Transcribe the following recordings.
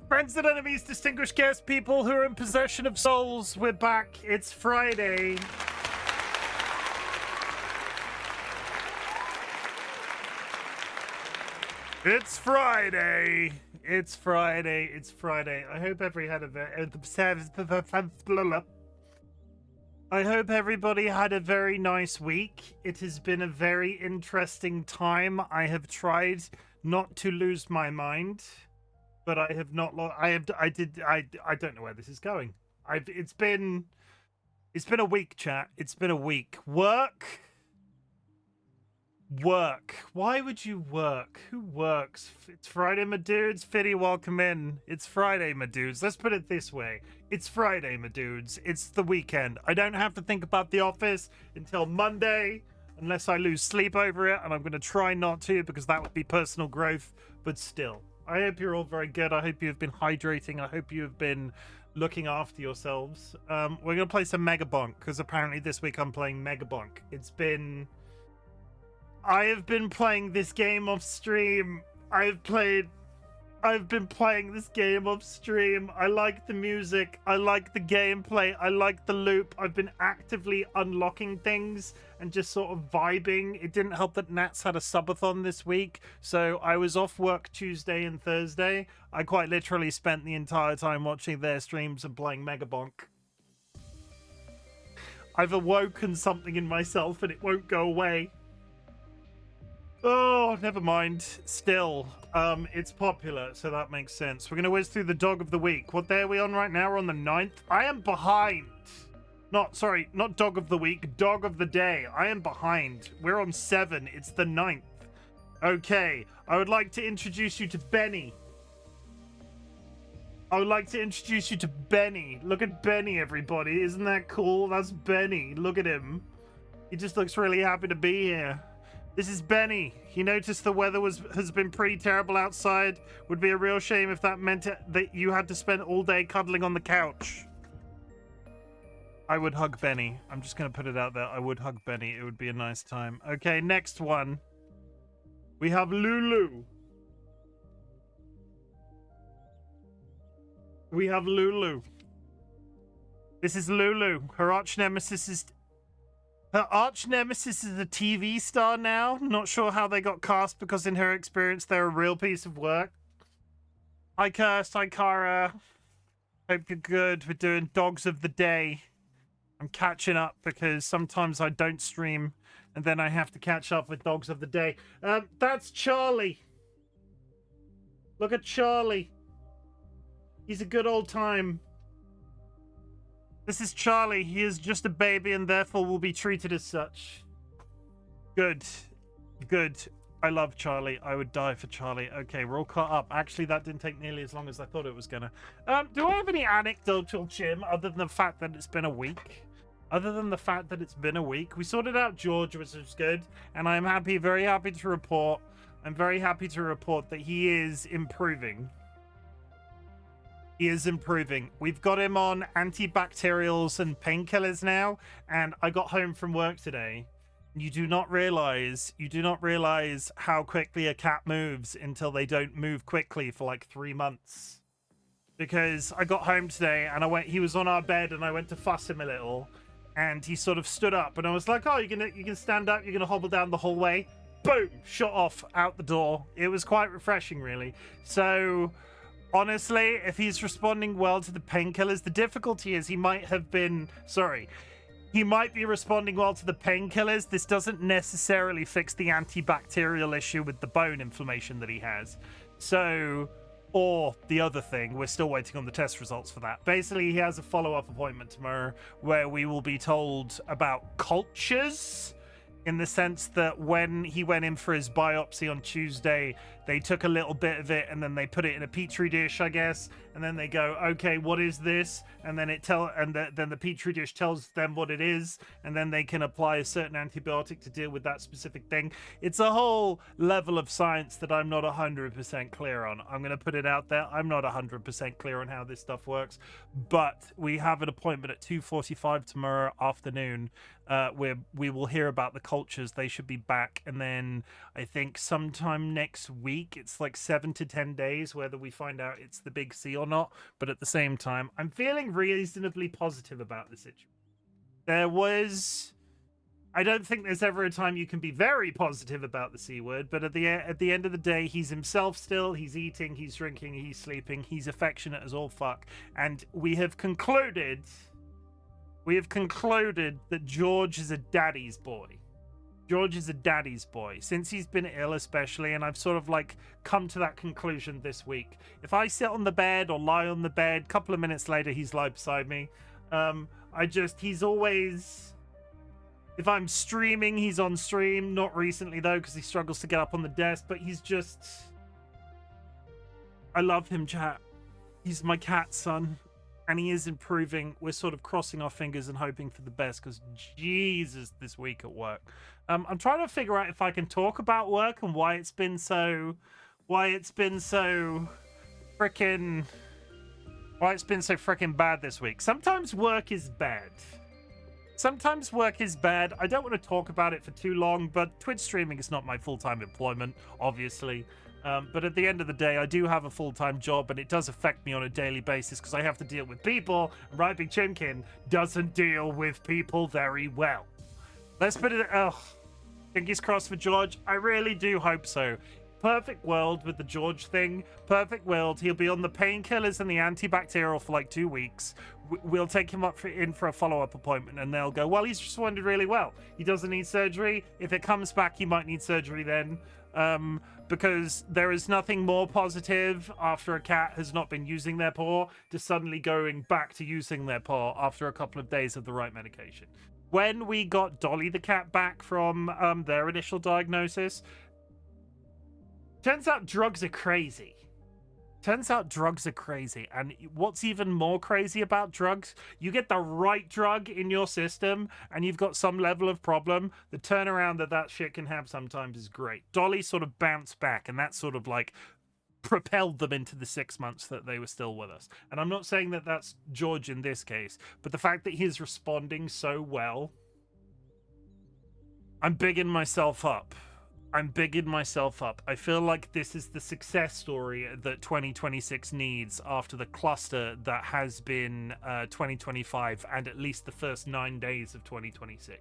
Friends and enemies, distinguished guests, people who are in possession of souls, we're back. It's Friday. It's Friday. It's Friday. It's Friday. I hope everybody had a very nice week. It has been a very interesting time. I have tried not to lose my mind, but I have not lost. I don't know where this is going. It's been a week, chat. It's been a week. Work. Why would you work? Who works? It's Friday, my dudes. Fiddy, welcome in. It's Friday, my dudes. Let's put it this way. It's Friday, my dudes. It's the weekend. I don't have to think about the office until Monday, unless I lose sleep over it, and I'm going to try not to, because that would be personal growth, but still. I hope you're all very good. I hope you've been hydrating. I hope you have been looking after yourselves. We're going to play some Megabonk, because apparently this week I'm playing Megabonk. I have been playing this game off stream. I've been playing this game off stream. I like the music. I like the gameplay. I like the loop. I've been actively unlocking things and just sort of vibing. It didn't help that Nats had a subathon this week, so I was off work Tuesday and Thursday. I quite literally spent the entire time watching their streams and playing Megabonk. I've awoken something in myself and it won't go away. Oh, never mind. Still, it's popular, so that makes sense. We're going to whiz through the dog of the week. What day are we on right now? We're on the 9th. I am behind. Not dog of the week, dog of the day. I am behind. We're on 7. It's the 9th. Okay, I would like to introduce you to Benny. Look at Benny, everybody. Isn't that cool? That's Benny. Look at him. He just looks really happy to be here. This is Benny. He noticed the weather has been pretty terrible outside. Would be a real shame if that meant that you had to spend all day cuddling on the couch. I would hug Benny. I'm just going to put it out there. I would hug Benny. It would be a nice time. Okay, next one. We have Lulu. This is Lulu. Her arch nemesis is a TV star now. Not sure how they got cast, because in her experience, they're a real piece of work. Hi, Kirst. Hi, Kara. Hope you're good. We're doing Dogs of the Day. I'm catching up because sometimes I don't stream, and then I have to catch up with Dogs of the Day. That's Charlie. Look at Charlie. He's a good old time. This is Charlie. He is just a baby and therefore will be treated as such. Good. I love Charlie. I would die for Charlie. Okay, we're all caught up. Actually, that didn't take nearly as long as I thought it was gonna. Do I have any anecdotal Chim other than the fact that it's been a week? We sorted out George, which was good, and I'm very happy to report that he is improving. We've got him on antibacterials and painkillers now, and I got home from work today. You do not realize how quickly a cat moves until they don't move quickly for like 3 months. Because I got home today and he was on our bed and I went to fuss him a little, and he sort of stood up and I was like, oh, you can stand up, you're gonna hobble down the hallway. Boom, shot off out the door. It was quite refreshing, really. So honestly, if he's responding well to the painkillers, the difficulty is he might be responding well to the painkillers. This doesn't necessarily fix the antibacterial issue with the bone inflammation that he has. So, or the other thing, we're still waiting on the test results for that. Basically, he has a follow-up appointment tomorrow where we will be told about cultures, in the sense that when he went in for his biopsy on Tuesday, they took a little bit of it and then they put it in a petri dish, I guess, and then they go, okay, what is this? And then then the petri dish tells them what it is, and then they can apply a certain antibiotic to deal with that specific thing. It's a whole level of science that I'm not 100% clear on. I'm going to put it out there. I'm not 100% clear on how this stuff works, but we have an appointment at 2:45 tomorrow afternoon where we will hear about the cultures. They should be back, and then I think sometime next week week. It's like 7 to 10 days whether we find out it's the big C or not. But at the same time, I'm feeling reasonably positive about the situation. I don't think there's ever a time you can be very positive about the C word, but at the end of the day, he's himself still. He's eating, he's drinking, he's sleeping, he's affectionate as all fuck. And we have concluded that George is a daddy's boy. George is a daddy's boy, since he's been ill especially, and I've sort of like come to that conclusion this week. If I sit on the bed or lie on the bed, a couple of minutes later, he's lying beside me. He's always... If I'm streaming, he's on stream. Not recently, though, because he struggles to get up on the desk, but he's just... I love him, chat. He's my cat son, and he is improving. We're sort of crossing our fingers and hoping for the best, because Jesus, this week at work. I'm trying to figure out if I can talk about work and why it's been so freaking bad this week. Sometimes work is bad. Sometimes work is bad. I don't want to talk about it for too long, but Twitch streaming is not my full-time employment, obviously. But at the end of the day, I do have a full-time job, and it does affect me on a daily basis because I have to deal with people. RightBigChimken doesn't deal with people very well. Let's put it... fingers crossed for George. I really do hope so. Perfect world with the George thing. Perfect world. He'll be on the painkillers and the antibacterial for like 2 weeks. We'll take him in for a follow-up appointment, and they'll go, well, he's responded really well. He doesn't need surgery. If it comes back, he might need surgery then. Because there is nothing more positive after a cat has not been using their paw to suddenly going back to using their paw after a couple of days of the right medication. When we got Dolly the cat back from their initial diagnosis, turns out drugs are crazy. And what's even more crazy about drugs, you get the right drug in your system and you've got some level of problem. The turnaround that shit can have sometimes is great. Dolly sort of bounced back, and that sort of like propelled them into the 6 months that they were still with us. And I'm not saying that that's George in this case, but the fact that he's responding so well, I'm bigging myself up. I feel like this is the success story that 2026 needs after the cluster that has been 2025 and at least the first 9 days of 2026.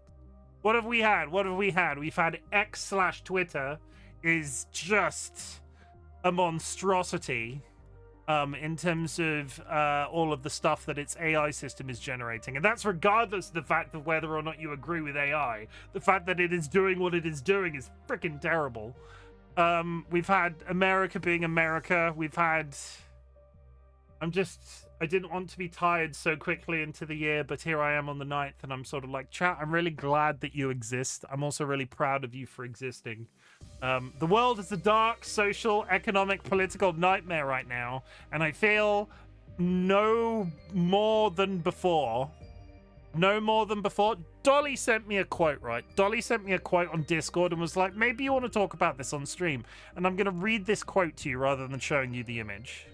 What have we had? We've had X/Twitter is just a monstrosity in terms of all of the stuff that its AI system is generating. And that's regardless of the fact of whether or not you agree with AI. The fact that it is doing what it is doing is freaking terrible. We've had America being America. We've had... I didn't want to be tired so quickly into the year, but here I am on the 9th, and I'm sort of like, chat, I'm really glad that you exist. I'm also really proud of you for existing. The world is a dark social, economic, political nightmare right now, and I feel no more than before. Dolly sent me a quote, right? Dolly sent me a quote on Discord and was like, maybe you want to talk about this on stream. And I'm going to read this quote to you rather than showing you the image.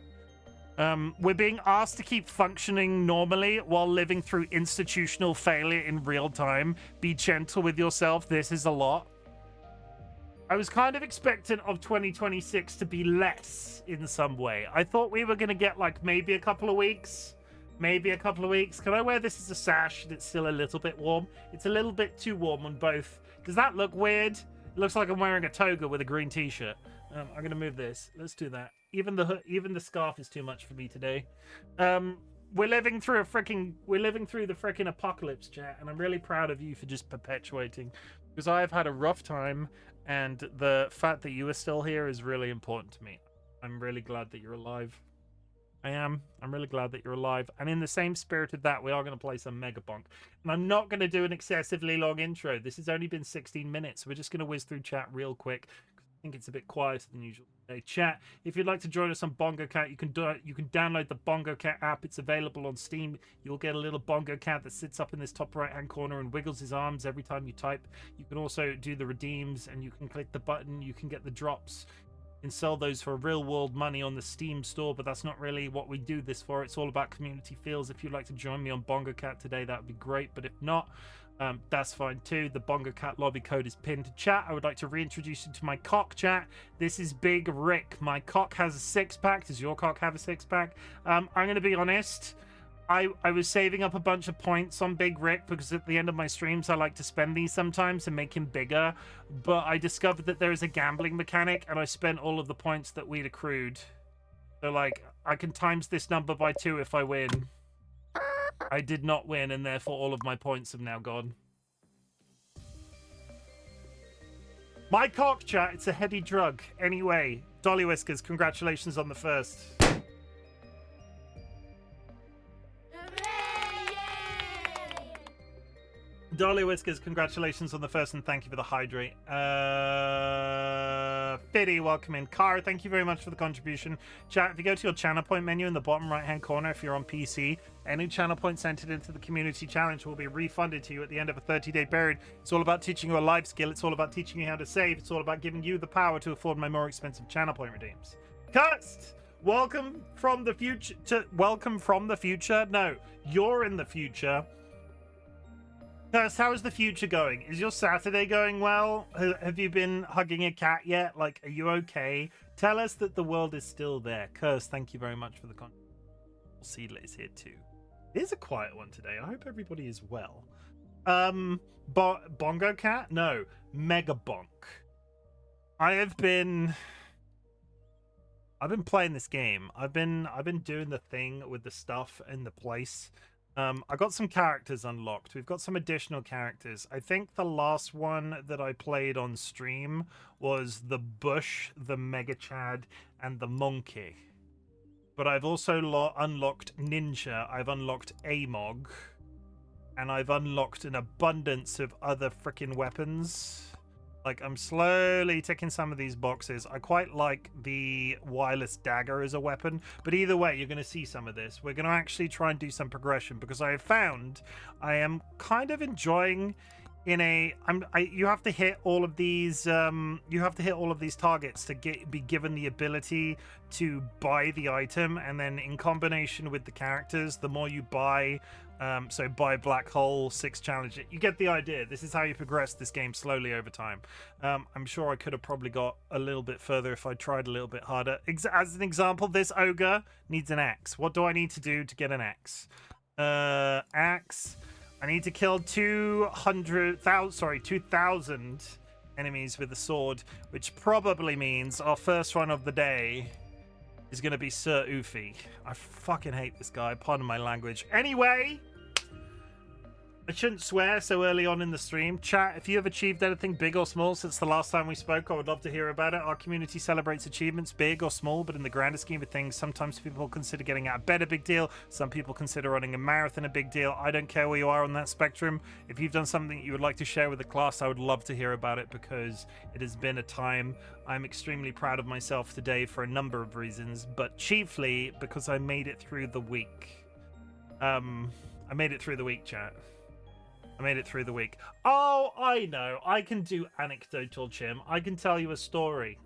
We're being asked to keep functioning normally while living through institutional failure in real time. Be gentle with yourself. This is a lot. I was kind of expectant of 2026 to be less in some way. I thought we were going to get like maybe a couple of weeks. Can I wear this as a sash that's still a little bit warm? It's a little bit too warm on both. Does that look weird? It looks like I'm wearing a toga with a green t-shirt. I'm going to move this. Let's do that. Even the scarf is too much for me today. We're living through the freaking apocalypse, chat, and I'm really proud of you for just perpetuating, because I have had a rough time, and the fact that you are still here is really important to me. I'm really glad that you're alive. I'm really glad that you're alive. And in the same spirit of that, we are going to play some Megabonk. And I'm not going to do an excessively long intro. This has only been 16 minutes. So we're just going to whiz through chat real quick. I think it's a bit quieter than usual today. Chat, if you'd like to join us on Bongo Cat, you can download the Bongo Cat app. It's available on Steam. You'll get a little Bongo Cat that sits up in this top right hand corner and wiggles his arms every time you type. You can also do the redeems, and you can click the button. You can get the drops and sell those for real world money on the Steam store, but that's not really what we do this for. It's all about community feels. If you'd like to join me on Bongo Cat today, that would be great. But if not, That's fine too. The Bongo Cat lobby code is pinned to chat. I would like to reintroduce you to my cock chat. This is Big Rick. My cock has a six-pack. Does your cock have a six-pack? I'm going to be honest. I was saving up a bunch of points on Big Rick because at the end of my streams I like to spend these sometimes and make him bigger. But I discovered that there is a gambling mechanic and I spent all of the points that we'd accrued. So, like, I can times this number by 2 if I win. I did not win, and therefore all of my points have now gone. My cock chat, it's a heady drug. Anyway, DollyWhiskers, congratulations on the first. DollyWhiskers, congratulations on the first, and thank you for the hydrate. Fiddy, welcome in. Kara, thank you very much for the contribution. Chat, if you go to your channel point menu in the bottom right-hand corner, if you're on PC, any channel points entered into the community challenge will be refunded to you at the end of a 30-day period. It's all about teaching you a life skill. It's all about teaching you how to save. It's all about giving you the power to afford my more expensive channel point redeems. Cursed! Welcome from the future welcome from the future? No, you're in the future. Curse, how is the future going? Is your Saturday going well? Have you been hugging a cat yet? Like, are you okay? Tell us that the world is still there. Curse, thank you very much for the content. Seedler is here too. It is a quiet one today. I hope everybody is well. Bongo Cat? No, Megabonk. I've been playing this game. I've been doing the thing with the stuff in the place. I got some characters unlocked. We've got some additional characters. I think the last one that I played on stream was the Bush, the Mega Chad, and the Monkey. But I've also unlocked Ninja. I've unlocked Amog. And I've unlocked an abundance of other freaking weapons. Like, I'm slowly ticking some of these boxes. I quite like the wireless dagger as a weapon. But either way, you're going to see some of this. We're going to actually try and do some progression. Because I have found I am kind of enjoying you have to hit all of these targets to be given the ability to buy the item, and then in combination with the characters, the more you buy, so buy black hole 6 challenge, you get the idea. This is how you progress this game slowly over time. I'm sure I could have probably got a little bit further if I tried a little bit harder. As an example, this ogre needs an axe. What do I need to do to get an axe? Axe. I need to kill 2,000 enemies with a sword, which probably means our first run of the day is going to be Sir Oofy. I fucking hate this guy. Pardon my language. Anyway, I shouldn't swear so early on in the stream. Chat, if you have achieved anything big or small since the last time we spoke, I would love to hear about it. Our community celebrates achievements, big or small, but in the grander scheme of things, sometimes people consider getting out of bed a big deal. Some people consider running a marathon a big deal. I don't care where you are on that spectrum. If you've done something that you would like to share with the class, I would love to hear about it, because it has been a time. I'm extremely proud of myself today for a number of reasons, but chiefly because I made it through the week. I made it through the week, chat. I made it through the week. Oh, I know. I can do anecdotal, Chim. I can tell you a story.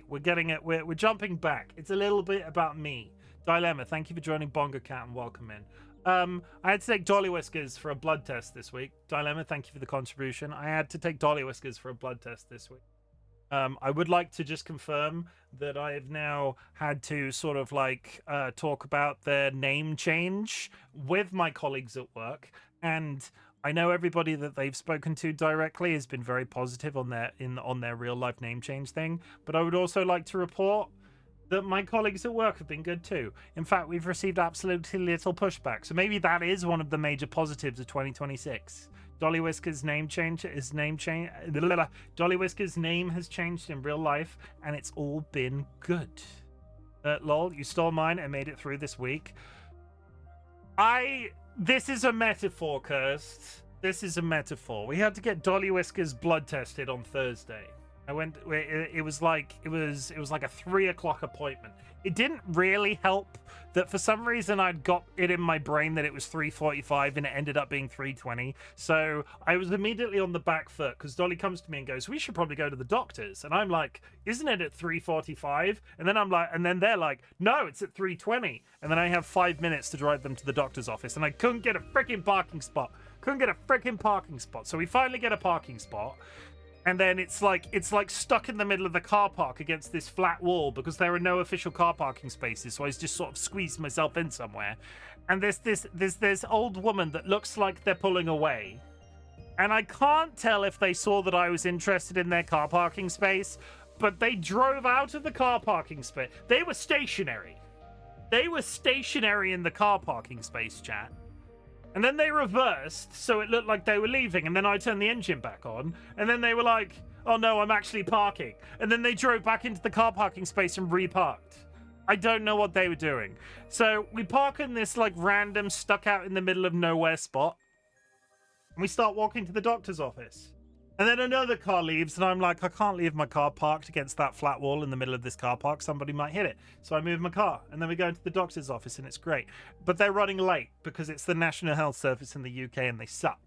We're getting it. We're jumping back. It's a little bit about me. Dilemma, thank you for joining Bongo Cat and welcome in. I had to take DollyWhiskers for a blood test this week. Dilemma, thank you for the contribution. I had to take DollyWhiskers for a blood test this week. I would like to just confirm that I have now had to sort of like talk about their name change with my colleagues at work. And I know everybody that they've spoken to directly has been very positive on their real life name change thing. But I would also like to report that my colleagues at work have been good too. In fact, we've received absolutely little pushback. So maybe that is one of the major positives of 2026. DollyWhiskers' name change. DollyWhiskers' name has changed in real life, and it's all been good. Lol, you stole mine and made it through this week. This is a metaphor, Cursed. This is a metaphor. We had to get DollyWhiskers blood tested on Thursday. I went. It was like a 3 o'clock appointment. It didn't really help that for some reason I'd got it in my brain that it was 3:45 and it ended up being 3:20. So I was immediately on the back foot because Dolly comes to me and goes, "We should probably go to the doctor's." And I'm like, "Isn't it at 3:45?" And then I'm like, and then they're like, "No, it's at 3:20." And then I have 5 minutes to drive them to the doctor's office, and I couldn't get a freaking parking spot. So we finally get a parking spot. And then it's like stuck in the middle of the car park against this flat wall because there are no official car parking spaces. So I just sort of squeezed myself in somewhere. And there's this old woman that looks like they're pulling away. And I can't tell if they saw that I was interested in their car parking space, but they drove out of the car parking space. They were stationary. In the car parking space, chat. And then they reversed, so it looked like they were leaving. And then I turned the engine back on. And then they were like, "Oh no, I'm actually parking." And then they drove back into the car parking space and reparked. I don't know what they were doing. So we park in this like random stuck out in the middle of nowhere spot. And we start walking to the doctor's office. And then another car leaves, and I'm like, I can't leave my car parked against that flat wall in the middle of this car park. Somebody might hit it. So I move my car, and then we go into the doctor's office, and it's great. But they're running late because it's the National Health Service in the UK, and they suck.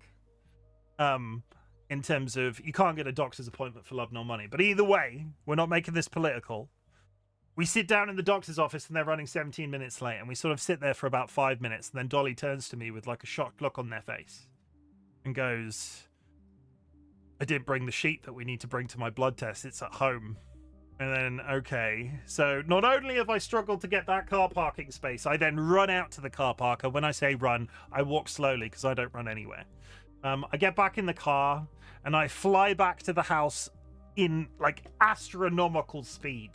In terms of, you can't get a doctor's appointment for love nor money. But either way, we're not making this political. We sit down in the doctor's office, and they're running 17 minutes late, and we sort of sit there for about 5 minutes, and then Dolly turns to me with like a shocked look on their face and goes, "I didn't bring the sheet that we need to bring to my blood test. It's at home." And then, okay. So not only have I struggled to get that car parking space, I then run out to the car park. And when I say run, I walk slowly because I don't run anywhere. I get back in the car and I fly back to the house in like astronomical speed.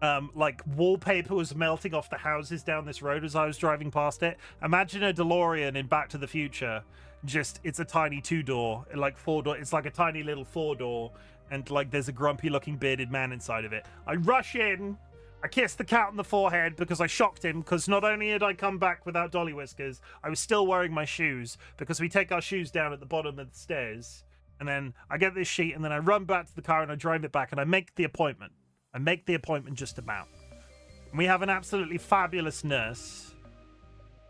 Like wallpaper was melting off the houses down this road as I was driving past it. Imagine a DeLorean in Back to the Future. Just, it's a tiny 2-door, like 4-door. It's like a tiny little 4-door, and like there's a grumpy looking bearded man inside of it. I rush in, I kiss the cat on the forehead because I shocked him, because not only had I come back without DollyWhiskers, I was still wearing my shoes, because we take our shoes down at the bottom of the stairs. And then I get this sheet, and then I run back to the car and I drive it back, and I make the appointment. Just about. And we have an absolutely fabulous nurse.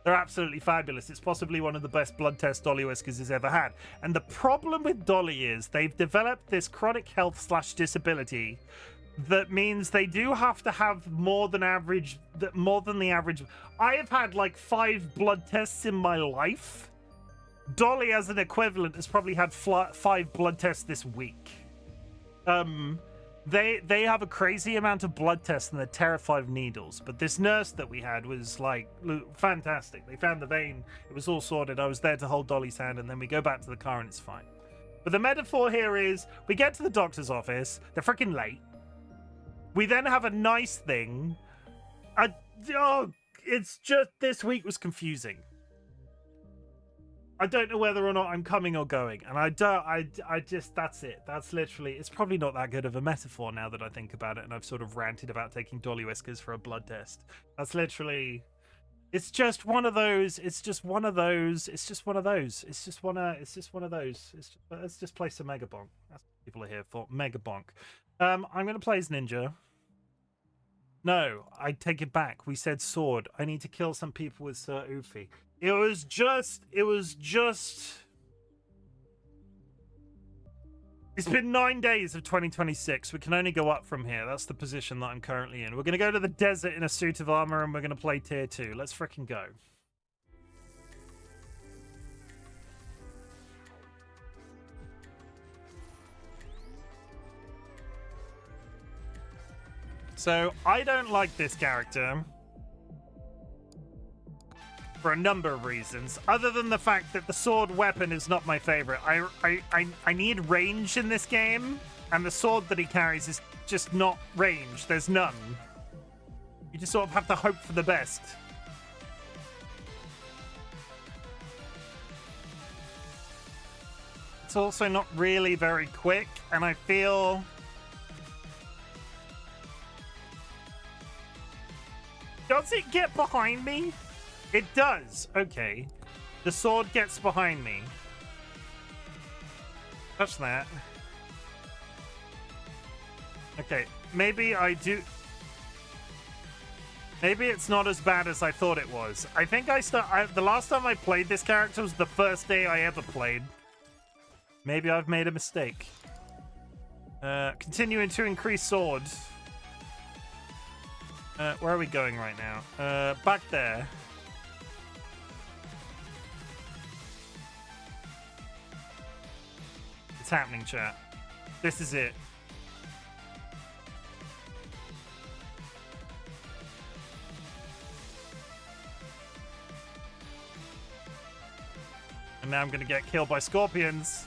They're absolutely fabulous. It's possibly one of the best blood tests DollyWhiskers has ever had. And the problem with Dolly is they've developed this chronic health/disability that means they do have to have more than the average. I have had like 5 blood tests in my life. Dolly, as an equivalent, has probably had 5 blood tests this week. They have a crazy amount of blood tests and they're terrified of needles. But this nurse that we had was like fantastic. They found the vein. It was all sorted. I was there to hold Dolly's hand, and then we go back to the car and it's fine. But the metaphor here is we get to the doctor's office. They're freaking late. We then have a nice thing. It's just, this week was confusing. I don't know whether or not I'm coming or going, and I just, that's it. That's literally, it's probably not that good of a metaphor now that I think about it, and I've sort of ranted about taking DollyWhiskers for a blood test. That's literally, it's just one of those. Let's just play some Megabonk. That's what people are here for. Megabonk. I'm going to play as Ninja. No, I take it back. We said sword. I need to kill some people with Sir Oofy. It was just... It's been 9 days of 2026. We can only go up from here. That's the position that I'm currently in. We're going to go to the desert in a suit of armor, and we're going to play tier 2. Let's freaking go. So, I don't like this character for a number of reasons, other than the fact that the sword weapon is not my favorite. I need range in this game, and the sword that he carries is just not range. There's none. You just sort of have to hope for the best. It's also not really very quick, and I feel... Does it get behind me? It does. Okay. The sword gets behind me. Touch that. Okay, maybe I do... Maybe it's not as bad as I thought it was. I think the last time I played this character was the first day I ever played. Maybe I've made a mistake. Continuing to increase sword. Where are we going right now? Back there. It's happening, chat. This is it. And now I'm gonna get killed by scorpions.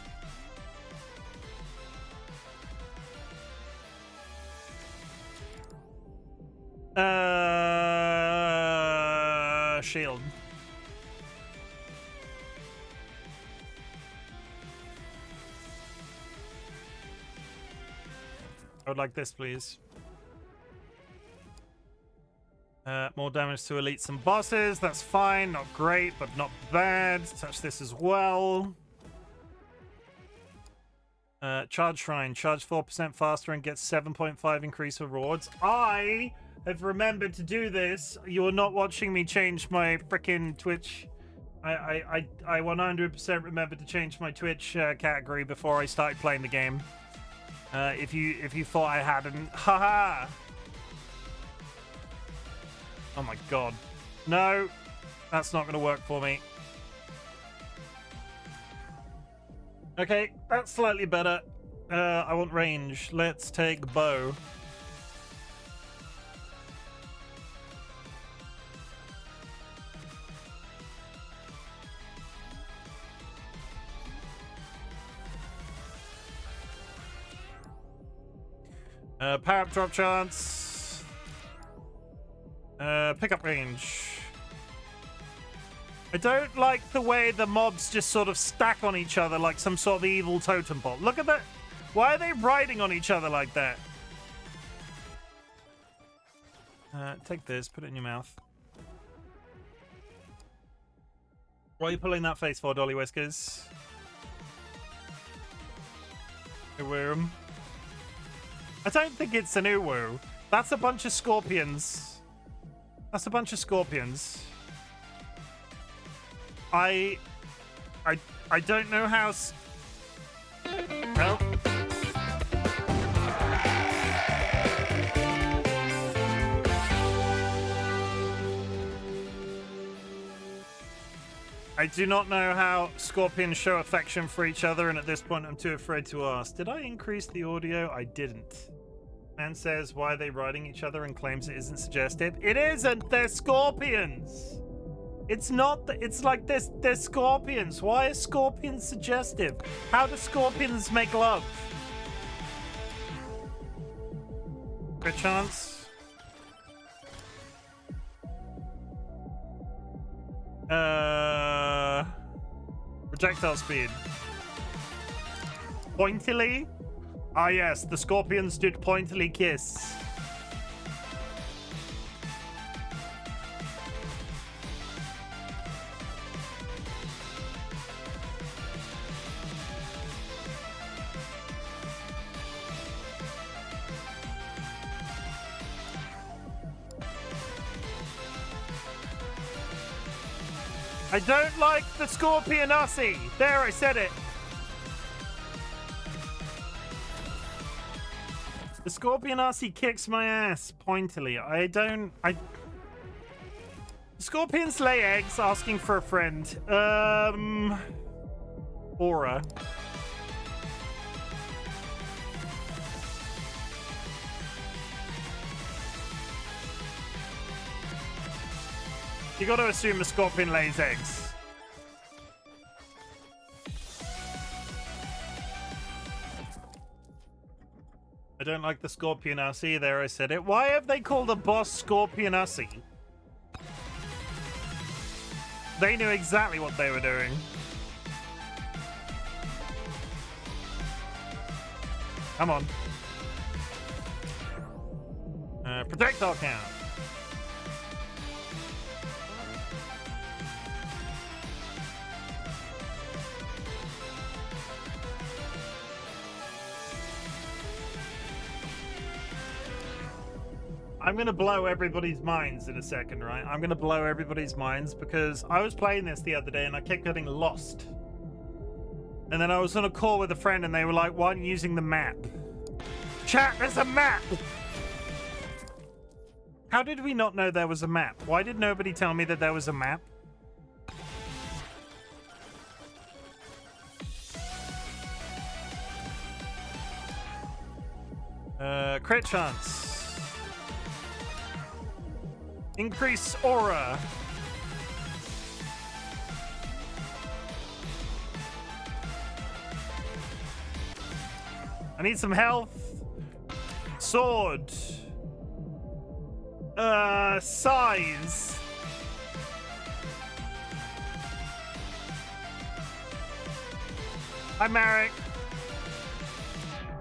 Shield. I would like this, please. More damage to elites and bosses. That's fine. Not great, but not bad. Touch this as well. Charge Shrine. Charge 4% faster and gets 7.5 increase rewards. I have remembered to do this. You're not watching me change my frickin' Twitch. I 100% remembered to change my Twitch category before I started playing the game. If you thought I hadn't, haha. Oh my god. No, that's not going to work for me. Okay, that's slightly better. I want range. Let's take bow. Power up drop chance. Pickup range. I don't like the way the mobs just sort of stack on each other like some sort of evil totem pole. Look at that. Why are they riding on each other like that? Take this, put it in your mouth. What are you pulling that face for, DollyWhiskers? Uwu. I don't think it's an Uwu. That's a bunch of scorpions. That's a bunch of scorpions. I don't know how. Well. I do not know how scorpions show affection for each other, and at this point I'm too afraid to ask. Did I increase the audio? I didn't. Man says, why are they riding each other, and claims it isn't suggestive. It isn't! They're scorpions! It's not, it's like they're scorpions. Why are scorpions suggestive? How do scorpions make love? Good chance. Projectile speed. Pointily? Ah yes, the scorpions did pointily kiss. I don't like the scorpion Aussie. There, I said it. The scorpion Aussie kicks my ass pointily. The scorpions lay eggs asking for a friend. Aura. You gotta assume a scorpion lays eggs. I don't like the scorpion Aussie. There, I said it. Why have they called a boss Scorpion Aussie? They knew exactly what they were doing. Come on. Projectile count. I'm gonna blow everybody's minds in a second, right? I'm gonna blow everybody's minds because I was playing this the other day and I kept getting lost. And then I was on a call with a friend and they were like, why aren't you using the map? Chat, there's a map! How did we not know there was a map? Why did nobody tell me that there was a map? Crit chance. Increase aura. I need some health. Sword. Size. Hi, Marek.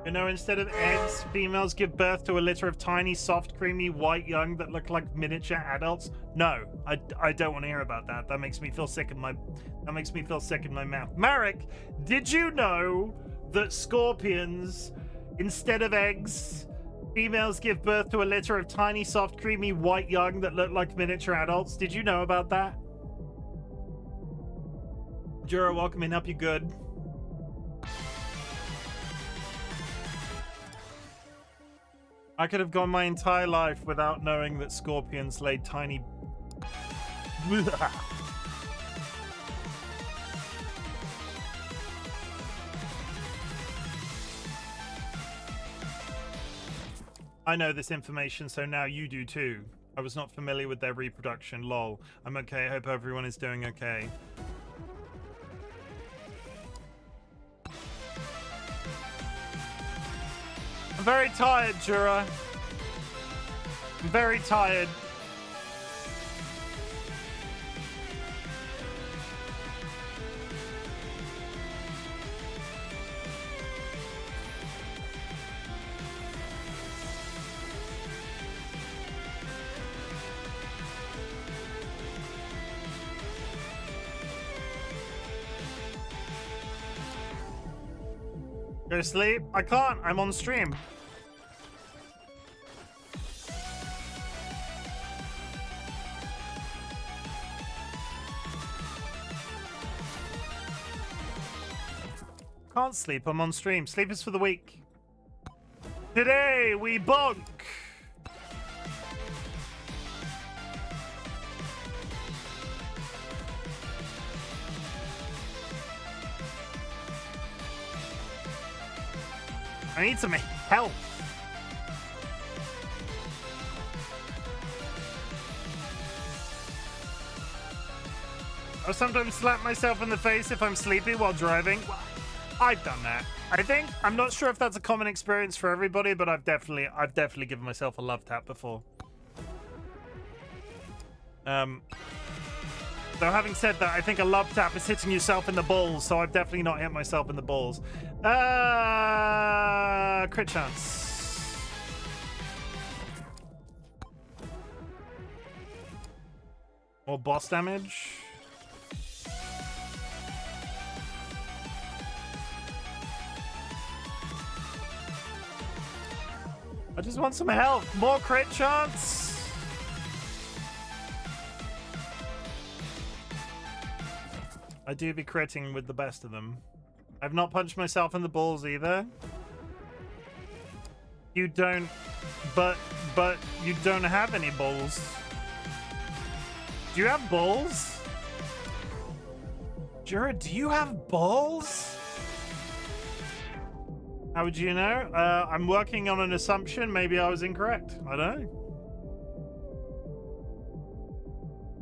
You know, instead of eggs, females give birth to a litter of tiny, soft, creamy, white young that look like miniature adults. No, I don't want to hear about that. That makes me feel sick in my mouth. Marek, did you know that scorpions, instead of eggs, females give birth to a litter of tiny, soft, creamy, white young that look like miniature adults? Did you know about that? Jura, welcome in. Hope you good. I could have gone my entire life without knowing that scorpions laid tiny... I know this information, so now you do too. I was not familiar with their reproduction, lol. I'm okay, I hope everyone is doing okay. I'm very tired, Jura. I'm very tired. Go to sleep? I can't. I'm on stream. Can't sleep. I'm on stream. Sleep is for the weak. Today we bonk. I need some help. I sometimes slap myself in the face if I'm sleepy while driving. I've done that. I'm not sure if that's a common experience for everybody, but I've definitely given myself a love tap before. Though having said that, I think a love tap is hitting yourself in the balls, so I've definitely not hit myself in the balls. Crit chance. Or boss damage. I just want some health. More crit chance. I do be critting with the best of them. I've not punched myself in the balls either. You don't, but you don't have any balls. Do you have balls? Jura, do you have balls? How would you know? I'm working on an assumption. Maybe I was incorrect. I don't know.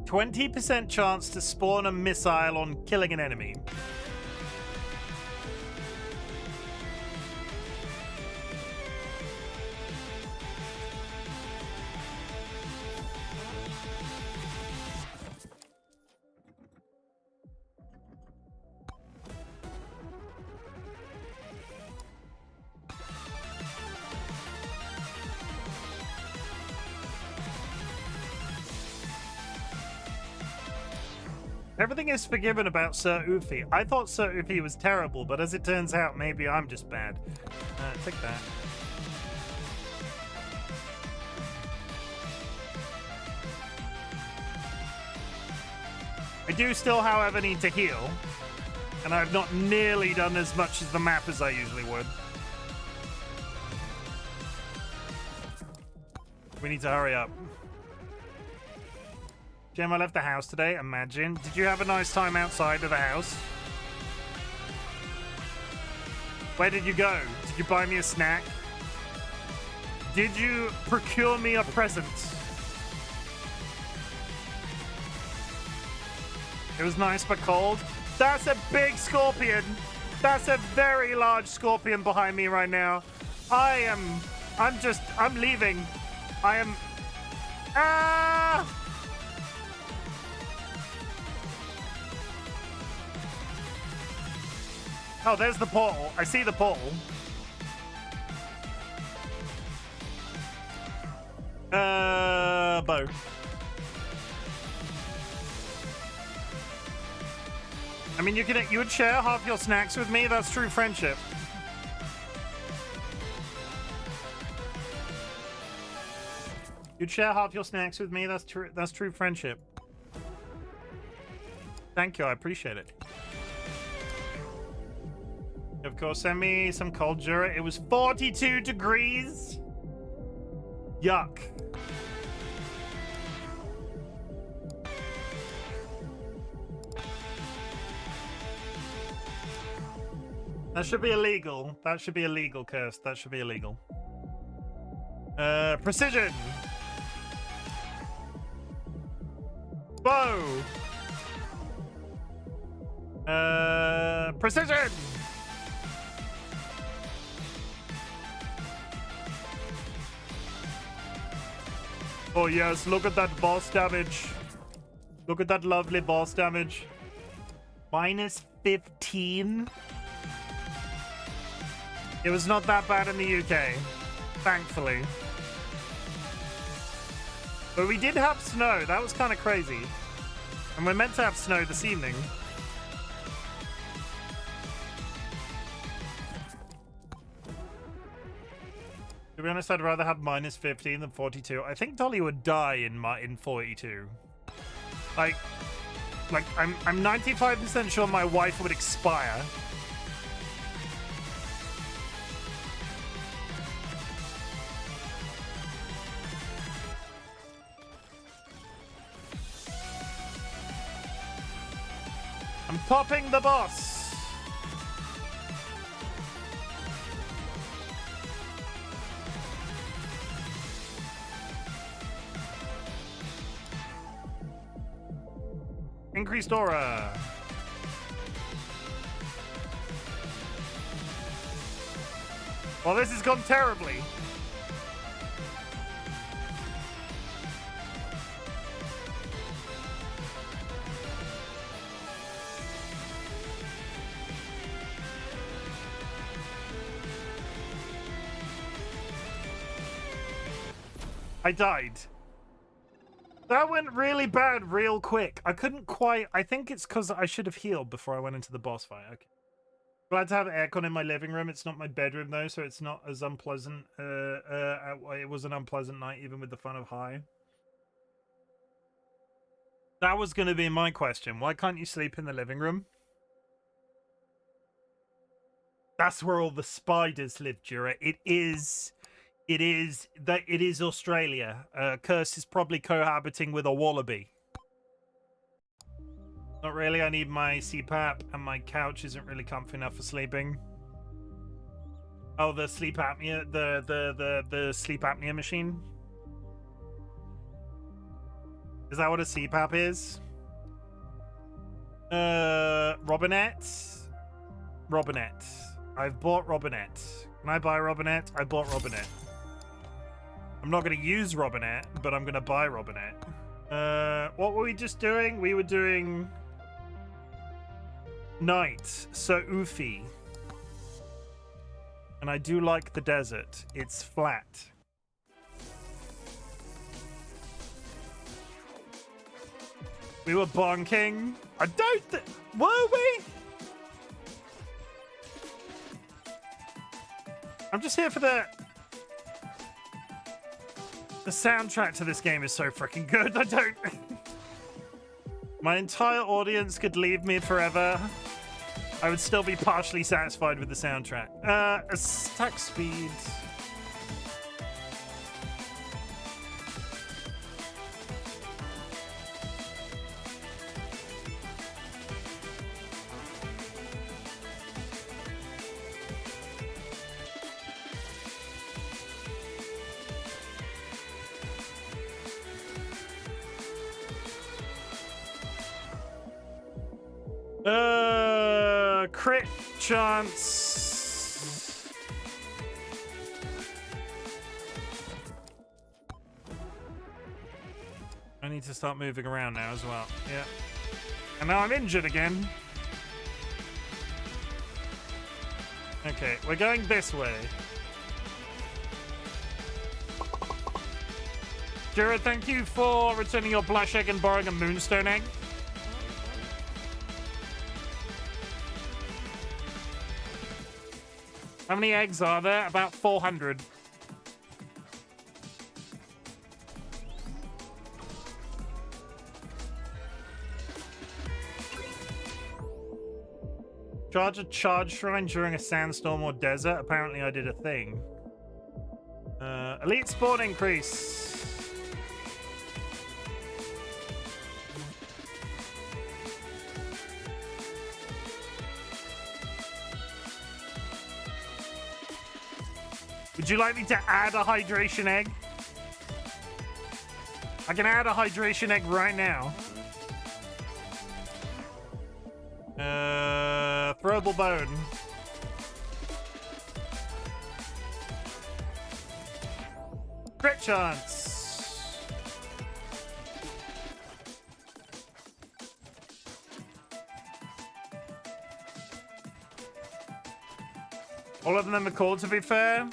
20% chance to spawn a missile on killing an enemy. Everything is forgiven about Sir Ufi. I thought Sir Ufi was terrible, but as it turns out, maybe I'm just bad. Take that. I do still, however, need to heal. And I've not nearly done as much as the map as I usually would. We need to hurry up. Jim, I left the house today. Imagine. Did you have a nice time outside of the house? Where did you go? Did you buy me a snack? Did you procure me a present? It was nice but cold. That's a big scorpion. That's a very large scorpion behind me right now. I'm leaving. Ah! Oh, there's the portal. I see the portal. Bow. I mean, you would share half your snacks with me. That's true friendship. You'd share half your snacks with me. That's true friendship. Thank you. I appreciate it. Of course, send me some cold Jura. It was 42 degrees. Yuck. That should be illegal. That should be illegal, Curse. That should be illegal. Precision. Bow. Precision. Oh yes, look at that boss damage. Look at that lovely boss damage. Minus 15. It was not that bad in the UK, thankfully. But we did have snow. That was kind of crazy. And we're meant to have snow this evening. To be honest, I'd rather have minus 15 than 42. I think Dolly would die in 42. Like I'm 95% sure my wife would expire. I'm popping the boss. Increased aura. Well, this has gone terribly. I died. That went really bad real quick. I couldn't quite... I think it's because I should have healed before I went into the boss fight. Okay. Glad to have aircon in my living room. It's not my bedroom, though, so it's not as unpleasant. It was an unpleasant night, even with the fun of high. That was going to be my question. Why can't you sleep in the living room? That's where all the spiders live, Jura. It is Australia. Curse is probably cohabiting with a wallaby. Not really. I need my CPAP, and my couch isn't really comfy enough for sleeping. Oh, the sleep apnea, the sleep apnea machine. Is that what a CPAP is? Robinette. I've bought Robinette. Can I buy Robinette? I bought Robinette. I'm not going to use Robinette, but I'm going to buy Robinette. What were we just doing? We were doing night, so Ufi. And I do like the desert. It's flat. We were bonking. I don't were we? I'm just here for the soundtrack to this game is so freaking good. I don't My entire audience could leave me forever. I would still be partially satisfied with the soundtrack. Attack speed. Crit chance. I need to start moving around now as well. Yeah. And now I'm injured again. Okay, we're going this way. Jared, thank you for returning your blush egg and borrowing a moonstone egg. How many eggs are there? About 400. Charge a charge shrine during a sandstorm or desert. Apparently I did a thing. Elite spawn increase. Would you like me to add a hydration egg? I can add a hydration egg right now. Throwable bone. Crit chance. All of them are cool, to be fair.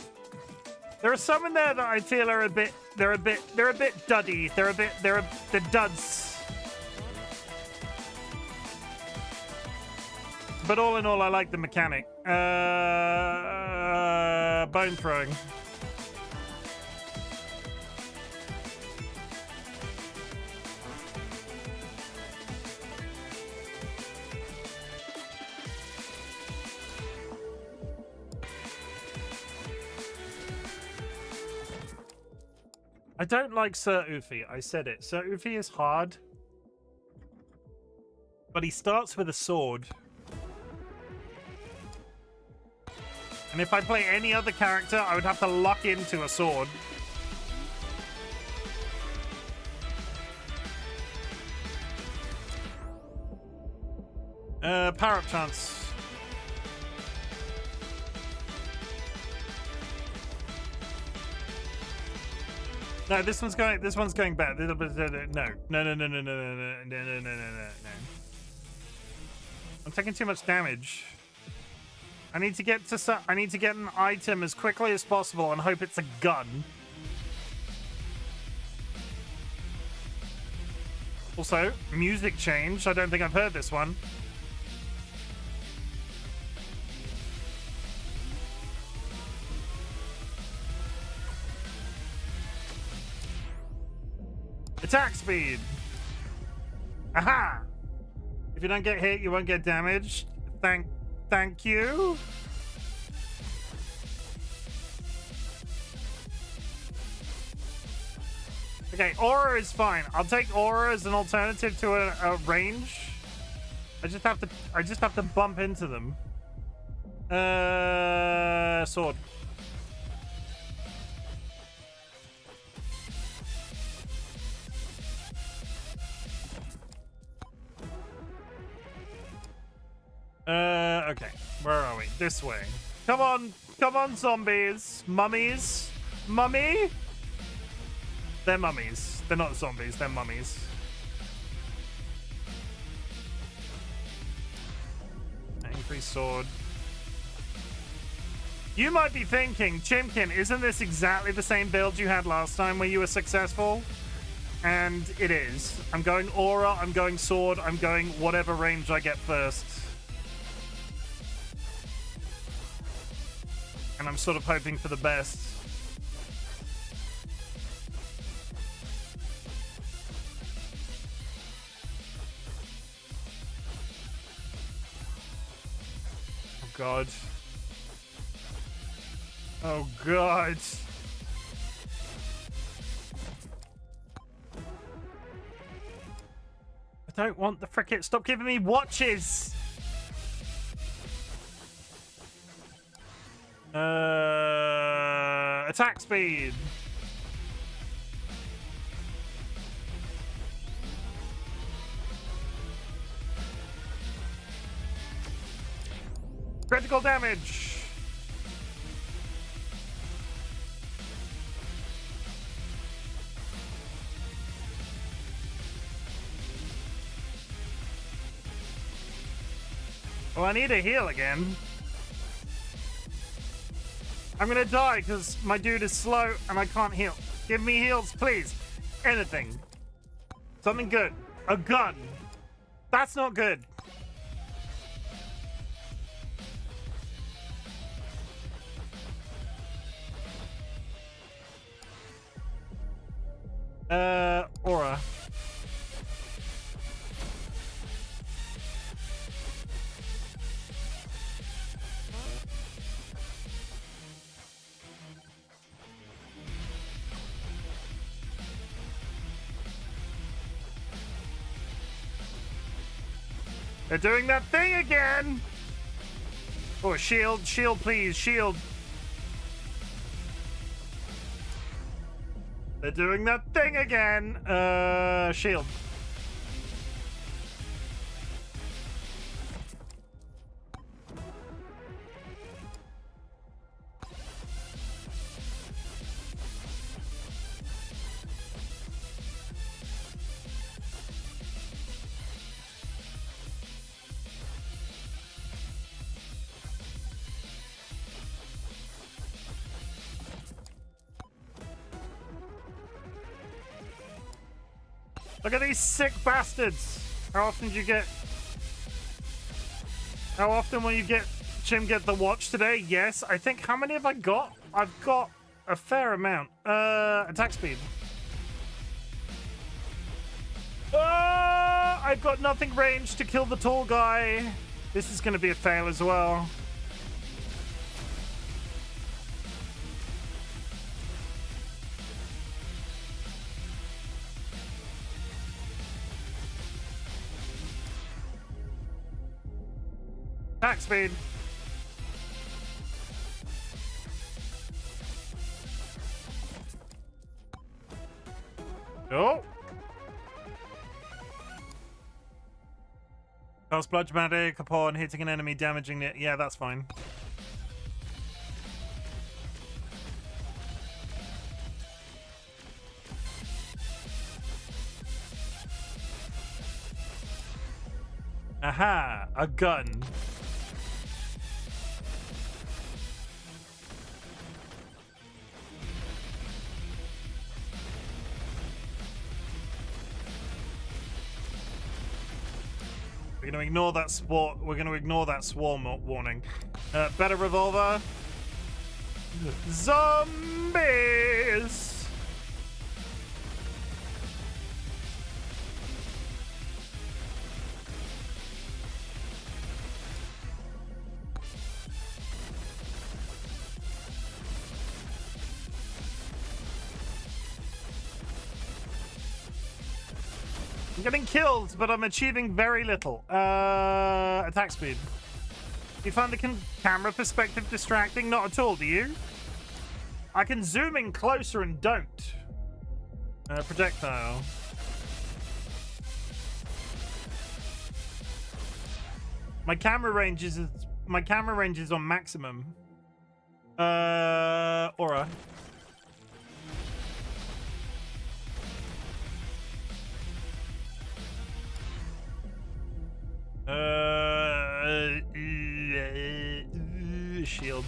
There are some in there that I feel are they're a bit duddy. They're duds. But all in all, I like the mechanic. Bone throwing. I don't like Sir Ufi. I said it. Sir Ufi is hard. But he starts with a sword. And if I play any other character, I would have to lock into a sword. Power up chance. No, this one's going back. No. I'm taking too much damage. I need to get an item as quickly as possible and hope it's a gun. Also, music change. I don't think I've heard this one. Attack speed. Aha! If you don't get hit, you won't get damaged. Thank you. Okay, aura is fine. I'll take aura as an alternative to a range. I just have to bump into them. Sword. Okay. Where are we? This way. Come on, zombies. Mummies. Mummy? They're mummies. They're not zombies, they're mummies. Angry sword. You might be thinking, Chimken, isn't this exactly the same build you had last time where you were successful? And it is. I'm going aura, I'm going sword, I'm going whatever range I get first. And I'm sort of hoping for the best. God. Oh, God. I don't want the frickin'... Stop giving me watches! Attack speed. Critical damage. Oh, I need a heal again. I'm gonna die because my dude is slow and I can't heal. Give me heals, please. Anything. Something good. A gun. That's not good. Aura. They're doing that thing again! Oh, shield, shield, please, shield. They're doing that thing again. Shield. Look at these sick bastards. How often do you get... How often will you get... Chim get the watch today? Yes. I think... How many have I got? I've got a fair amount. Attack speed. I've got nothing ranged to kill the tall guy. This is going to be a fail as well. Attack speed. Oh. Cast Bludge Magic upon hitting an enemy, damaging it. Yeah, that's fine. Aha, a gun. We're going to ignore that sport. We're going to ignore that swarm warning. Better revolver. Zombies. I'm getting killed, but I'm achieving very little. Attack speed. Do you find the camera perspective distracting? Not at all, do you? I can zoom in closer and don't. Projectile. My camera range is on maximum. Aura. Shield.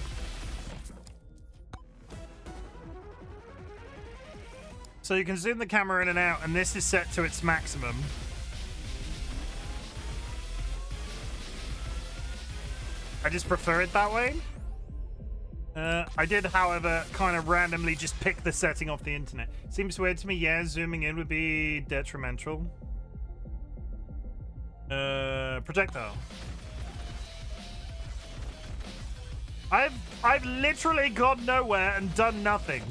So you can zoom the camera in and out, and this is set to its maximum. I just prefer it that way. I did, however, kind of randomly just pick the setting off the internet. Seems weird to me. Yeah, zooming in would be detrimental. Projectile. I've literally gone nowhere and done nothing.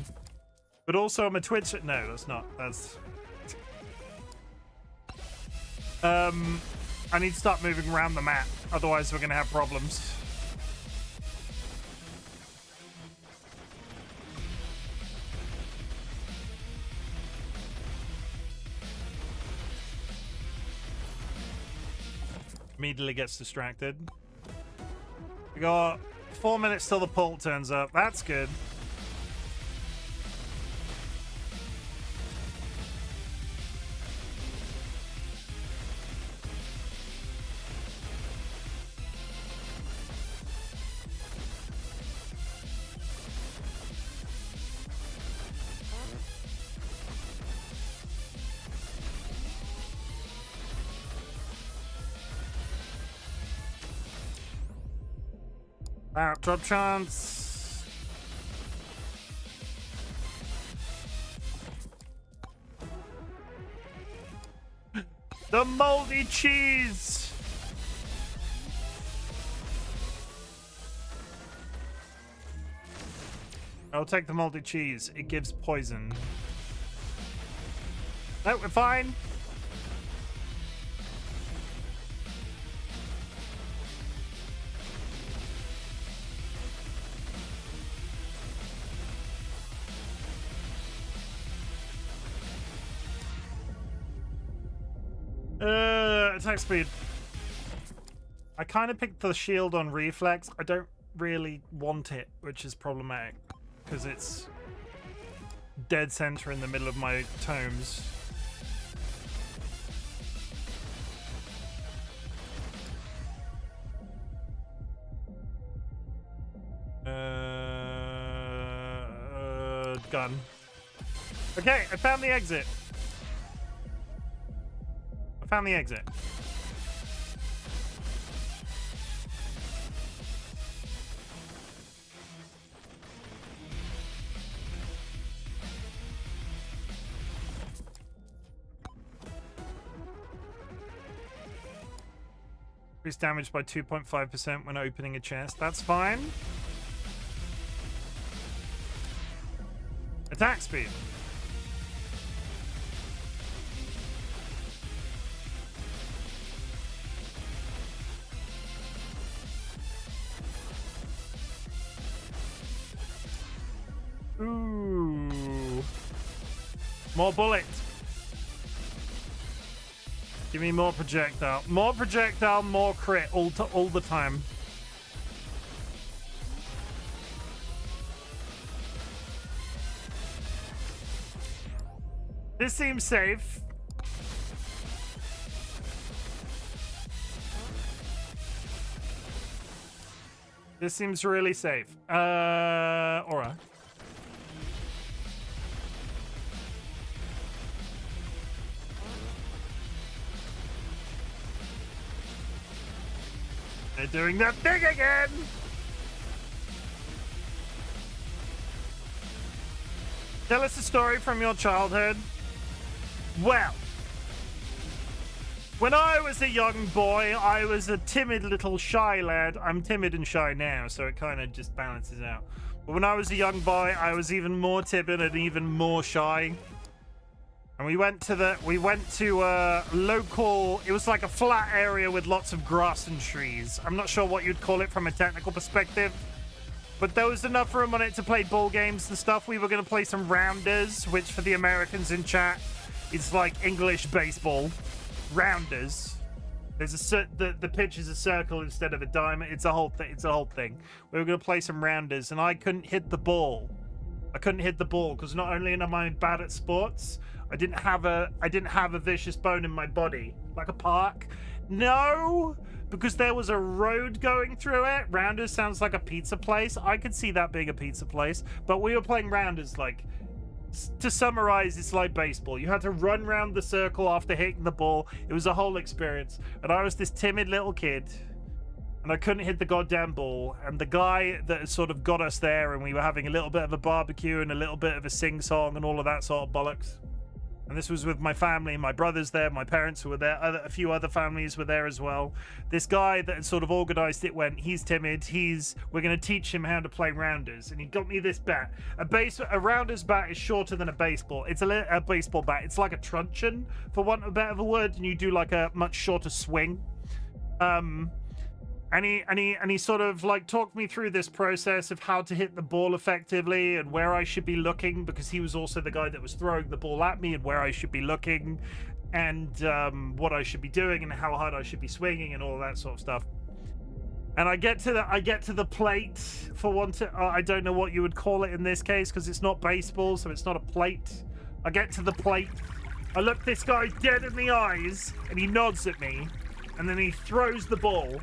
But also I'm a Twitch. No, that's not. That's. I need to start moving around the map. Otherwise, we're gonna have problems. Immediately gets distracted. We got 4 minutes till the pult turns up. That's good. Drop chance. The moldy cheese. I'll take the moldy cheese. It gives poison. No, we're fine. Attack speed. I kind of picked the shield on reflex. I don't really want it, which is problematic because it's dead center in the middle of my tomes. Gun. Okay, I found the exit. I found the exit. Increase damage by 2.5% when opening a chest. That's fine. Attack speed. Ooh. More bullets. Give me more projectile. More projectile, more crit all the time. This seems safe. This seems really safe. Aura. They're doing that thing again! Tell us a story from your childhood. Well, when I was a young boy, I was a timid little shy lad. I'm timid and shy now, so it kind of just balances out. But when I was a young boy, I was even more timid and even more shy. And we went to local, it was like a flat area with lots of grass and trees. I'm not sure what you'd call it from a technical perspective, but there was enough room on it to play ball games and stuff. We were going to play some rounders, which for the Americans in chat, it's like English baseball. Rounders. There's the pitch is a circle instead of a diamond. It's a whole thing. We were going to play some rounders, and I couldn't hit the ball. I couldn't hit the ball because not only am I bad at sports, I didn't have a vicious bone in my body. Like a park. No, because there was a road going through it. Rounders sounds like a pizza place. I could see that being a pizza place, but we were playing rounders. Like, to summarize, it's like baseball. You had to run around the circle after hitting the ball. It was a whole experience, and I was this timid little kid, and I couldn't hit the goddamn ball. And the guy that sort of got us there, and we were having a little bit of a barbecue and a little bit of a sing-song and all of that sort of bollocks. And this was with my family, my brothers there, my parents who were there, a few other families were there as well. This guy that had sort of organized it went, he's timid, we're going to teach him how to play rounders. And he got me this bat. A rounders bat is shorter than a baseball. It's a baseball bat. It's like a truncheon, for want of a better word, and you do like a much shorter swing. And he sort of like talked me through this process of how to hit the ball effectively and where I should be looking, because he was also the guy that was throwing the ball at me, and where I should be looking and what I should be doing and how hard I should be swinging and all that sort of stuff. And I get to the plate for one. I don't know what you would call it in this case, because it's not baseball, so it's not a plate. I get to the plate. I look this guy dead in the eyes, and he nods at me, and then he throws the ball.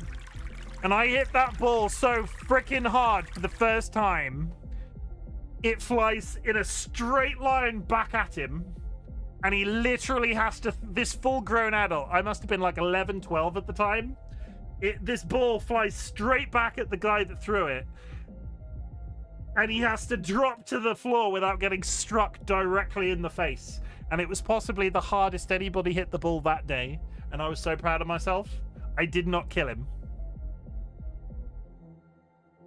And I hit that ball so freaking hard for the first time. It flies in a straight line back at him. And he literally has to, this full-grown adult, I must have been like 11, 12 at the time. This ball flies straight back at the guy that threw it. And he has to drop to the floor without getting struck directly in the face. And it was possibly the hardest anybody hit the ball that day. And I was so proud of myself. I did not kill him.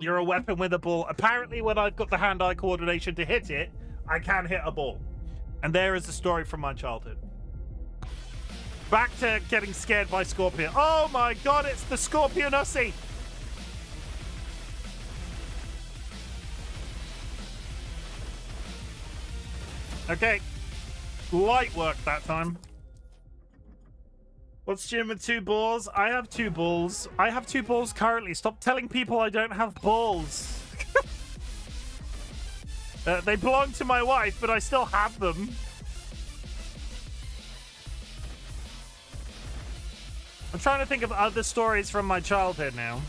You're a weapon with a ball. Apparently, when I've got the hand-eye coordination to hit it, I can hit a ball. And there is a story from my childhood. Back to getting scared by Scorpion. Oh my god, it's the Scorpion Ussy! Okay. Light work that time. What's Jim with 2 balls? I have 2 balls. I have 2 balls currently. Stop telling people I don't have balls. They belong to my wife, but I still have them. I'm trying to think of other stories from my childhood now.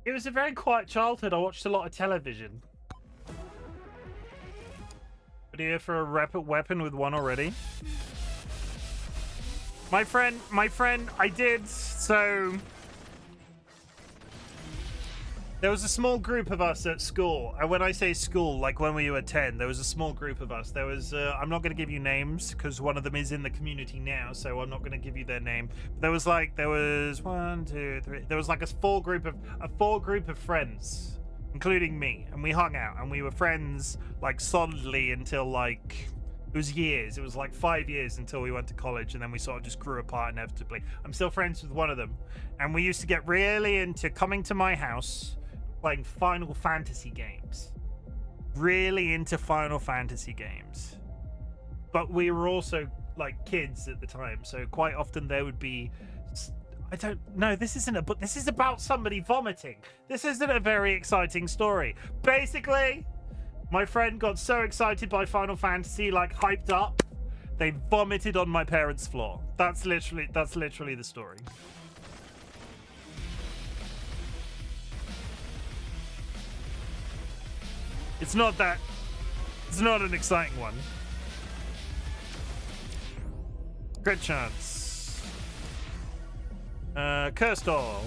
It was a very quiet childhood. I watched a lot of television. Here for a weapon with 1 already. My friend, I did, so there was a small group of us at school, and when I say school, like when we were 10, there was a small group of us. There was, I'm not going to give you names, because one of them is in the community now, so I'm not going to give you their name. But there was 1, 2, 3, there was like a full group of friends, including me, and we hung out, and we were friends like solidly until like it was years. It was like 5 years until we went to college, and then we sort of just grew apart inevitably. I'm still friends with one of them, and we used to get really into coming to my house, playing Final Fantasy games. Really into Final Fantasy games. But we were also like kids at the time, so quite often there would be, I don't know, this isn't a book. This is about somebody vomiting. This isn't a very exciting story. Basically, my friend got so excited by Final Fantasy, like hyped up, they vomited on my parents' floor. That's literally the story. It's not an exciting one. Crit chance. Cursed All.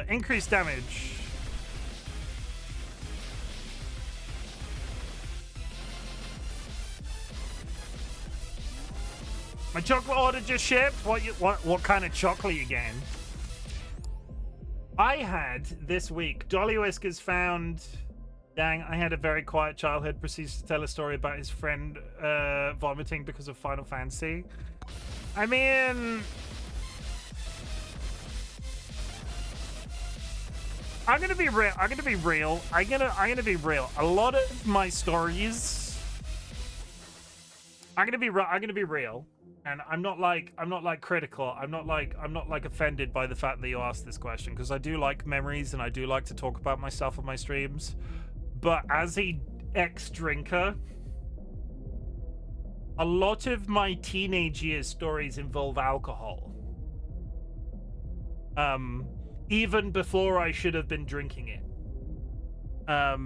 Increased damage. My chocolate order just shipped. What kind of chocolate you getting? I had this week, DollyWhiskers found. Dang, I had a very quiet childhood. Proceeds to tell a story about his friend vomiting because of Final Fantasy. I mean, I'm gonna be real. I'm gonna be real. A lot of my stories. I'm gonna be real. And I'm not like critical. I'm not like offended by the fact that you asked this question, because I do like memories and I do like to talk about myself on my streams. But as a ex-drinker, a lot of my teenage years stories involve alcohol. Even before I should have been drinking it. I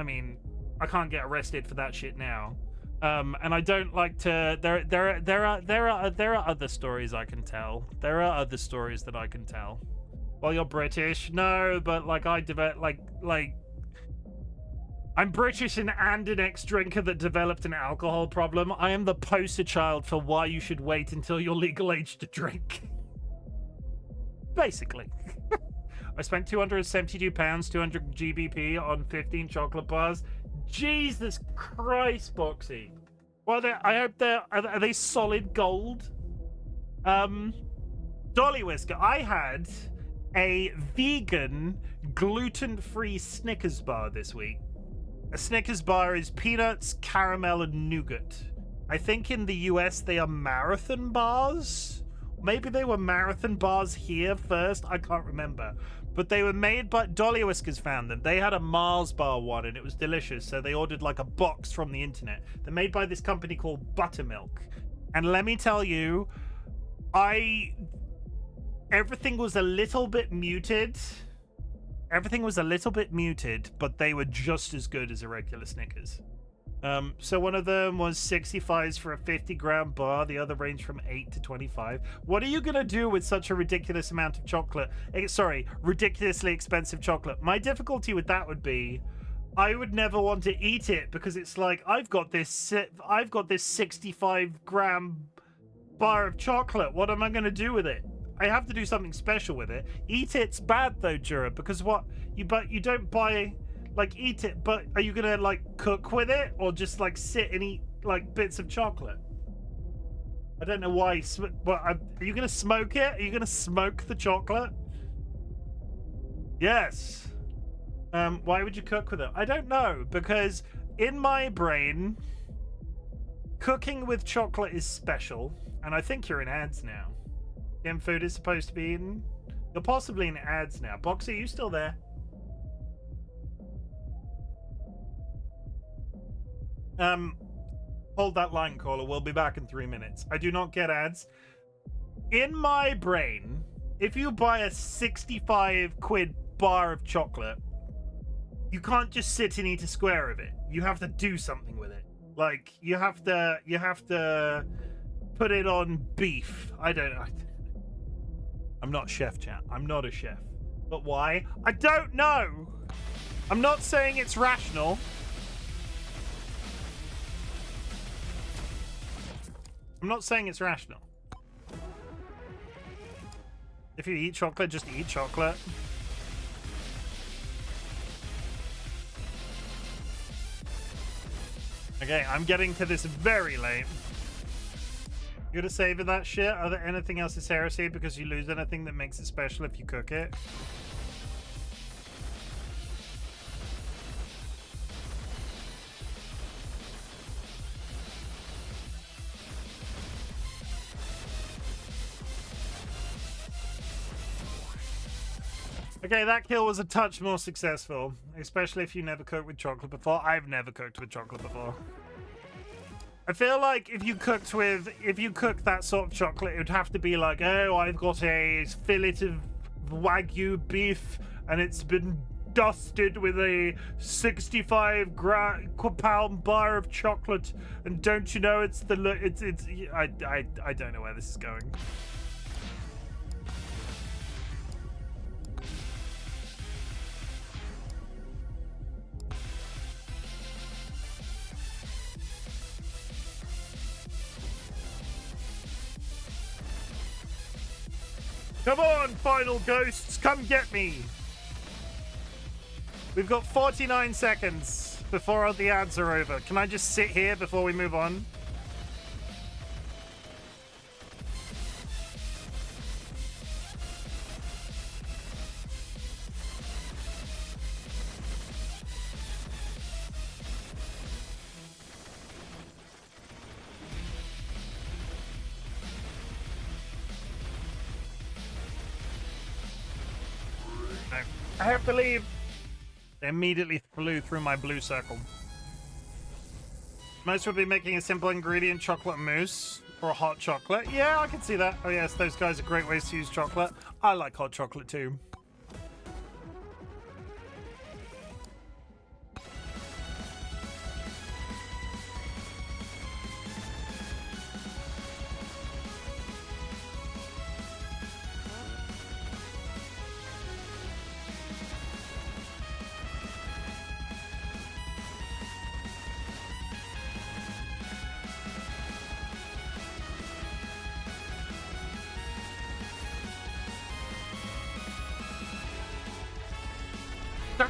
mean, I can't get arrested for that shit now. And I don't like to. There are other stories I can tell. There are other stories that I can tell. Well, you're British. No, but like I developed like I'm British and an ex-drinker that developed an alcohol problem. I am the poster child for why you should wait until you're legal age to drink. Basically. I spent £272, 200 GBP on 15 chocolate bars. Jesus Christ, Boxy. Well, I hope are they solid gold? DollyWhisker, I had a vegan, gluten-free Snickers bar this week. A Snickers bar is peanuts, caramel, and nougat. I think in the US they are marathon bars. Maybe they were marathon bars here first. I can't remember. But they were made by DollyWhiskers found them. They had a Mars bar one and it was delicious. So they ordered like a box from the internet. They're made by this company called Buttermilk. And let me tell you, everything was a little bit muted. Everything was a little bit muted, but they were just as good as a regular Snickers. So one of them was 65s for a 50-gram bar. The other ranged from 8 to 25. What are you going to do with such a ridiculous amount of chocolate? Sorry, ridiculously expensive chocolate. My difficulty with that would be I would never want to eat it because it's like I've got this 65-gram bar of chocolate. What am I going to do with it? I have to do something special with it. Eat it's bad though, Jura, because what you don't buy like eat it, but are you gonna like cook with it or just like sit and eat like bits of chocolate? I don't know why. But are you gonna smoke it? Are you gonna smoke the chocolate? Yes. Why would you cook with it? I don't know, because in my brain, cooking with chocolate is special, and I think you're in ads now. Chim food is supposed to be eaten. You're possibly in ads now. Boxy, are you still there? Hold that line, caller. We'll be back in 3 minutes. I do not get ads. In my brain, if you buy a 65 quid bar of chocolate, you can't just sit and eat a square of it. You have to do something with it. Like, you have to put it on beef. I don't know. I'm not chef, chat. I'm not a chef. But why? I don't know. I'm not saying it's rational. I'm not saying it's rational. If you eat chocolate, just eat chocolate. Okay, I'm getting to this very late. You gotta savor that shit? Are there anything else is heresy because you lose anything that makes it special if you cook it? Okay, that kill was a touch more successful, especially if you never cooked with chocolate before. I've never cooked with chocolate before. I feel like if you cooked that sort of chocolate, it would have to be like, oh, I've got a fillet of Wagyu beef and it's been dusted with a 65-pound bar of chocolate, and don't you know I don't know where this is going. Come on, final ghosts, come get me. We've got 49 seconds before the ads are over. Can I just sit here before we move on? I have to leave. They immediately flew through my blue circle. Most would be making a simple ingredient chocolate mousse or hot chocolate. Yeah, I can see that. Oh yes, those guys are great ways to use chocolate. I like hot chocolate too.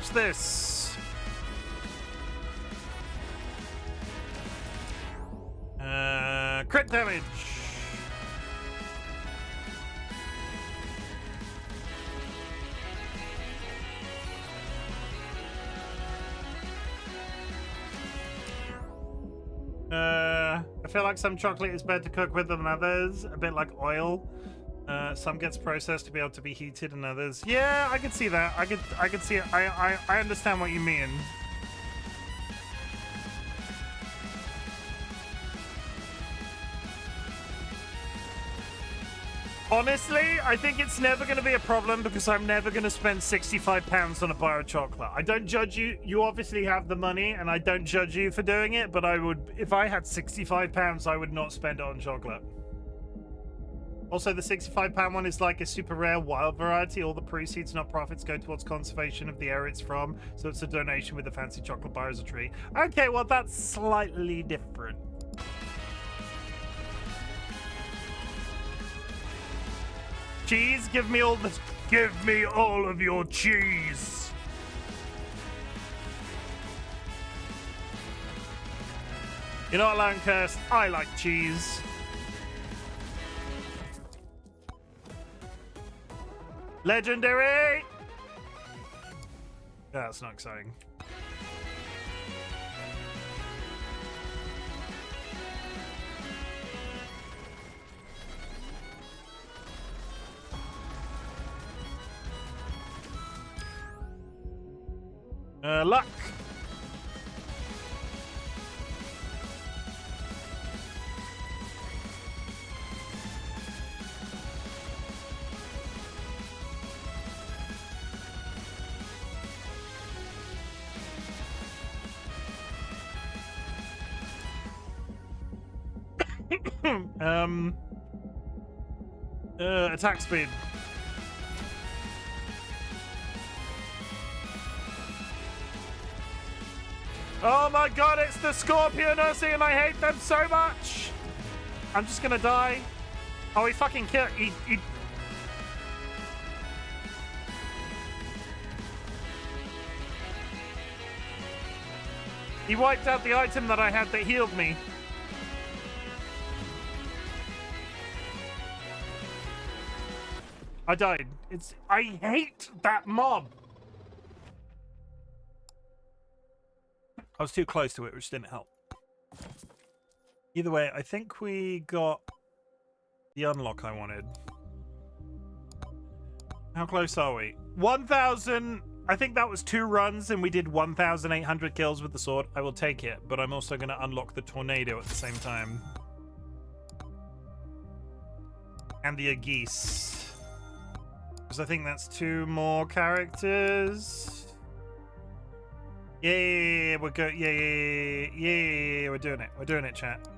Watch this. Crit damage. I feel like some chocolate is better to cook with than others, a bit like oil. Some gets processed to be able to be heated and others. Yeah, I could see that. I could see it. I understand what you mean. Honestly, I think it's never going to be a problem because I'm never going to spend £65 on a bar of chocolate. I don't judge you. You obviously have the money, and I don't judge you for doing it, but I would, if I had £65, I would not spend it on chocolate. Also, the £65 one is like a super rare wild variety. All the proceeds, not profits, go towards conservation of the area it's from, so it's a donation with a fancy chocolate bar as a treat. Okay, well, that's slightly different. Cheese, give me all of your cheese. You're not alone, Cursed. I like cheese. Legendary. Yeah, that's not exciting. Luck. Attack speed. Oh my god, it's the Scorpionosi and I hate them so much! I'm just gonna die. Oh, he fucking killed. He wiped out the item that I had that healed me. I died. I hate that mob. I was too close to it, which didn't help. Either way, I think we got the unlock I wanted. How close are we? 1,000. I think that was 2 runs and we did 1,800 kills with the sword. I will take it, but I'm also going to unlock the tornado at the same time. And the Agis. Because I think that's 2 more characters. Yeah, we're good. Yeah, we're doing it. We're doing it, chat.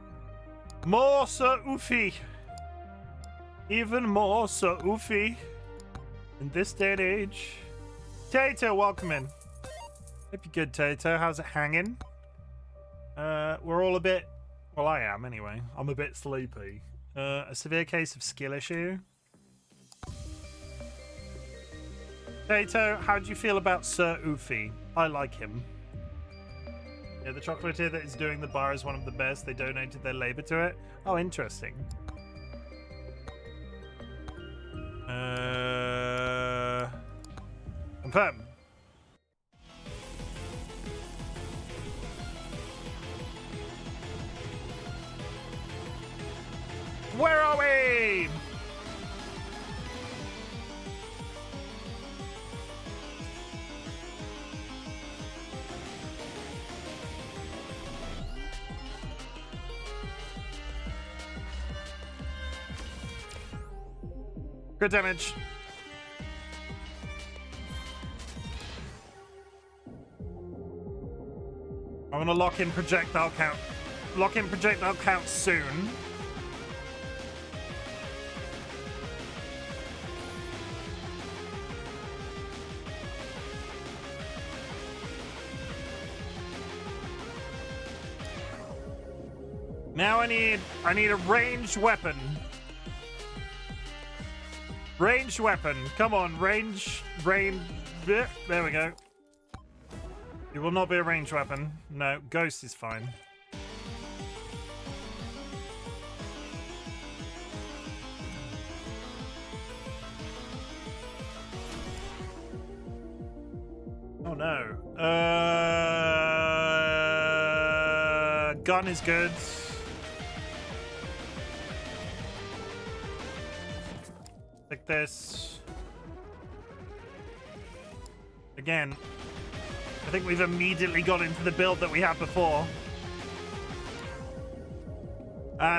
More Sir Oofy. Even more Sir Oofy. In this day and age. Tato, welcome in. Hope you're good, Tato. How's it hanging? We're all a bit... Well, I am, anyway. I'm a bit sleepy. A severe case of skill issue. Tato, how do you feel about Sir Oofy? I like him. Yeah, the chocolatier that is doing the bar is one of the best. They donated their labor to it. Oh, interesting. Confirm. Where are we? Good damage. I'm gonna lock in projectile count. Lock in projectile count soon. Now I need a ranged weapon. Ranged weapon. Come on, range. There we go. It will not be a ranged weapon. No, ghost is fine. Oh no. Gun is good. Like this. Again, I think we've immediately got into the build that we had before.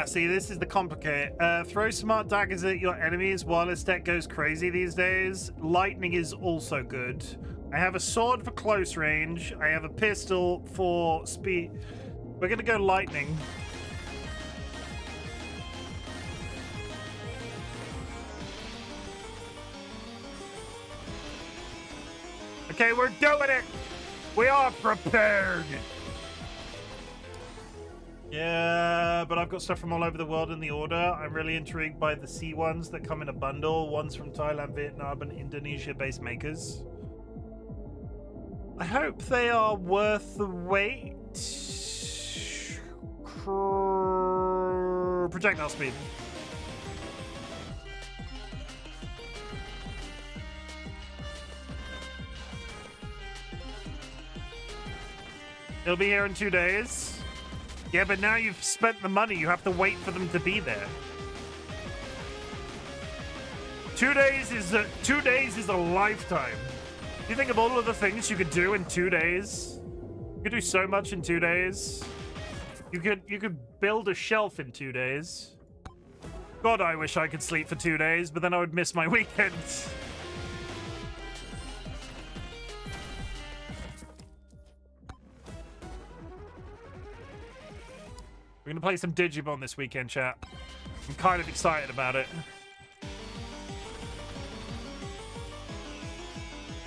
See, this is the complicated. Throw smart daggers at your enemies. Wireless tech goes crazy these days. Lightning is also good. I have a sword for close range. I have a pistol for speed. We're gonna go lightning. Okay, we're doing it! We are prepared! Yeah, but I've got stuff from all over the world in the order. I'm really intrigued by the C ones that come in a bundle. Ones from Thailand, Vietnam, and Indonesia-based makers. I hope they are worth the wait. Projectile speed. It'll be here in 2 days. Yeah, but now you've spent the money. You have to wait for them to be there. 2 days is a lifetime. You think of all of the things you could do in 2 days? You could do so much in 2 days. You could build a shelf in 2 days. God, I wish I could sleep for 2 days, but then I would miss my weekends. We're gonna play some Digimon this weekend, chat. I'm kind of excited about it.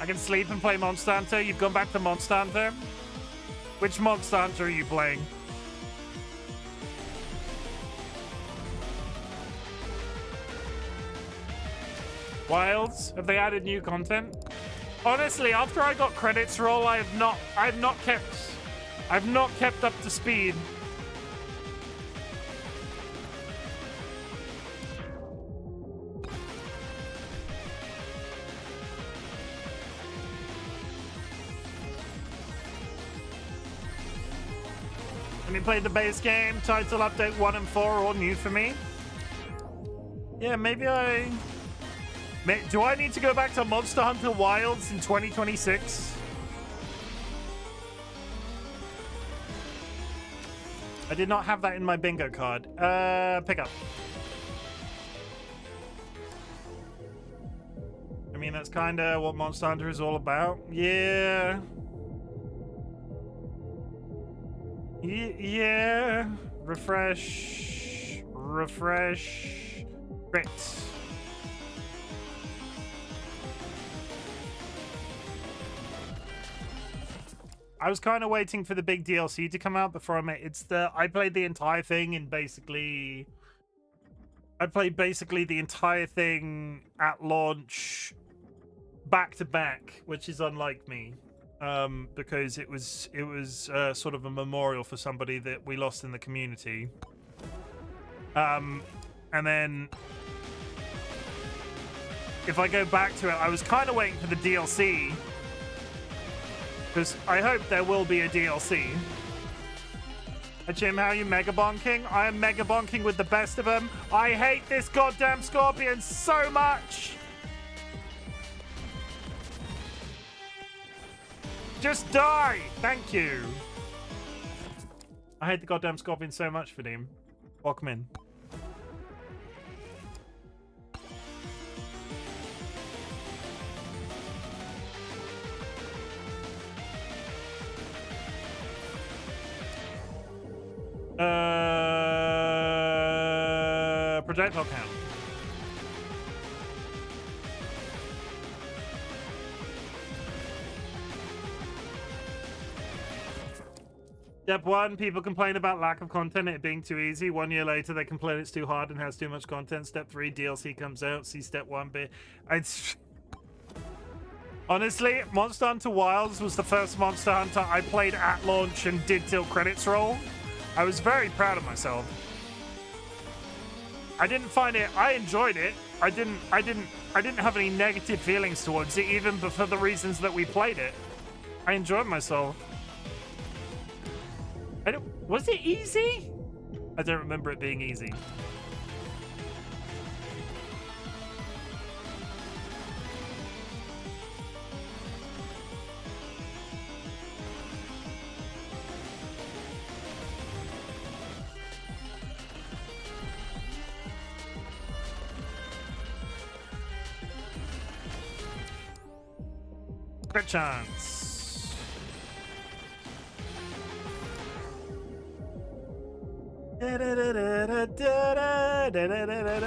I can sleep and play Monster Hunter. You've gone back to Monster Hunter? Which Monster Hunter are you playing? Wilds? Have they added new content? Honestly, after I got credits roll, I've not kept up to speed. When you played the base game, title update 1 and 4 are all new for me. Yeah, maybe do I need to go back to Monster Hunter Wilds in 2026? I did not have that in my bingo card. Pick up. I mean, that's kind of what Monster Hunter is all about. Yeah. Yeah. Refresh. Great. I was kind of waiting for the big DLC to come out before I played the entire thing in basically... I played basically the entire thing at launch back to back, which is unlike me. Because it was sort of a memorial for somebody that we lost in the community. And then if I go back to it, I was kind of waiting for the DLC, because I hope there will be a DLC. Hey Chim, how are you megabonking? I am megabonking with the best of them. I hate this goddamn scorpion so much. Just die! Thank you. I hate the goddamn scorpion so much, Vadim. Welcome in. Projectile count. Step 1, people complain about lack of content, it being too easy. 1 year later, they complain it's too hard and has too much content. Step 3, DLC comes out. See step 1 bit. Honestly, Monster Hunter Wilds was the first Monster Hunter I played at launch and did till credits roll. I was very proud of myself. I didn't find it, I enjoyed it. I didn't have any negative feelings towards it, even for the reasons that we played it. I enjoyed myself. Was it easy? I don't remember it being easy. Crit chance.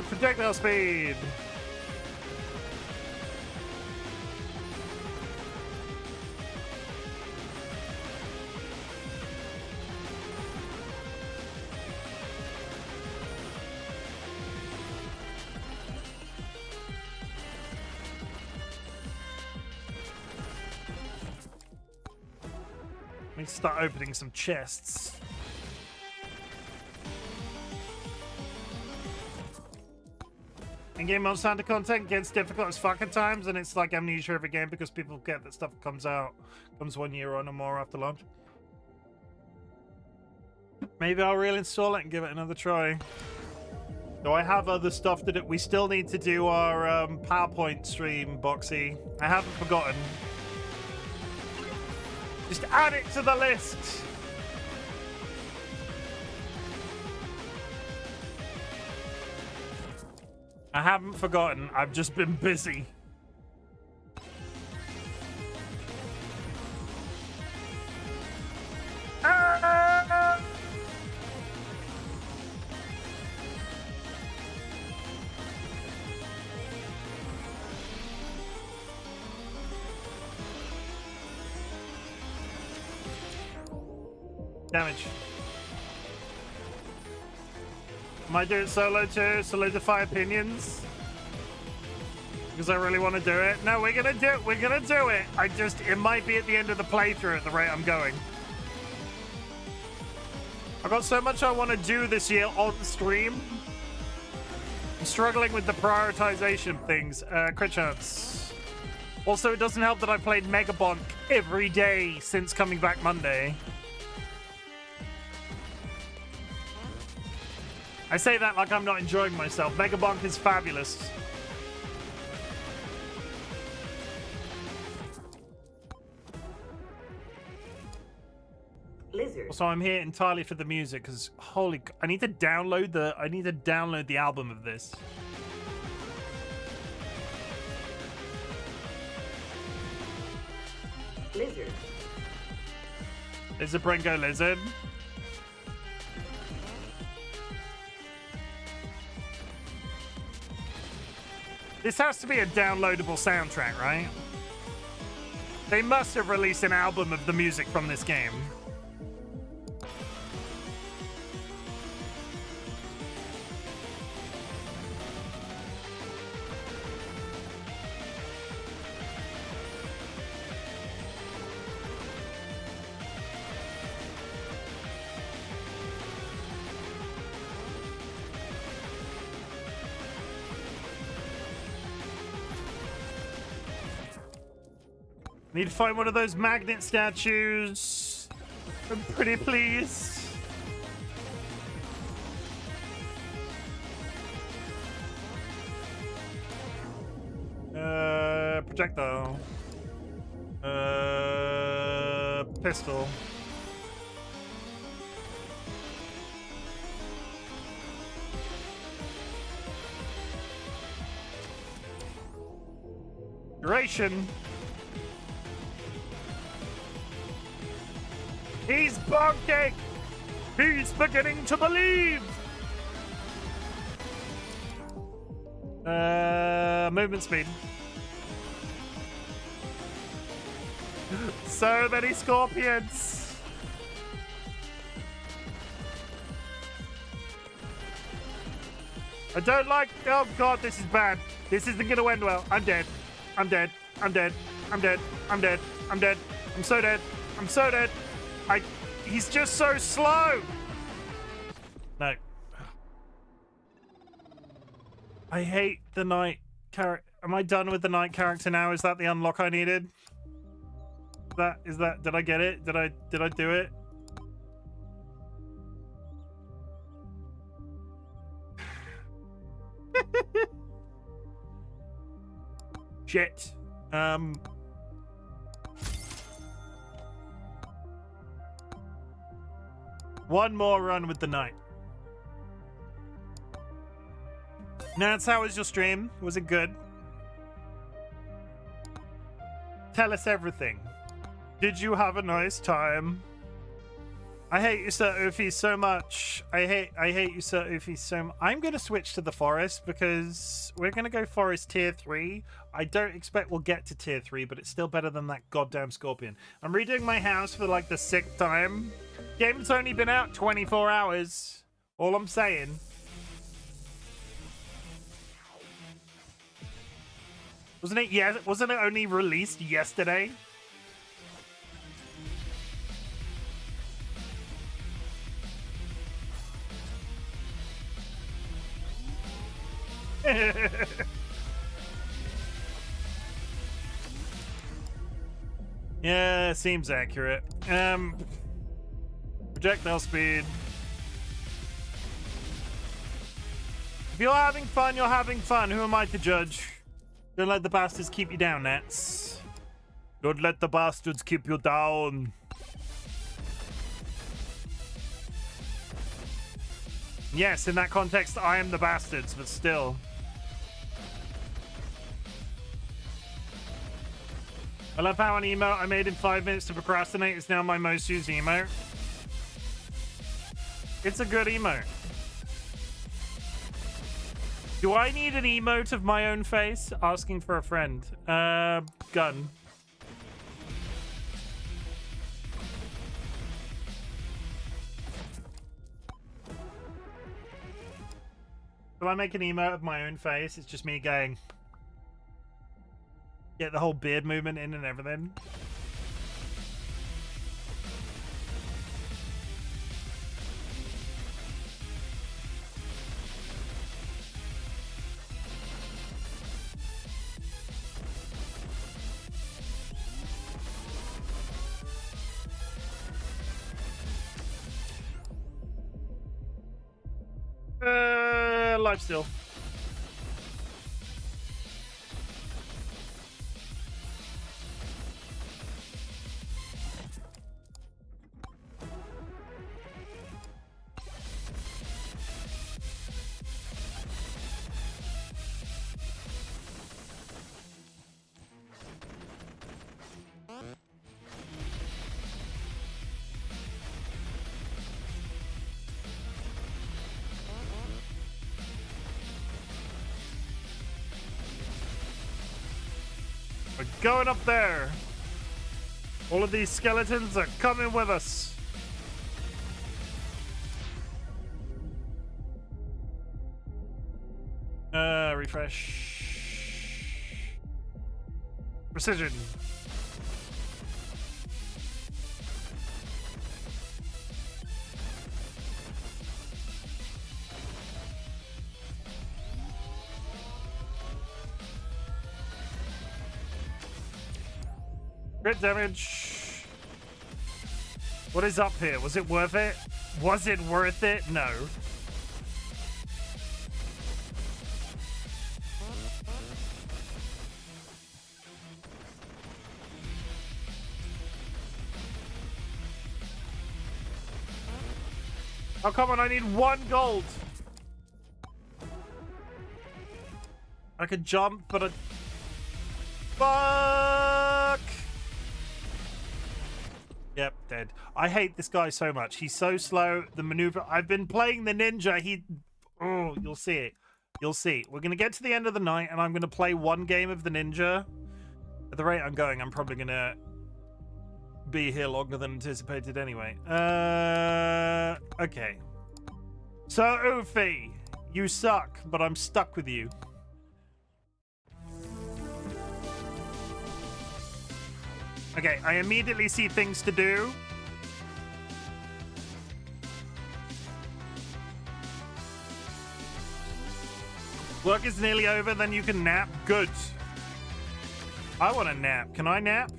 Projectile speed. Let me start opening some chests. In-game Monster Hunter content gets difficult as fuck at times, and it's like amnesia every game because people forget that stuff comes 1 year on or more after launch. Maybe I'll reinstall it and give it another try. Though I have other stuff that we still need to do our PowerPoint stream, Boxy. I haven't forgotten. Just add it to the list. I haven't forgotten. I've just been busy. Ah! Damage. Might do it solo to solidify opinions. Because I really want to do it. No, we're gonna do it. We're gonna do it. It might be at the end of the playthrough at the rate I'm going. I've got so much I want to do this year on stream. I'm struggling with the prioritization of things. Crit chance. Also, it doesn't help that I played Megabonk every day since coming back Monday. I say that like I'm not enjoying myself. Megabonk is fabulous. Lizard. So I'm here entirely for the music because I need to download the album of this. Lizard. Lizard Bringo Lizard. This has to be a downloadable soundtrack, right? They must have released an album of the music from this game. Need to find one of those magnet statues. Pretty please. Projectile. Pistol. Duration. He's bonking! He's beginning to believe! Movement speed. So many scorpions! I don't like... Oh god, this is bad. This isn't gonna end well. I'm dead. I'm dead. I'm dead. I'm dead. I'm dead. I'm dead. I'm so dead. I'm so dead. He's just so slow. No. I hate the knight character. Am I done with the knight character now? Is that the unlock I needed? Is that did I get it? Did I do it? Shit. One more run with the knight. Nats, how was your stream? Was it good? Tell us everything. Did you have a nice time? I hate you, Sir Ufi, so much. I hate you, Sir Ufi, so much. I'm going to switch to the forest because we're going to go forest tier 3. I don't expect we'll get to tier 3, but it's still better than that goddamn scorpion. I'm redoing my house for like the 6th time. Game's only been out 24 hours. All I'm saying. Wasn't it only released yesterday? Yeah, seems accurate. Projectile speed. If you're having fun, you're having fun. Who am I to judge? Don't let the bastards keep you down, Nats. Don't let the bastards keep you down. Yes, in that context, I am the bastards, but still. I love how an emote I made in 5 minutes to procrastinate is now my most used emote. It's a good emote. Do I need an emote of my own face? Asking for a friend. Gun. Will I make an emote of my own face? It's just me going... Get the whole beard movement in and everything. Life still. We're going up there. All of these skeletons are coming with us. Refresh. Precision. Crit damage. What is up here? Was it worth it? Was it worth it? No. Oh, come on, I need 1 gold. I could jump, but fuck! Yep, dead. I hate this guy so much. He's so slow. The maneuver... I've been playing the ninja. Oh, you'll see it. You'll see. We're going to get to the end of the night, and I'm going to play 1 game of the ninja. At the rate I'm going, I'm probably going to be here longer than anticipated anyway. Okay. So, Ufi, you suck, but I'm stuck with you. Okay, I immediately see things to do. Work is nearly over, then you can nap. Good. I want a nap. Can I nap?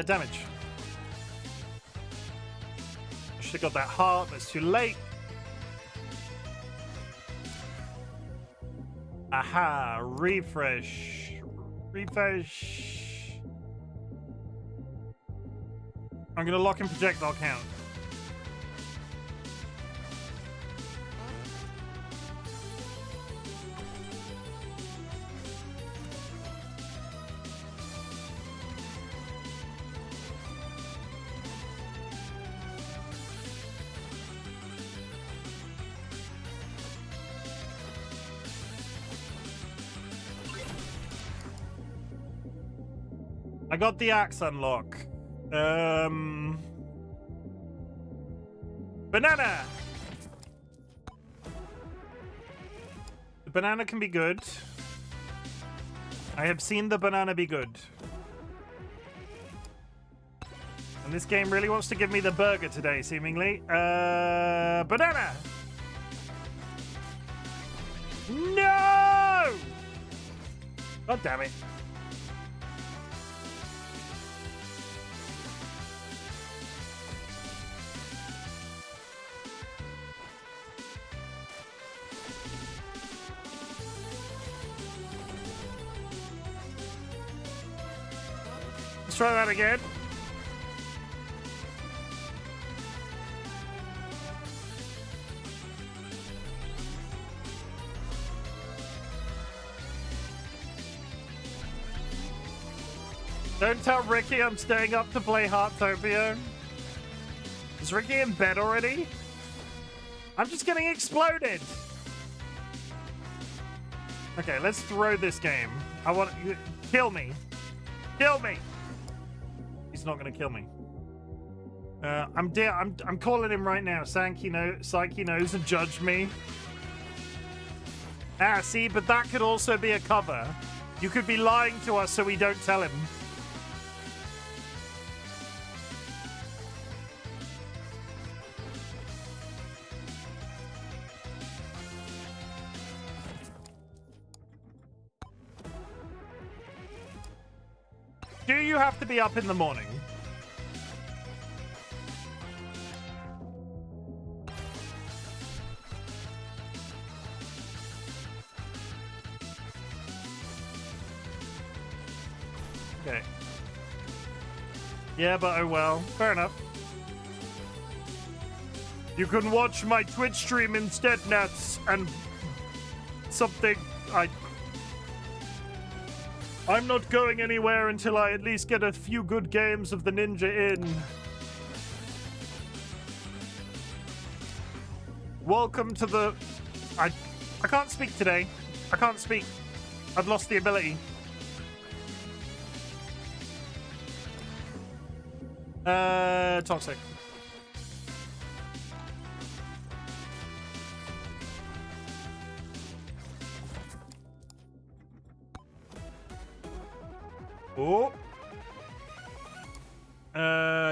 Damage. Should have got that heart, but it's too late. Aha, refresh. Refresh. I'm gonna lock in projectile count. I got the axe unlock. Banana! The banana can be good. I have seen the banana be good. And this game really wants to give me the burger today, seemingly. Banana! No! God damn it. Let's try that again. Don't tell Ricky I'm staying up to play Heartopia. Is Ricky in bed already? I'm just getting exploded. Okay, let's throw this game. I want kill me. Kill me. He's not gonna kill me. I'm calling him right now. Psyche knows and judge me. Ah, see, but that could also be a cover. You could be lying to us so we don't tell him. Do you have to be up in the morning? Okay. Yeah, but oh well. Fair enough. You can watch my Twitch stream instead, Nats, and something I'm not going anywhere until I at least get a few good games of the ninja in. Welcome to the... I can't speak today. I can't speak. I've lost the ability. Toxic. Oh.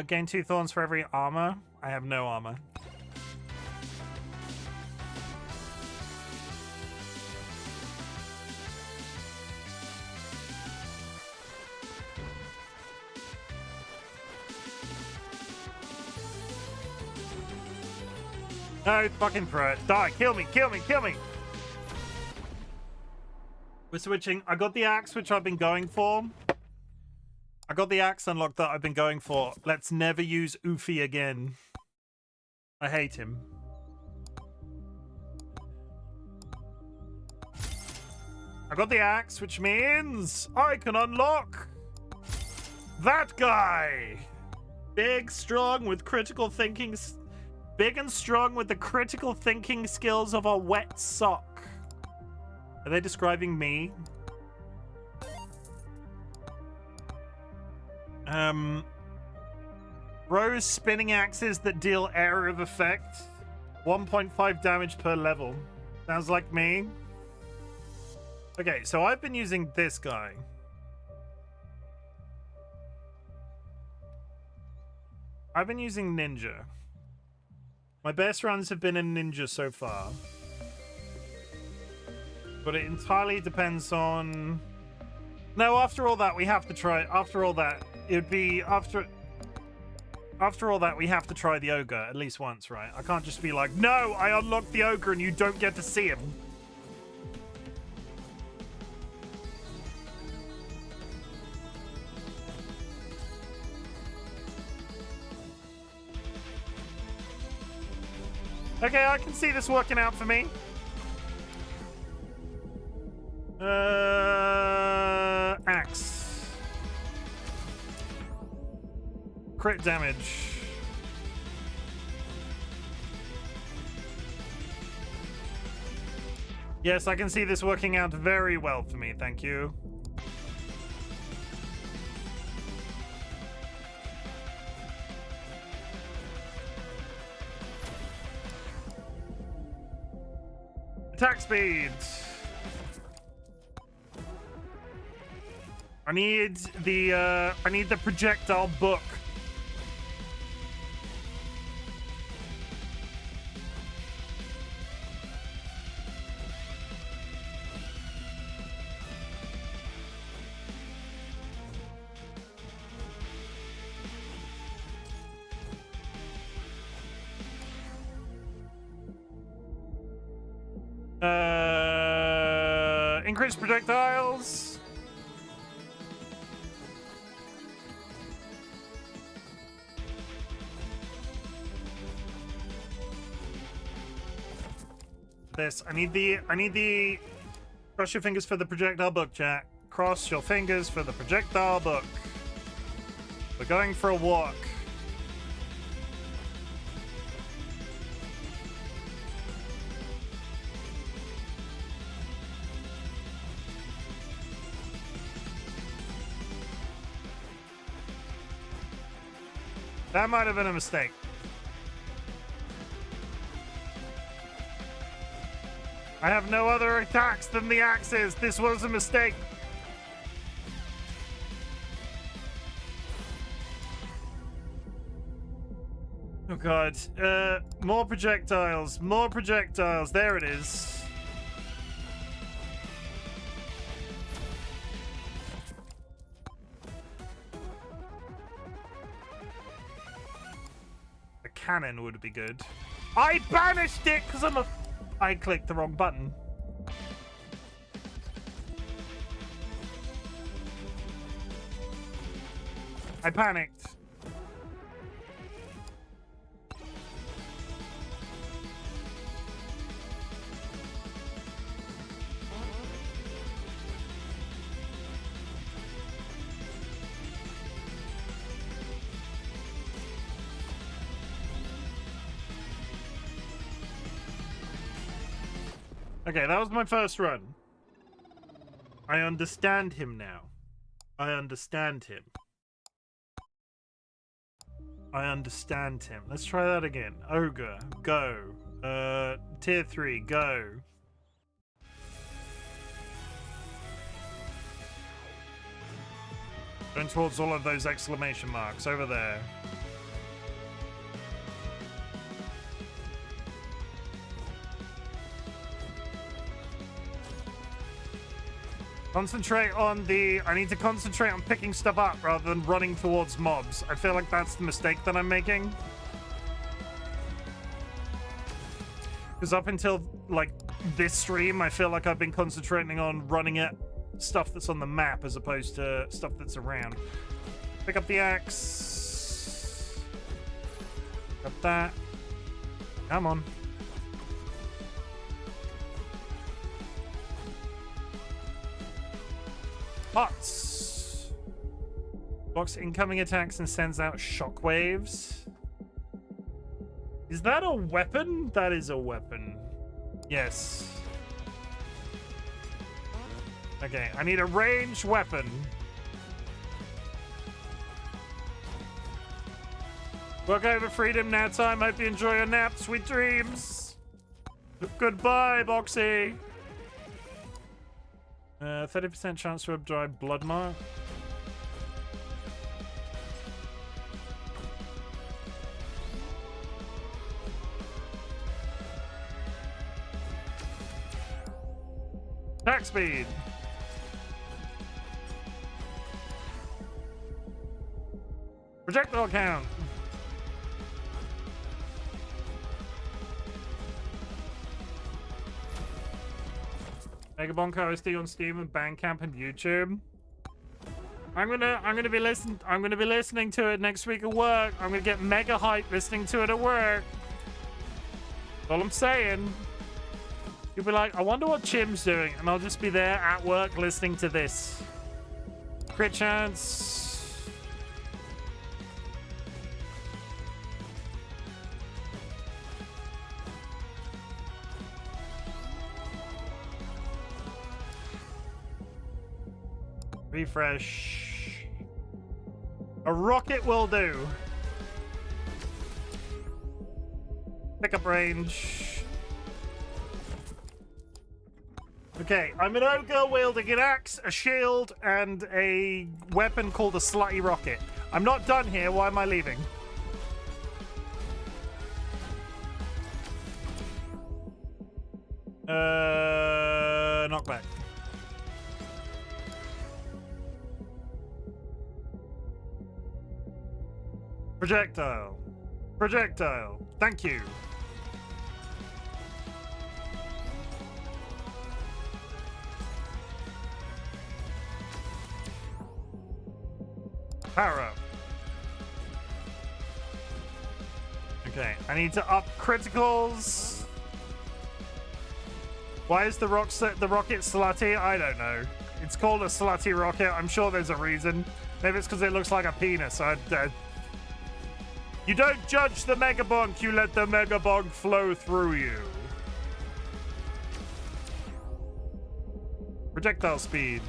Gain 2 thorns for every armor. I have no armor. No, fucking throw it. Die. Kill me. Kill me. Kill me. We're switching. I got the axe, which I've been going for. I got the axe unlocked that I've been going for. Let's never use Oofy again. I hate him. I got the axe, which means I can unlock that guy. Big, strong with critical thinking. Big and strong with the critical thinking skills of a wet sock. Are they describing me? Rose spinning axes that deal area of effect. 1.5 damage per level. Sounds like me. Okay, so I've been using this guy. I've been using Ninja. My best runs have been in Ninja so far. But it entirely depends on... No, after all that, we have to try... After all that, it would be... After all that, we have to try the Ogre at least once, right? I can't just be like, no, I unlocked the Ogre and you don't get to see him. Okay, I can see this working out for me. Axe. Crit damage. Yes, I can see this working out very well for me, thank you. Attack speed. I need the projectile book. Increase projectiles. This. I need the cross your fingers for the projectile book, Jack. Cross your fingers for the projectile book. We're going for a walk. That might have been a mistake. I have no other attacks than the axes. This was a mistake. Oh god. More projectiles. More projectiles. There it is. Cannon would be good. I banished it because I clicked the wrong button. I panicked. Okay, that was my first run. I understand him now. I understand him. I understand him. Let's try that again. Ogre, go. Tier 3, go. Going towards all of those exclamation marks over there. Concentrate on I need to concentrate on picking stuff up rather than running towards mobs. I feel like that's the mistake that I'm making. Because up until, like, this stream, I feel like I've been concentrating on running at stuff that's on the map as opposed to stuff that's around. Pick up the axe. Got that. Come on. Pots. Blocks incoming attacks and sends out shockwaves. Is that a weapon? That is a weapon. Yes. Okay, I need a ranged weapon. Work over freedom now time. Hope you enjoy your nap. Sweet dreams. Goodbye, Boxy. 30% chance to absorb blood mark. Attack speed. Projectile count. Megabonk OSD on Steam and Bandcamp and YouTube. I'm gonna be listening to it next week at work. I'm gonna get mega hype listening to it at work. That's all I'm saying. You'll be like, I wonder what Chim's doing, and I'll just be there at work listening to this. Crit chance. Refresh. A rocket will do. Pickup range. Okay, I'm an ogre wielding an axe, a shield, and a weapon called a slutty rocket. I'm not done here. Why am I leaving? Knockback. Projectile. Projectile. Thank you. Power up. Okay, I need to up criticals. Why is the rocket slutty? I don't know. It's called a slutty rocket. I'm sure there's a reason. Maybe it's because it looks like a penis. You don't judge the Megabonk, you let the Megabonk flow through you. Projectile speed.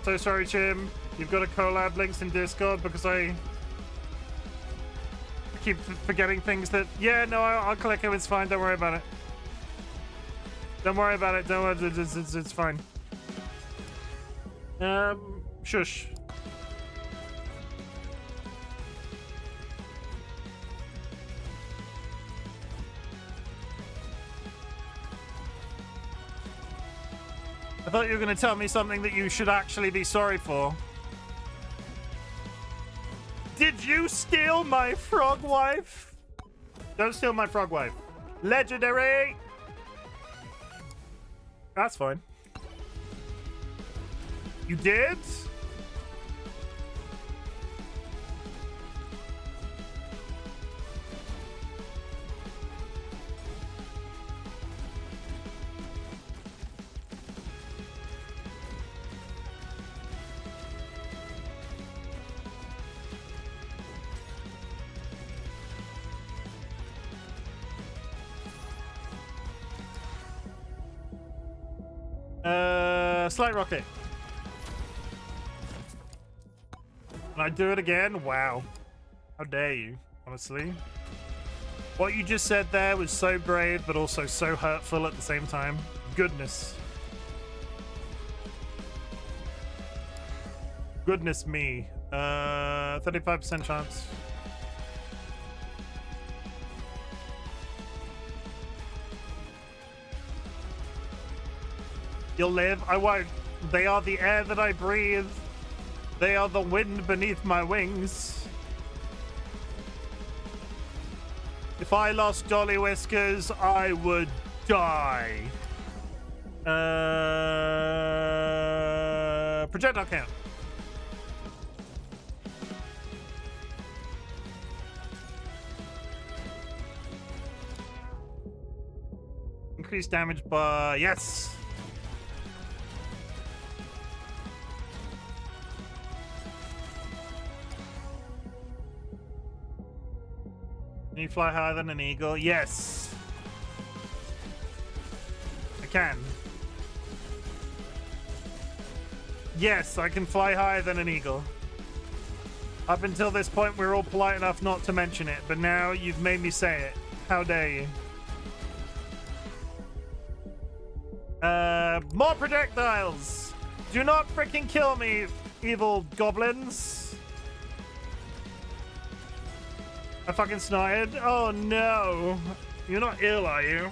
So sorry, Chim. You've got a collab links in Discord because I keep forgetting things that... Yeah, no, I'll click it. It's fine. Don't worry about it. Don't worry about it. Don't worry. It's fine. Shush. I thought you were going to tell me something that you should actually be sorry for. Did you steal my frog wife? Don't steal my frog wife. Legendary! That's fine. You did? Slight rocket. Can I do it again? Wow. How dare you, honestly. What you just said there was so brave, but also so hurtful at the same time. Goodness. Goodness me. 35% chance. You'll live. I won't. They are the air that I breathe. They are the wind beneath my wings. If I lost DollyWhiskers, I would die. Projectile count. Increased damage by... Yes! Can you fly higher than an eagle? Yes. I can. Yes, I can fly higher than an eagle. Up until this point, we were all polite enough not to mention it, but now you've made me say it. How dare you? More projectiles! Do not freaking kill me, evil goblins. I fucking snorted. Oh no. You're not ill, are you?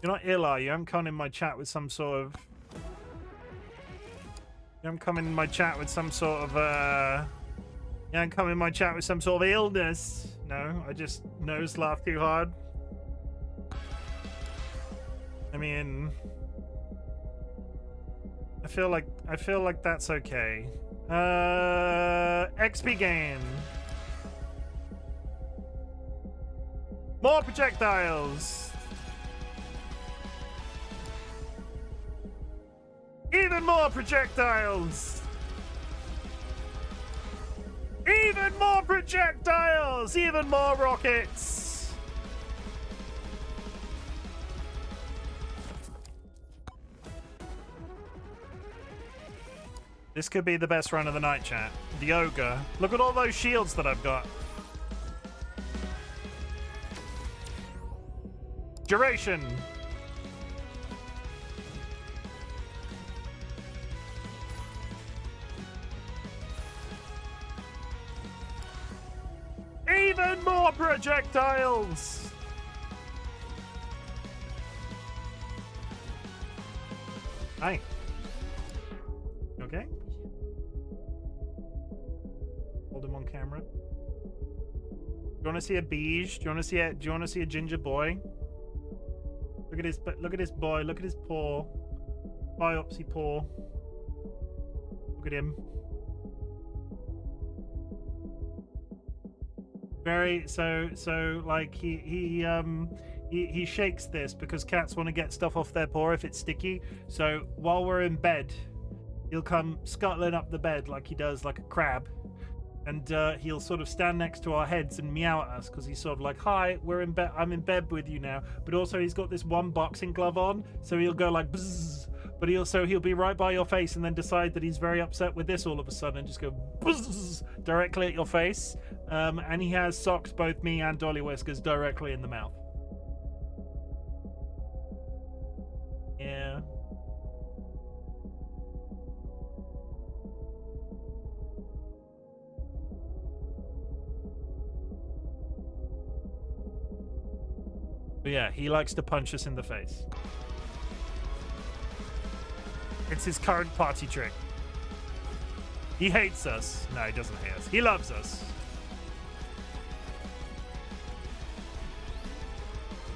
You're not ill, are you? I'm coming in my chat with some sort of... I'm coming in my chat with some sort of, Yeah, I'm coming in my chat with some sort of illness. No, I just nose laughed too hard. I mean... I feel like that's okay. XP gain. More projectiles. Even more projectiles. Even more projectiles. Even more rockets. This could be the best run of the night, chat. The ogre. Look at all those shields that I've got. Duration. Even more projectiles. Hi. Okay. Hold him on camera. Do you want to see a beige? Do you want to see a ginger boy? Look at his boy. Look at his paw. Biopsy paw. Look at him. Very so like he shakes this because cats want to get stuff off their paw if it's sticky. So while we're in bed, he'll come scuttling up the bed like he does, like a crab. And he'll sort of stand next to our heads and meow at us because he's sort of like, "Hi, we're in bed. I'm in bed with you now." But also he's got this one boxing glove on, so he'll go like bzzz. But he'll be right by your face and then decide that he's very upset with this all of a sudden and just go bzzz directly at your face. And he has socked both me and DollyWhiskers directly in the mouth. Yeah. But yeah, he likes to punch us in the face. It's his current party trick. He hates us. No, he doesn't hate us. He loves us.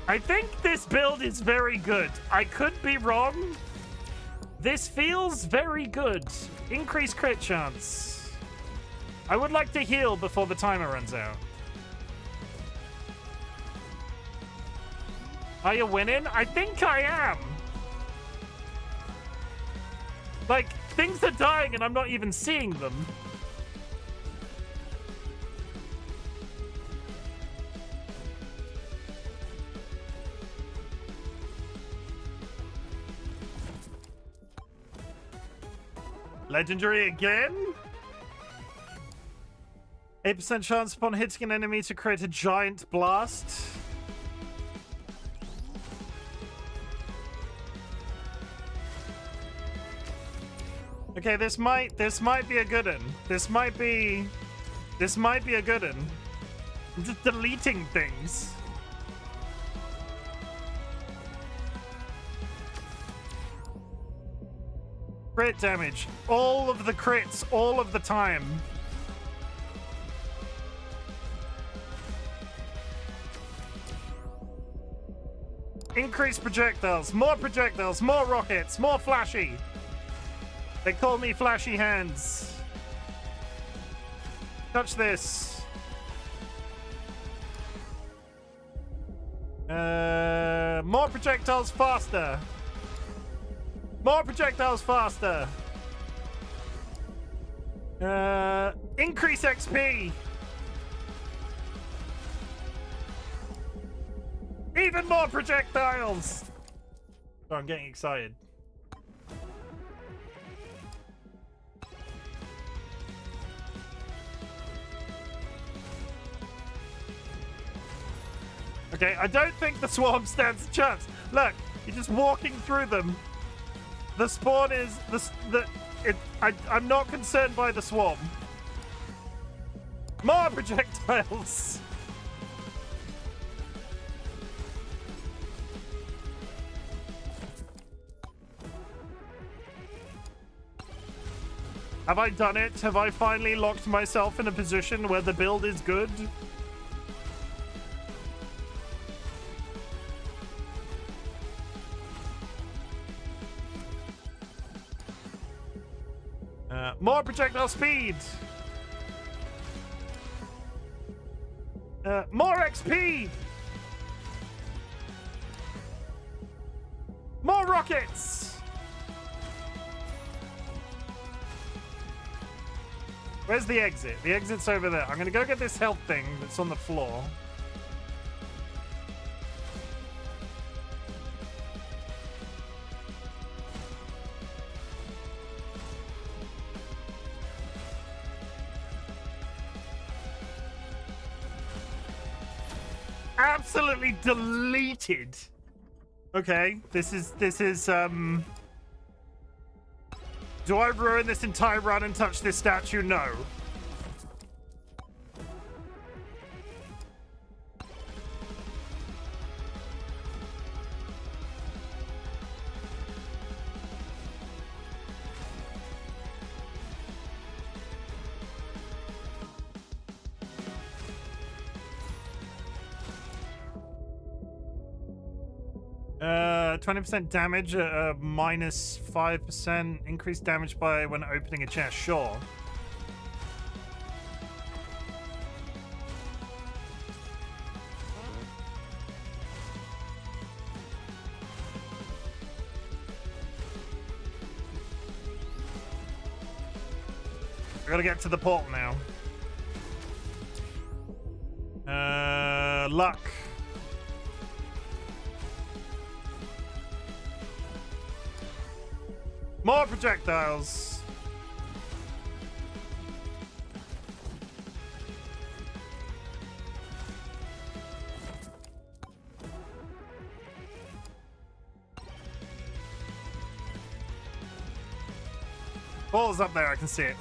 I think this build is very good. I could be wrong. This feels very good. Increased crit chance. I would like to heal before the timer runs out. Are you winning? I think I am. Like, things are dying and I'm not even seeing them. Legendary again? 8% chance upon hitting an enemy to create a giant blast. Okay, this might be a good one. This might be a good one. I'm just deleting things. Crit damage. All of the crits, all of the time. Increased projectiles, more rockets, more flashy. They call me Flashy Hands. Touch this. More projectiles faster. More projectiles faster. Increase XP. Even more projectiles. Oh, I'm getting excited. Okay, I don't think the swarm stands a chance. Look, you're just walking through them. The spawn is I'm not concerned by the swarm. More projectiles. Have I done it? Have I finally locked myself in a position where the build is good? More projectile speed! More XP! More rockets! Where's the exit? The exit's over there. I'm gonna go get this health thing that's on the floor. Absolutely deleted. Okay, this is do I ruin this entire run and touch this statue? No. %20 damage, minus 5% increased damage by when opening a chest. Sure. I gotta get to the portal now. Luck. More projectiles. Ball's up there, I can see it.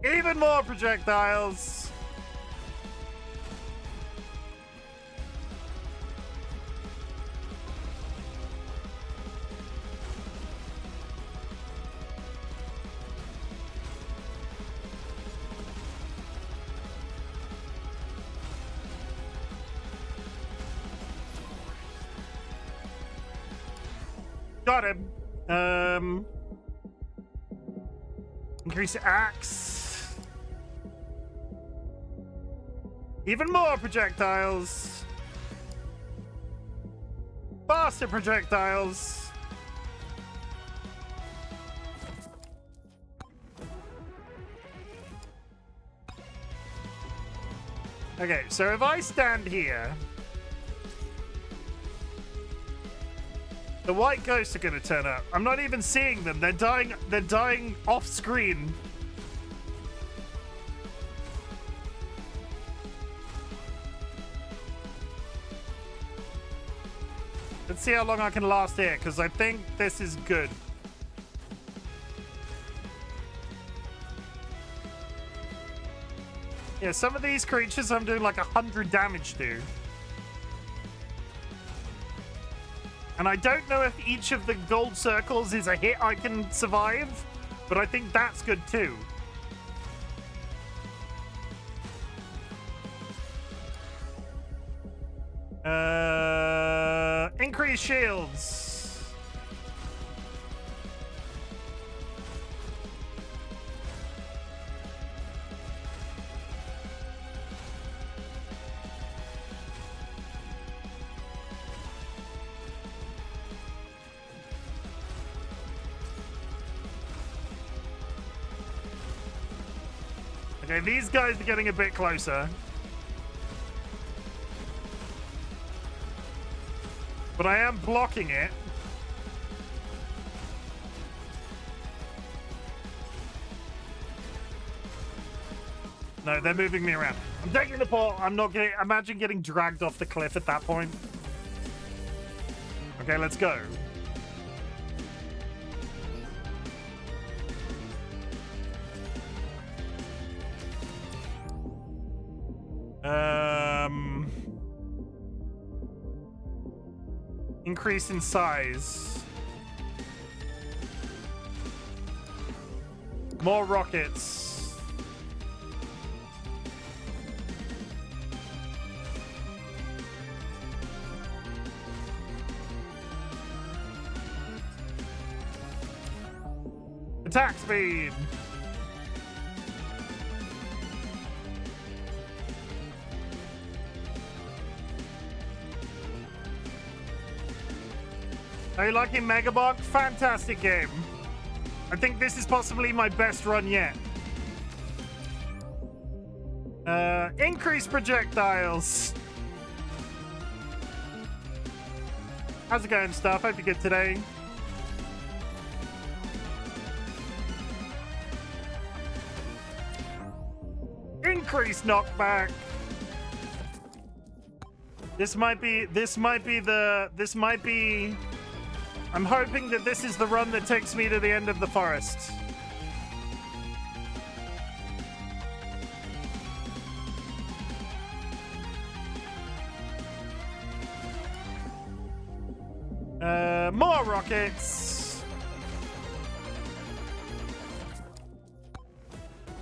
Even more projectiles. Got him. Increase axe. Even more projectiles. Faster projectiles. Okay, so if I stand here, the white ghosts are gonna turn up. I'm not even seeing them. They're dying off screen. Let's see how long I can last here, because I think this is good. Yeah, some of these creatures I'm doing like 100 damage to. And I don't know if each of the gold circles is a hit I can survive, but I think that's good too. Increase shields. Okay, these guys are getting a bit closer. But I am blocking it. No, they're moving me around. I'm taking the port. I'm not getting... Imagine getting dragged off the cliff at that point. Okay, let's go. Increase in size. More rockets. Attack speed. Are you liking Megabonk? Fantastic game. I think this is possibly my best run yet. Increase projectiles. How's it going, Stuff? Hope you're good today. Increase knockback. This might be I'm hoping that this is the run that takes me to the end of the forest. More rockets.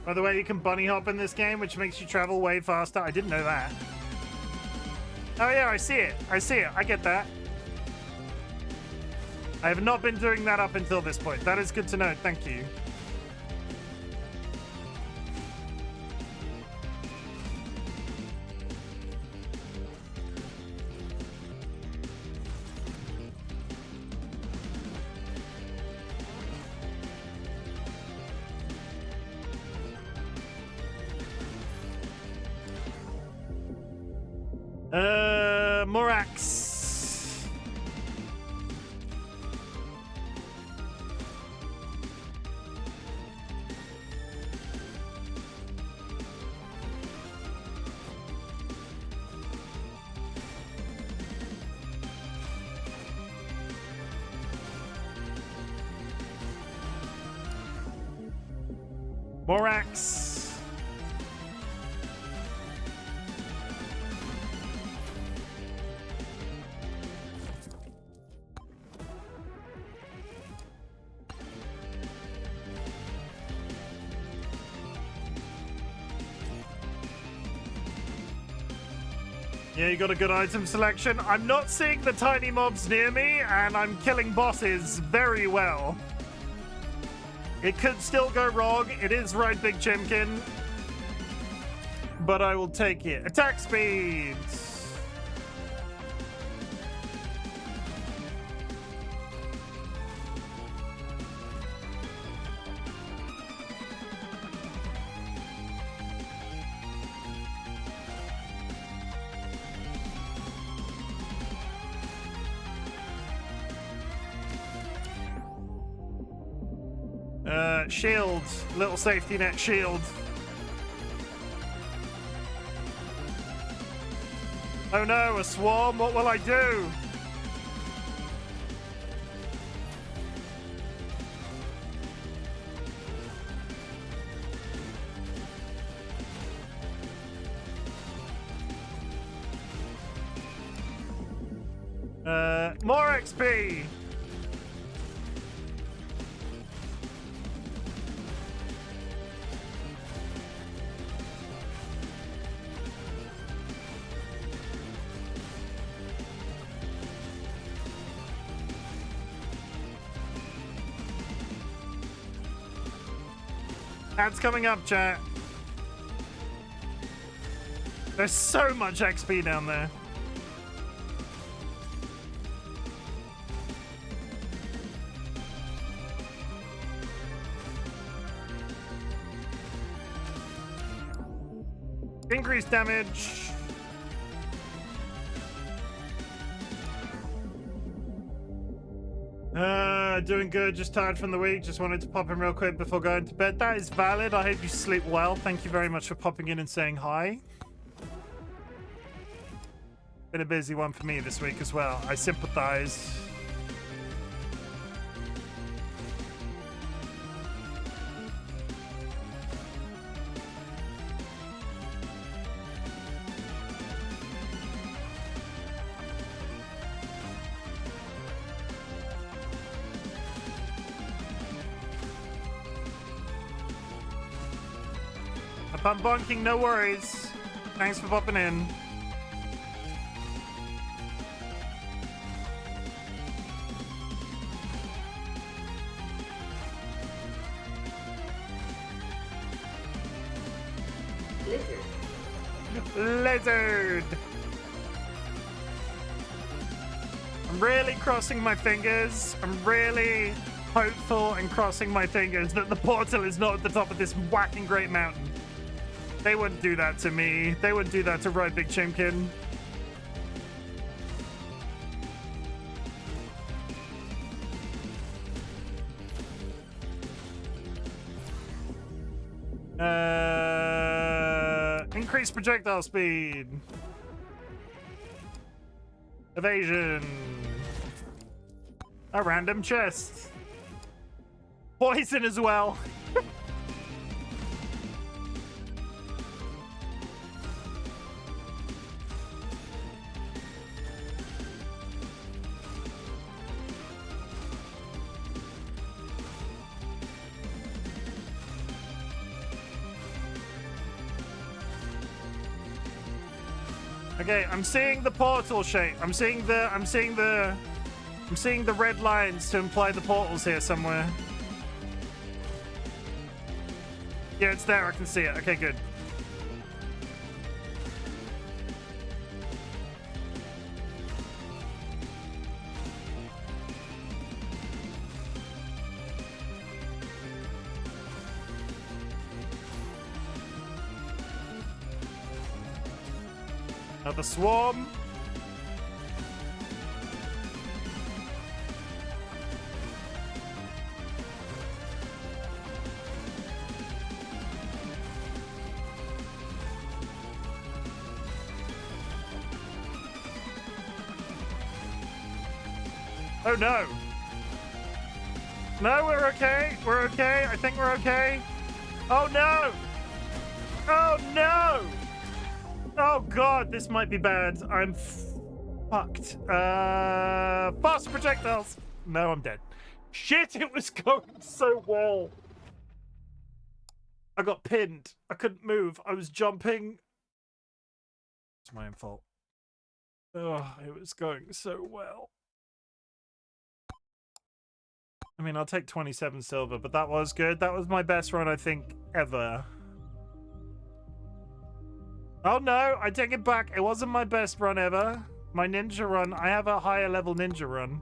By the way, you can bunny hop in this game, which makes you travel way faster. I didn't know that. Oh yeah, I see it. I see it. I get that. I have not been doing that up until this point. That is good to know. Thank you. Morax. Morax. Yeah, you got a good item selection. I'm not seeing the tiny mobs near me, and I'm killing bosses very well. It could still go wrong. It is RightBigChimken, but I will take it. Attack speed. Shield. Little safety net shield. Oh no, a swarm? What will I do? More XP! Ads coming up, chat. There's so much XP down there. Increased damage. Doing good. Just tired from the week. Just wanted to pop in real quick before going to bed. That is valid. I hope you sleep well. Thank you very much for popping in and saying hi. Been a busy one for me this week as well. I sympathize. If I'm bonking, no worries. Thanks for popping in. Lizard. I'm really crossing my fingers. I'm really hopeful and crossing my fingers that the portal is not at the top of this whacking great mountain. They wouldn't do that to me. They wouldn't do that to RightBigChimken. Increase projectile speed. Evasion. A random chest. Poison as well. Okay, I'm seeing the portal shape. I'm seeing the red lines to imply the portal's here somewhere. Yeah, it's there. I can see it. Okay, good. Another swarm. Oh no. No, we're okay. We're okay. I think we're okay. Oh no. Oh no. Oh god, this might be bad. I'm fucked. Fast projectiles. No, I'm dead. Shit, it was going so well. I got pinned. I couldn't move. I was jumping. It's my own fault. Oh, it was going so well. I mean, I'll take 27 silver, but that was good. That was my best run, I think, ever. Oh no, I take it back. It wasn't my best run ever. My ninja run, I have a higher level ninja run.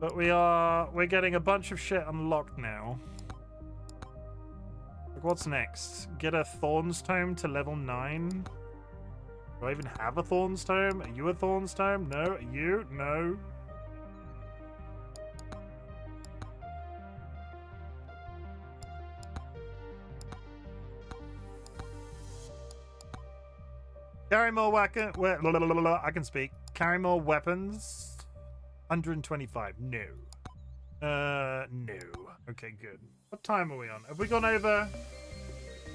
But we're getting a bunch of shit unlocked now. Like, what's next? Get a Thorns Tome to level 9? Do I even have a Thorns Tome? Are you a Thorns Tome? No. Are you? No. Carry more weapon. I can speak. Carry more weapons. 125. No. No. Okay, good. What time are we on? Have we gone over?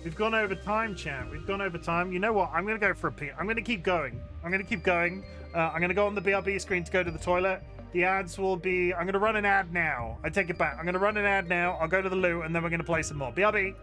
We've gone over time, chat. We've gone over time. You know what? I'm gonna go for a pee. I'm gonna keep going. I'm gonna keep going. I'm gonna go on the BRB screen to go to the toilet. The ads will be. I'm gonna run an ad now. I take it back. I'm gonna run an ad now. I'll go to the loo, and then we're gonna play some more. BRB.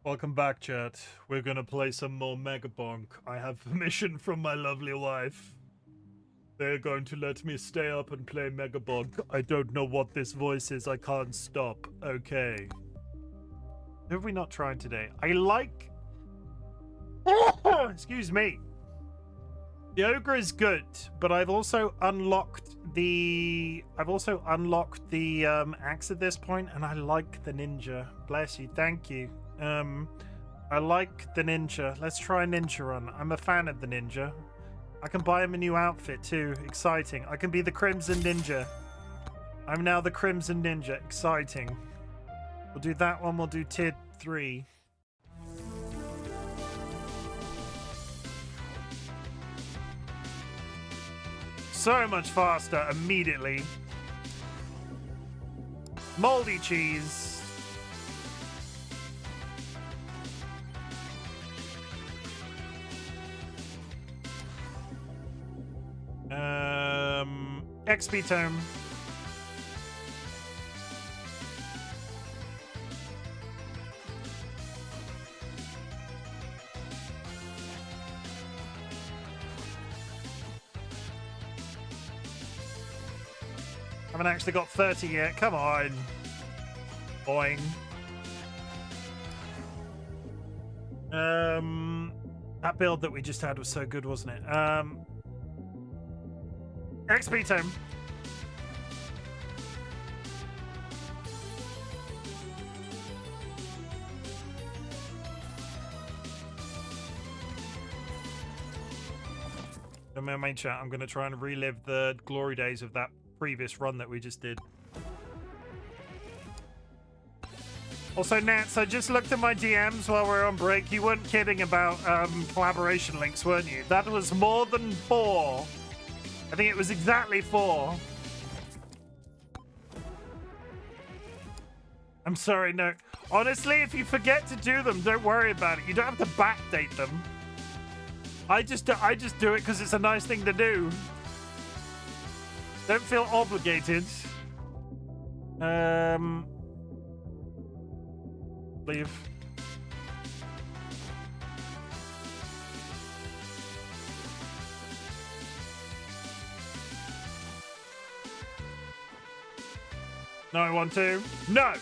Welcome back, chat. We're gonna play some more Megabonk. I have permission from my lovely wife. They're going to let me stay up and play Megabonk. I don't know what this voice is. I can't stop. Okay. Who have we not tried today? I like... Excuse me. The ogre is good, but I've also unlocked the axe at this point, and I like the ninja. Bless you. Thank you. I like the ninja. Let's try a ninja run. I'm a fan of the ninja. I can buy him a new outfit too. Exciting. I can be the Crimson Ninja. I'm now the Crimson Ninja. Exciting. We'll do that one. We'll do tier 3. So much faster immediately. Moldy cheese. XP tome. Haven't actually got 30 yet. Come on. Boing. That build that we just had was so good, wasn't it? XP tome. In my main chat, I'm going to try and relive the glory days of that previous run that we just did. Also, Nats, I just looked at my DMs while we were on break. You weren't kidding about collaboration links, weren't you? That was more than 4. I think it was exactly 4. I'm sorry, no. Honestly, if you forget to do them, don't worry about it. You don't have to backdate them. I just do it because it's a nice thing to do. Don't feel obligated. Leave. No, I want to. No!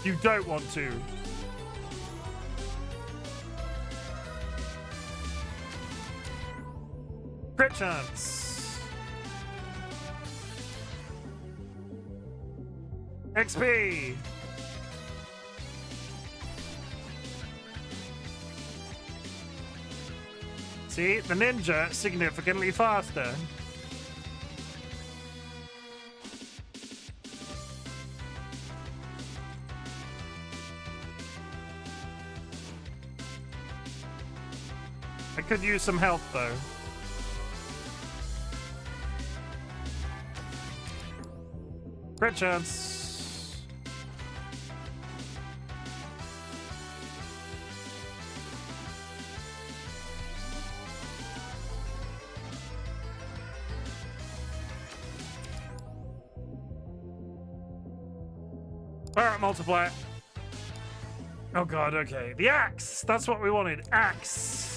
You don't want to. Crit chance. XP. See, the ninja significantly faster. I could use some help though. Crit chance. Alright, multiplier. Oh god, okay. The axe! That's what we wanted. Axe!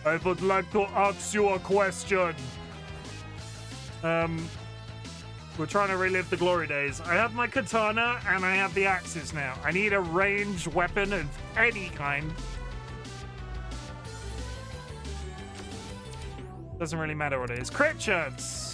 I would like to ask you a question. We're trying to relive the glory days. I have my katana and I have the axes now. I need a ranged weapon of any kind. Doesn't really matter what it is. Crit chance!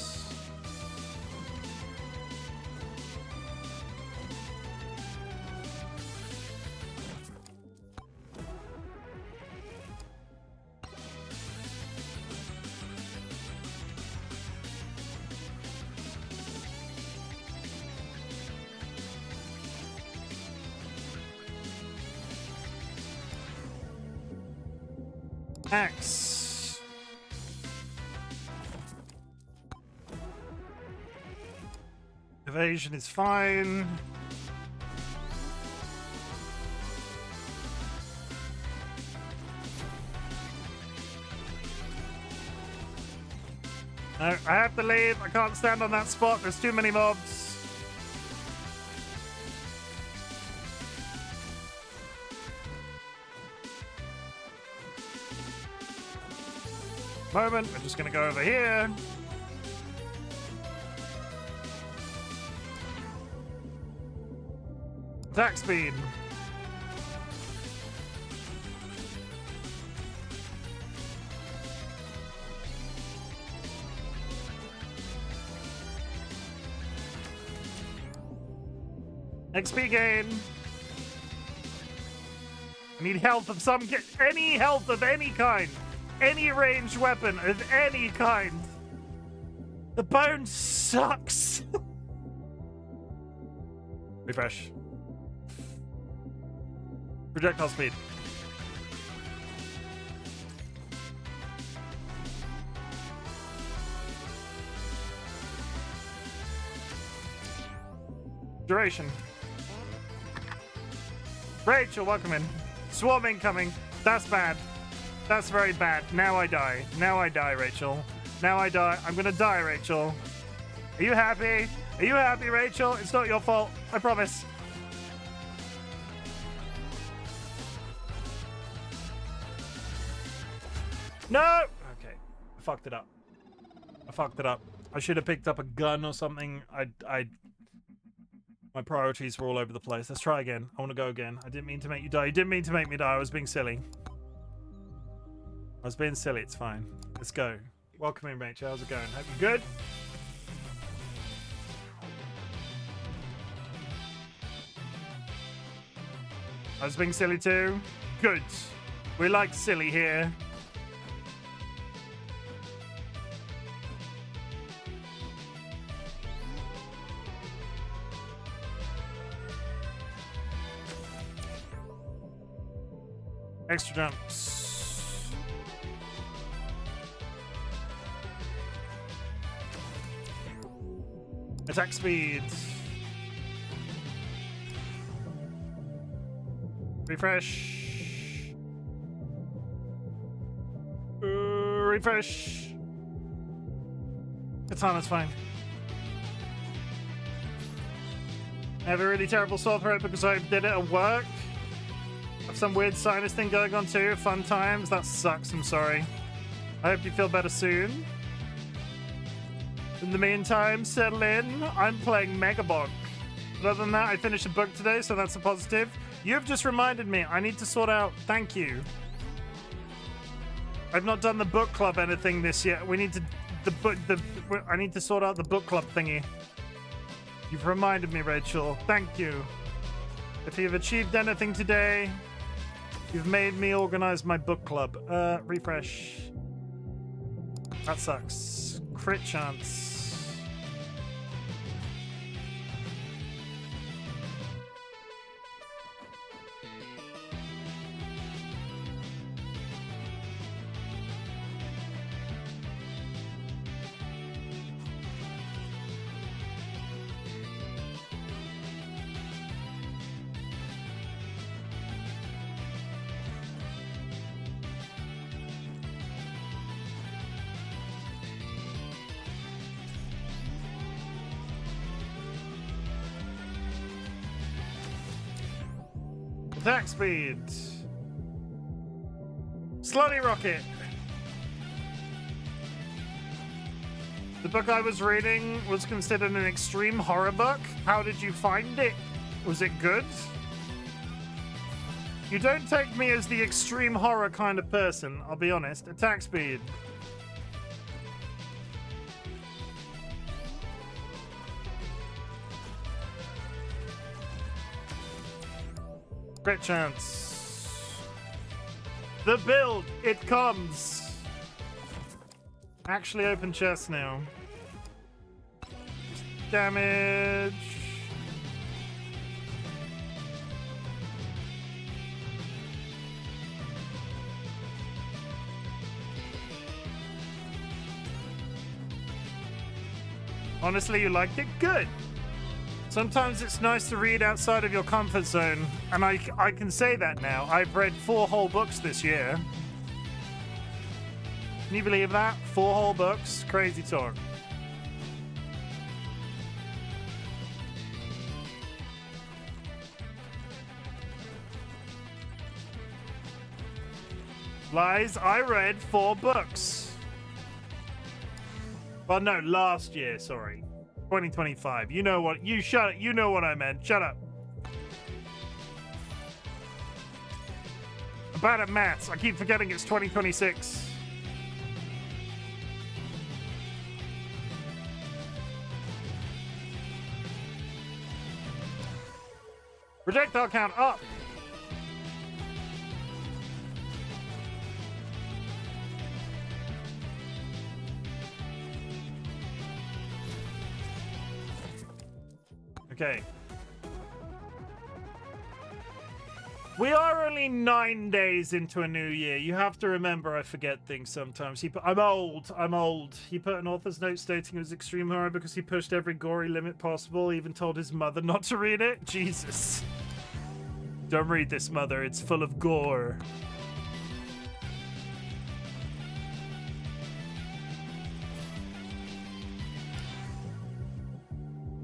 Axe. Evasion is fine. No, I have to leave. I can't stand on that spot. There's too many mobs. moment. We're just gonna go over here. Attack speed. XP gain. I need health of some kind. Any health of any kind. Any ranged weapon of any kind. The bone sucks. Refresh. Projectile speed. Duration. Rachel, welcome in. Swarm incoming. That's bad. That's very bad. Now I die. Now I die, Rachel. Now I die. I'm gonna die, Rachel. Are you happy? Are you happy, Rachel? It's not your fault. I promise. No! Okay. I fucked it up. I fucked it up. I should have picked up a gun or something. My priorities were all over the place. Let's try again. I want to go again. I didn't mean to make you die. You didn't mean to make me die. I was being silly. I was being silly. It's fine. Let's go. Welcome in, Rachel. How's it going? Hope you're good. I was being silly too. Good. We like silly here. Extra jumps. Attack speed. Refresh. Refresh. Katana's fine. I have a really terrible sore throat because I did it at work. I have some weird sinus thing going on too. Fun times. That sucks. I'm sorry. I hope you feel better soon. In the meantime, settle in. I'm playing Megabonk. But other than that, I finished a book today, so that's a positive. You've just reminded me. I need to sort out. Thank you. I've not done the book club anything this year. We need to I need to sort out the book club thingy. You've reminded me, Rachel. Thank you. If you've achieved anything today, you've made me organize my book club. Refresh. That sucks. Crit chance. Attack speed. Slutty rocket. The book I was reading was considered an extreme horror book. How did you find it? Was it good? You don't take me as the extreme horror kind of person, I'll be honest. Attack speed. Crit chance. The build, it comes. Actually open chest now. Damage. Honestly, you liked it? Good. Sometimes it's nice to read outside of your comfort zone, and I can say that now. I've read 4 whole books this year. Can you believe that? 4 whole books? Crazy talk. Lies, I read 4 books. Well, no, last year, sorry. 2025. You know what? You shut it. You know what I meant. Shut up. I'm bad at maths. I keep forgetting it's 2026. Projectile count up. Okay. We are only 9 days into a new year. You have to remember I forget things sometimes. I'm old. He put an author's note stating it was extreme horror because he pushed every gory limit possible, even told his mother not to read it. Jesus. Don't read this, mother. It's full of gore.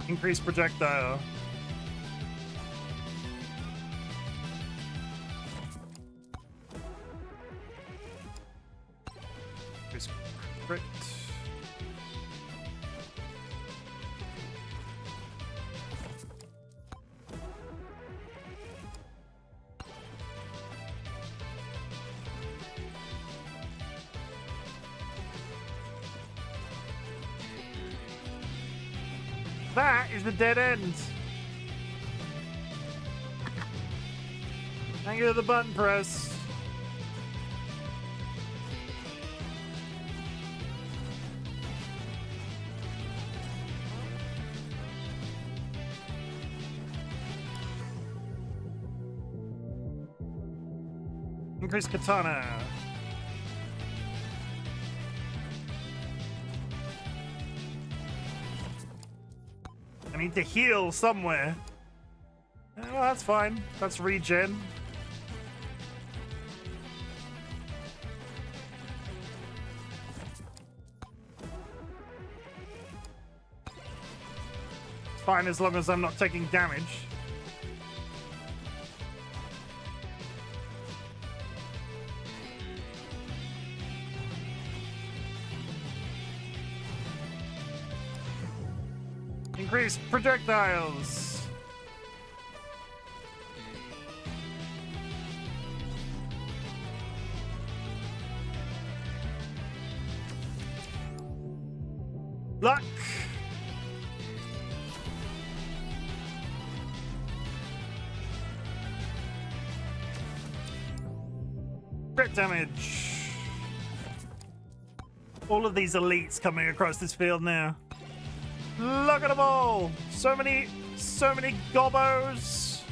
Increase projectile. Increase crit. That is the dead end. Thank you to the button press. Increase katana. I need to heal somewhere. Oh, that's fine. That's regen. It's fine as long as I'm not taking damage. Increase projectiles. Luck. Crit damage. All of these elites coming across this field now. Look at them all! So many gobbos!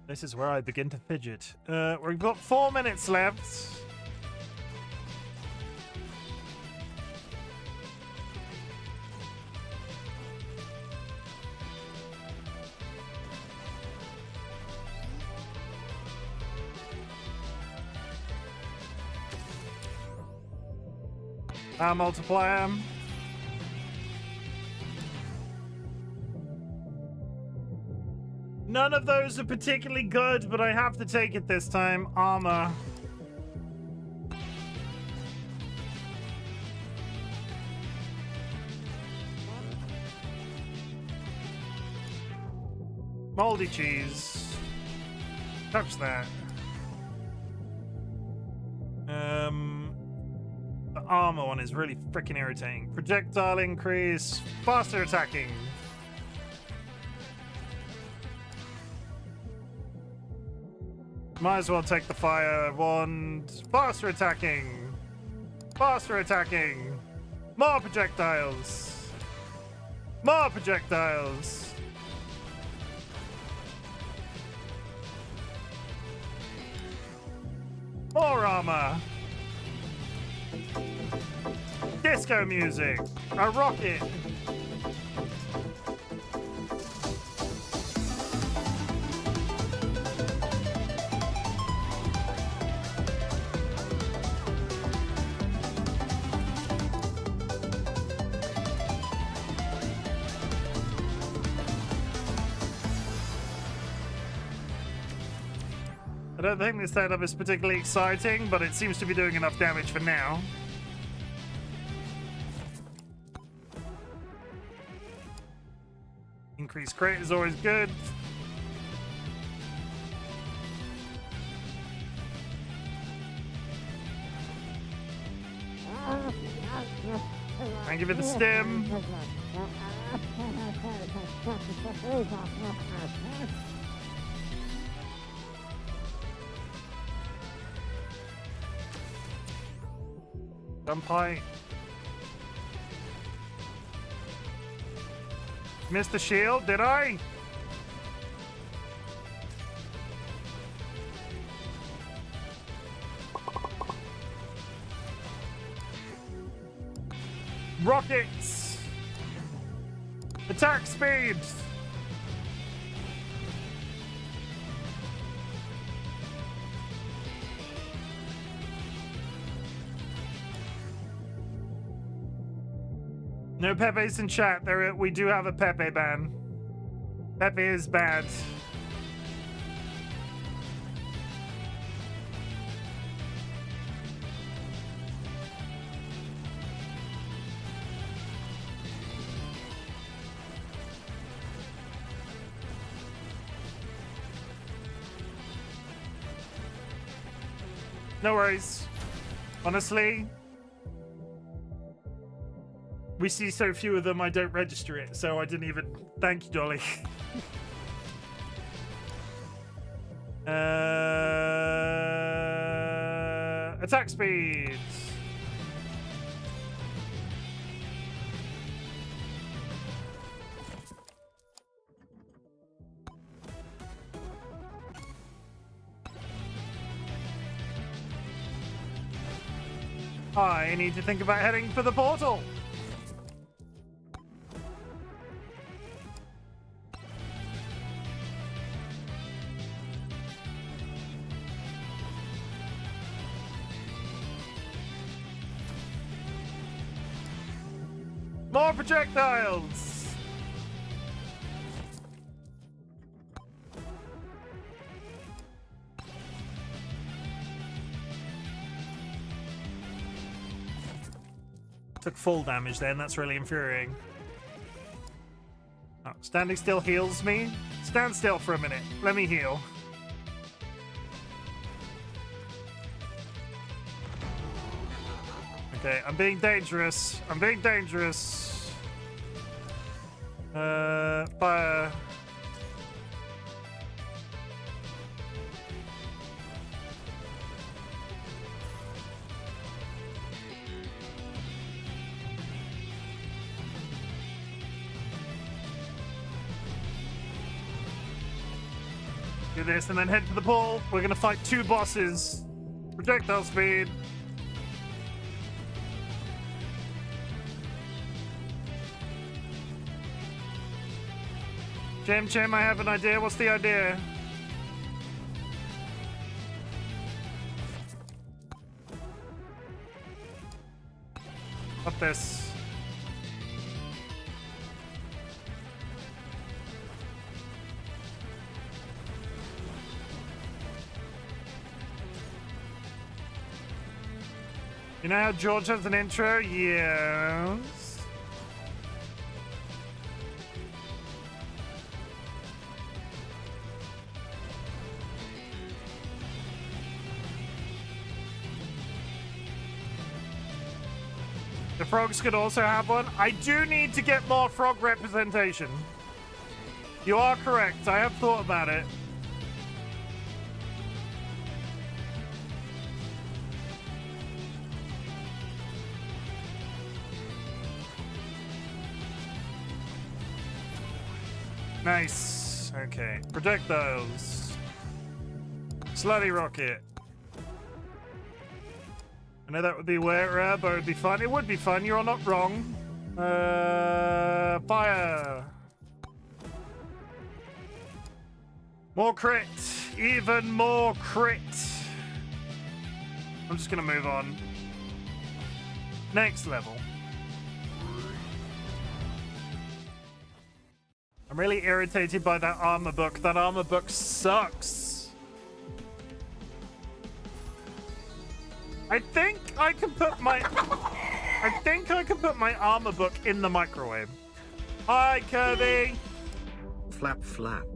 This is where I begin to fidget. We've got 4 minutes left. I'll multiply them. None of those are particularly good, but I have to take it this time. Armor. Moldy cheese. Touch that. The armor one is really freaking irritating. Projectile increase. Faster attacking. Might as well take the fire wand. Faster attacking. Faster attacking. More projectiles. More projectiles. More armor. Disco music. A rocket. I don't think this setup is particularly exciting, but it seems to be doing enough damage for now. Increased crit is always good. Thank you for the stim. Jump high. Missed the shield, did I? Rockets! Attack speed! No Pepe's in chat. We do have a Pepe ban. Pepe is bad. No worries. Honestly, we see so few of them, I don't register it, so I didn't even... Thank you, Dolly. Attack speed. I need to think about heading for the portal. More projectiles! Took full damage then, that's really infuriating. Oh, standing still heals me. Stand still for a minute. Let me heal. Okay, I'm being dangerous. I'm being dangerous. Fire. Do this and then head to the pool. We're gonna fight 2 bosses. Projectile speed. Chim, I have an idea. What's the idea? Up this. You know how George has an intro? Yes. The frogs could also have one. I do need to get more frog representation. You are correct. I have thought about it. Nice. Okay. Projectiles. Slutty rocket. I know that would be rare, but it would be fun. It would be fun. You're not wrong. Fire. More crit. Even more crit. I'm just going to move on. Next level. I'm really irritated by that armor book. That armor book sucks. I think I can put my armor book in the microwave. Hi, Kirby. Flap flap.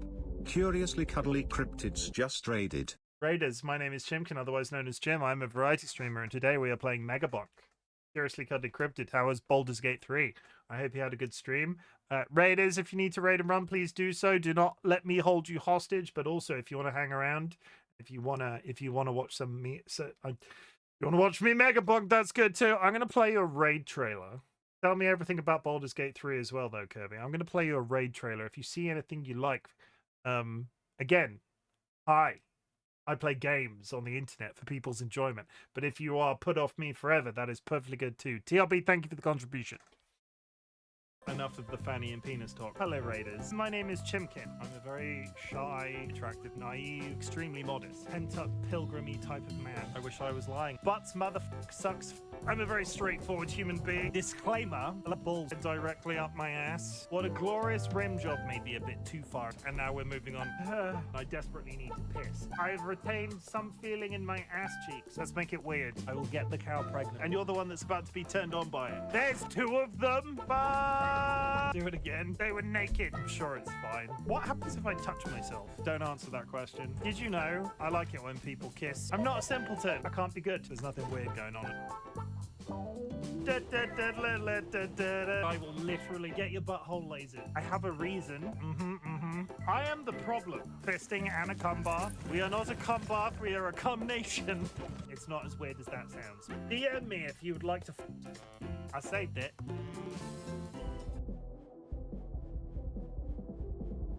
Curiously cuddly cryptids just raided. Raiders, my name is Chimken, otherwise known as Chim. I'm a variety streamer, and today we are playing Megabonk. Curiously cuddly cryptid. How was Baldur's Gate 3? I hope you had a good stream. Raiders, if you need to raid and run, please do so. Do not let me hold you hostage, but also if you want to hang around, if you wanna watch some me, you want to watch me Megabonk, that's good too. I'm gonna play you a raid trailer. Tell me everything about Baldur's Gate 3 as well, though, Kirby. I'm gonna play you a raid trailer. If you see anything you like, again, hi. I play games on the internet for people's enjoyment. But if you are put off me forever, that is perfectly good too. TLB, thank you for the contribution. Enough of the fanny and penis talk. Hello, Raiders. My name is Chimken. I'm a very shy, attractive, naive, extremely modest, pent-up, pilgrimy type of man. I wish I was lying. Butts, motherfuck, sucks. I'm a very straightforward human being. Disclaimer, balls directly up my ass. What a glorious rim job, may be a bit too far. And now we're moving on. I desperately need to piss. I've retained some feeling in my ass cheeks. Let's make it weird. I will get the cow pregnant. And you're the one that's about to be turned on by it. There's two of them. Bye. Do it again. They were naked. I'm sure it's fine. What happens if I touch myself? Don't answer that question. Did you know? I like it when people kiss. I'm not a simpleton. I can't be good. There's nothing weird going on. I will literally get your butthole lasered. I have a reason. I am the problem. Fisting and a cum bath. We are not a cum bath. We are a cum nation. It's not as weird as that sounds. DM me if you would like to. I saved it.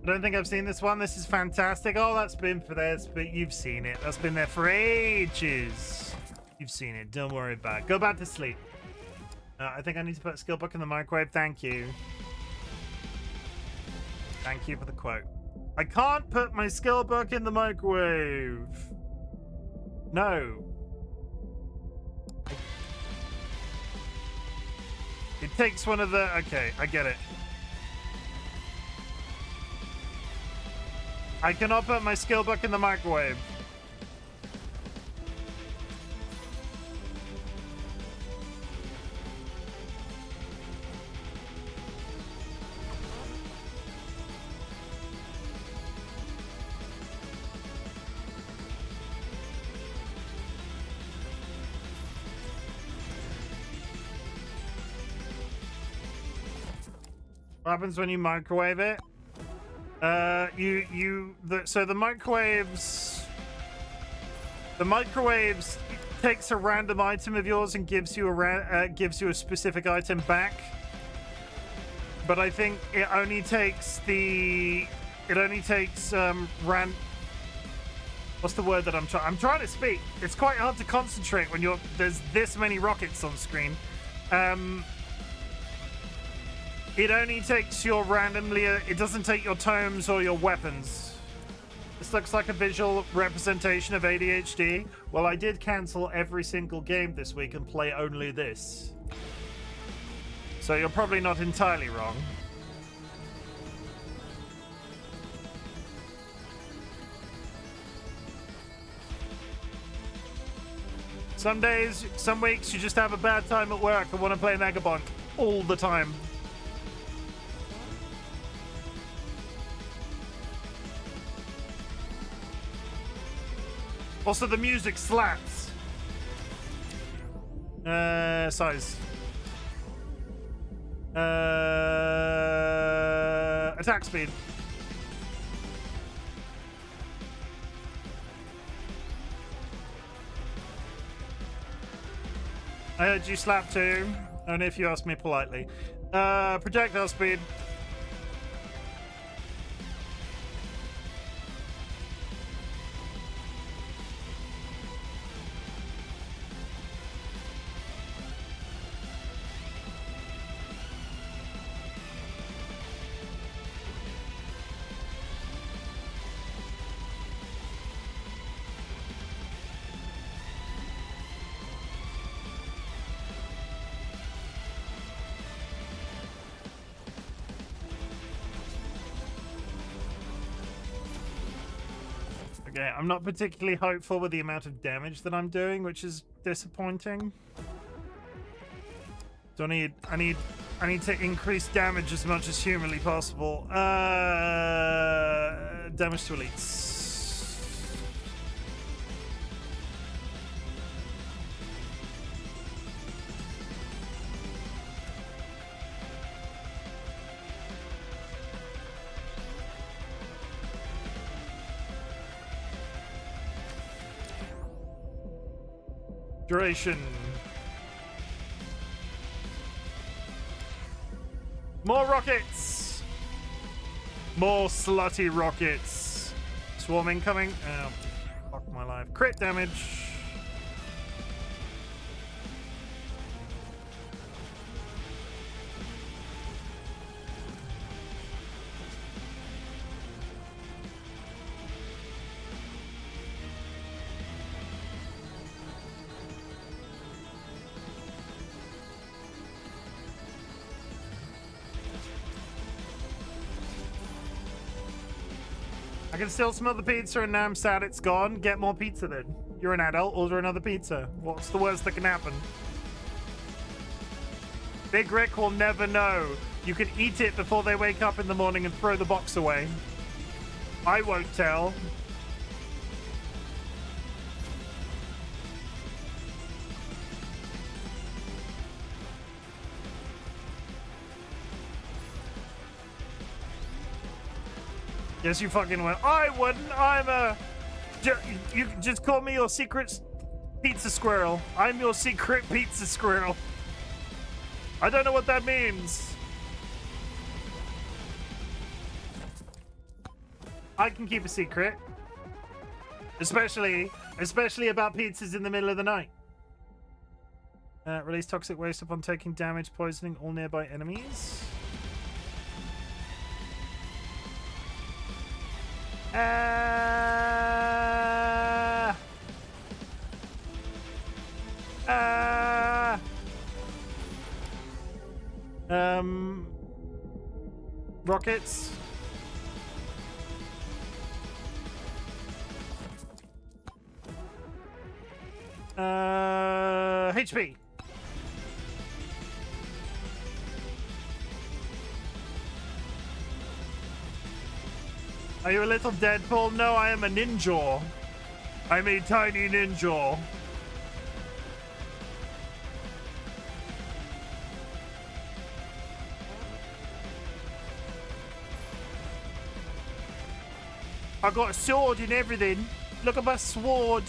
I don't think I've seen this one. This is fantastic. Oh, that's been for this, but you've seen it. That's been there for ages. You've seen it. Don't worry about it. Go back to sleep. I think I need to put a skill book in the microwave. Thank you. Thank you for the quote. I can't put my skill book in the microwave. No. It takes one of the... Okay, I get it. I cannot put my skill book in the microwave. What happens when you microwave it? So the microwaves takes a random item of yours and gives you a specific item back. But I think it only takes what's the word that I'm trying to speak? It's quite hard to concentrate when there's this many rockets on screen. It only takes your randomly... It doesn't take your tomes or your weapons. This looks like a visual representation of ADHD. Well, I did cancel every single game this week and play only this. So you're probably not entirely wrong. Some days, some weeks, you just have a bad time at work and want to play Megabonk all the time. Also, the music slaps. Size. Attack speed. I heard you slap too. Only if you ask me politely. Projectile speed. Okay, I'm not particularly hopeful with the amount of damage that I'm doing, which is disappointing. So I need to increase damage as much as humanly possible. Damage to elites. Duration. More rockets! More slutty rockets. Swarm incoming. Oh, fuck my life. Crit damage. I can still smell the pizza and now I'm sad it's gone. Get more pizza then. You're an adult, order another pizza. What's the worst that can happen? Big Rick will never know. You can eat it before they wake up in the morning and throw the box away. I won't tell. Yes, you fucking will. I wouldn't. I'm a... You can just call me your secret pizza squirrel. I'm your secret pizza squirrel. I don't know what that means. I can keep a secret. Especially about pizzas in the middle of the night. Release toxic waste upon taking damage, poisoning all nearby enemies. Rockets. HP. Are you a little Deadpool? No, I am a ninja. I'm a tiny ninja. I got a sword and everything. Look at my sword.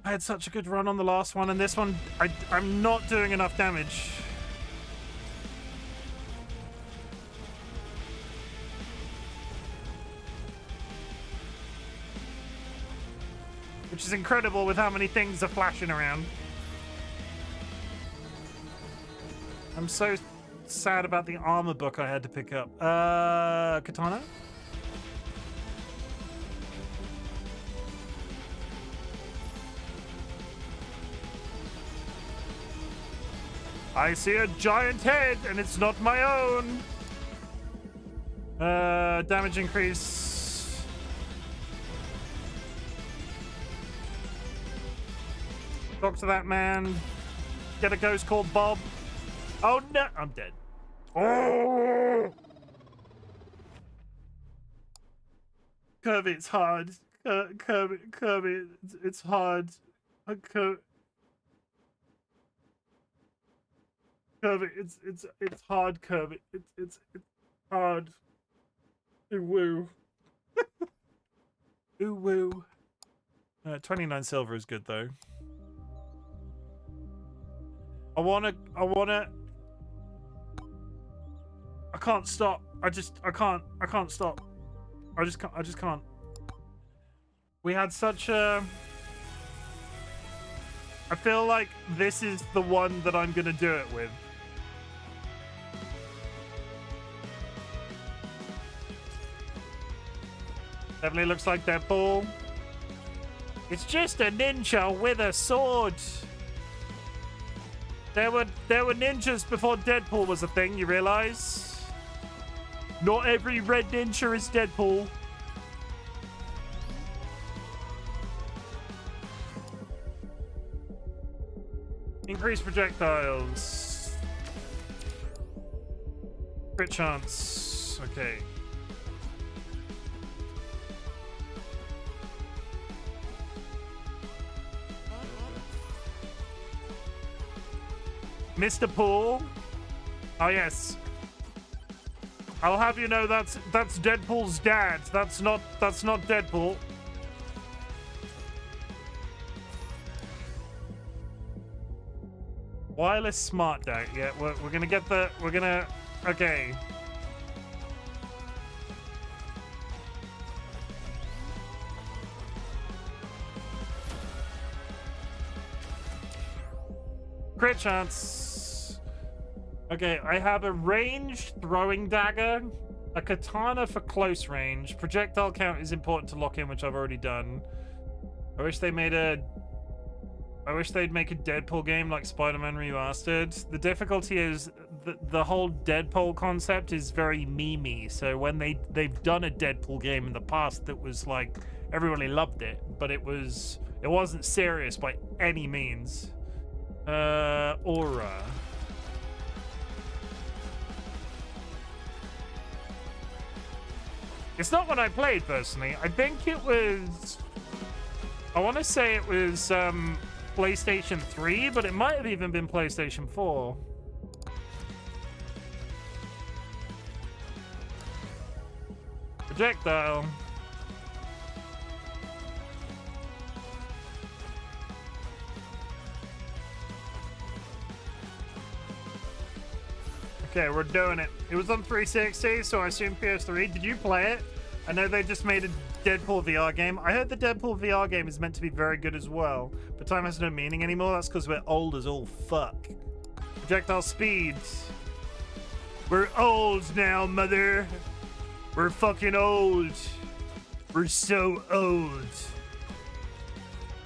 I had such a good run on the last one, and this one, I'm not doing enough damage. Which is incredible with how many things are flashing around. I'm so sad about the armor book I had to pick up. Katana? I see a giant head, and it's not my own. Damage increase. Talk to that man. Get a ghost called Bob. Oh no, I'm dead. Oh! Kirby, it's hard. Kirby, it's hard. Kirby, it's hard, Kirby. It's hard. Ooh woo. Ooh woo. 29 silver is good though. I wanna. I can't stop. I can't stop. I just can't. We had such a... I feel like this is the one that I'm gonna do it with. Definitely looks like Deadpool. It's just a ninja with a sword. There were ninjas before Deadpool was a thing, you realize? Not every red ninja is Deadpool. Increase projectiles. Crit chance. Okay. Mr. Pool. Oh yes. I'll have you know that's Deadpool's dad. That's not Deadpool. Wireless smart dagger. Yeah, we're gonna get the okay. Crit chance. Okay, I have a ranged throwing dagger, a katana for close range. Projectile count is important to lock in, which I've already done. I wish they'd make a Deadpool game like Spider-Man Remastered. The difficulty is the whole Deadpool concept is very memey. So when they've done a Deadpool game in the past that was like everybody loved it, but it wasn't serious by any means. Aura. It's not what I played personally. I think it was. I want to say it was PlayStation 3, but it might have even been PlayStation 4. Projectile. Okay, we're doing it. It was on 360, so I assume PS3. Did you play it? I know they just made a Deadpool VR game. I heard the Deadpool VR game is meant to be very good as well, but time has no meaning anymore. That's because we're old as all fuck. Projectile speed. We're old now, mother. We're fucking old. We're so old.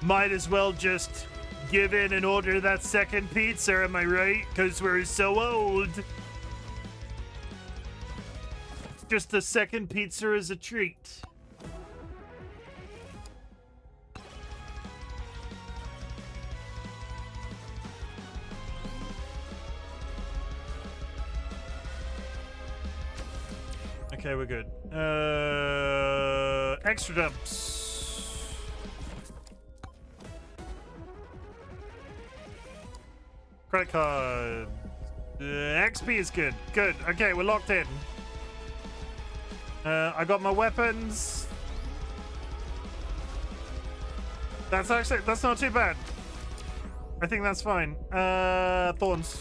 Might as well just give in and order that second pizza, am I right? Because we're so old. Just a second pizza is a treat. Okay, we're good. Extra jumps. Credit card. XP is good. Good. Okay, we're locked in. I got my weapons. That's not too bad. I think that's fine. Thorns.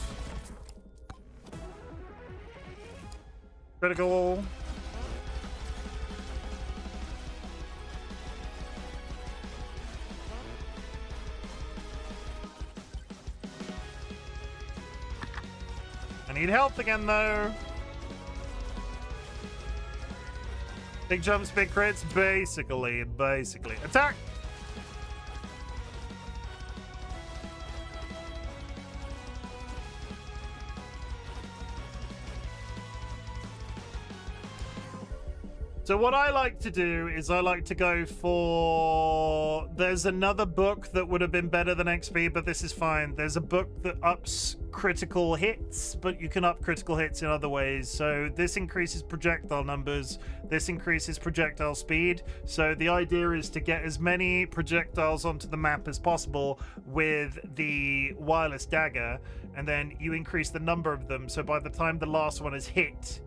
Critical. I need health again, though. Big jumps, big crits, basically. Attack! So what I like to do is I like to go for... There's another book that would have been better than XP, but this is fine. There's a book that ups critical hits, but you can up critical hits in other ways. So this increases projectile numbers. This increases projectile speed. So the idea is to get as many projectiles onto the map as possible with the wireless dagger, and then you increase the number of them. So by the time the last one is hit,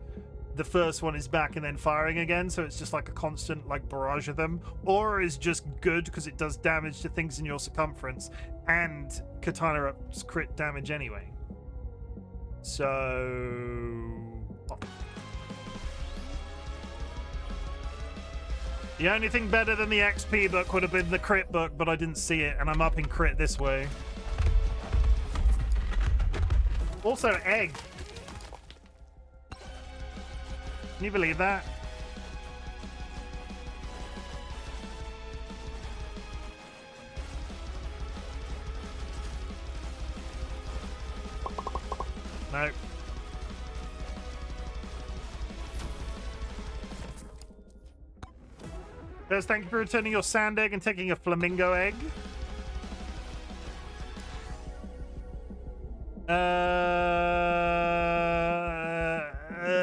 the first one is back and then firing again, so it's just like a constant like barrage of them. Aura is just good because it does damage to things in your circumference, and katana ups crit damage anyway. So the only thing better than the XP book would have been the crit book, but I didn't see it, and I'm up in crit this way. Also, egg. Can you believe that? No. First, thank you for returning your sand egg and taking a flamingo egg.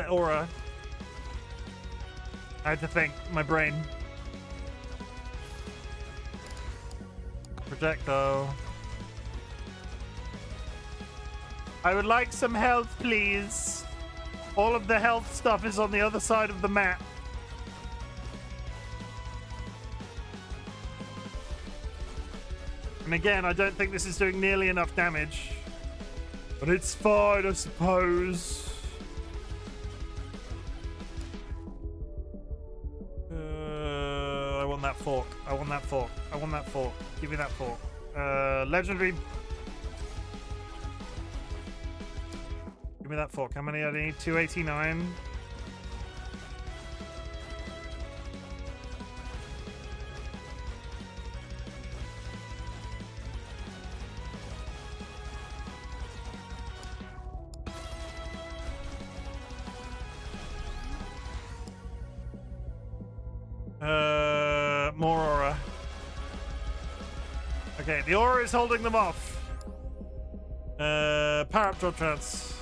Aura. I had to think. My brain. Projecto. I would like some health, please. All of the health stuff is on the other side of the map. And again, I don't think this is doing nearly enough damage. But it's fine, I suppose. I want that fork. I want that fork. I want that fork. Give me that fork. Legendary. Give me that fork. How many do I need? 289. More aura. Okay, the aura is holding them off. Power up drop trance.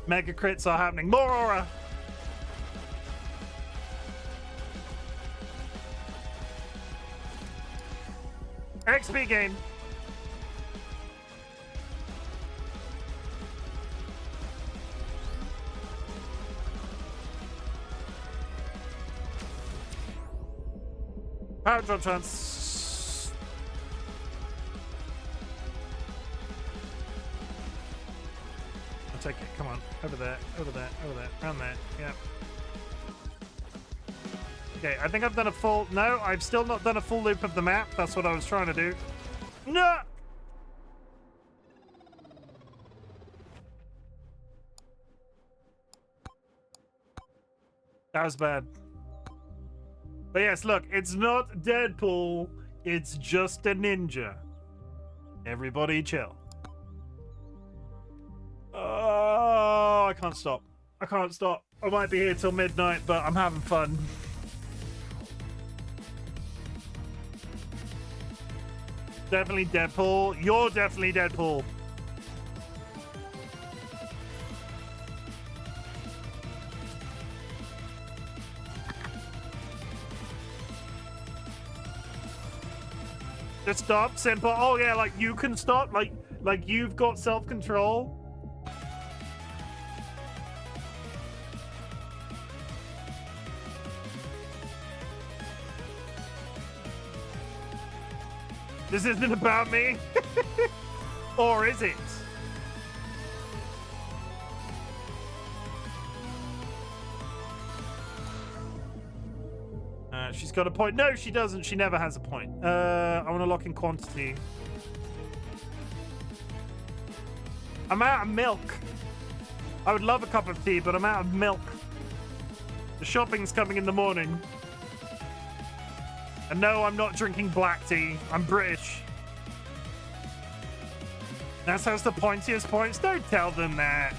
Mega crits are happening. More aura. XP gain. Power drop chance. I'll take it. Come on. Over there. Over there. Over there. Around there. Yeah. Okay, I think I've done a full... No, I've still not done a full loop of the map. That's what I was trying to do. No! That was bad. But yes, look, it's not Deadpool. It's just a ninja. Everybody chill. Oh, I can't stop. I can't stop. I might be here till midnight, but I'm having fun. Definitely Deadpool. You're definitely Deadpool. Just stop, simple. Oh yeah, like you can stop, like you've got self-control. This isn't about me. Or is it? She's got a point. No, she doesn't. She never has a point. I want to lock in quantity. I'm out of milk. I would love a cup of tea, but I'm out of milk. The shopping's coming in the morning. And no, I'm not drinking black tea. I'm British. That has the pointiest points. Don't tell them that.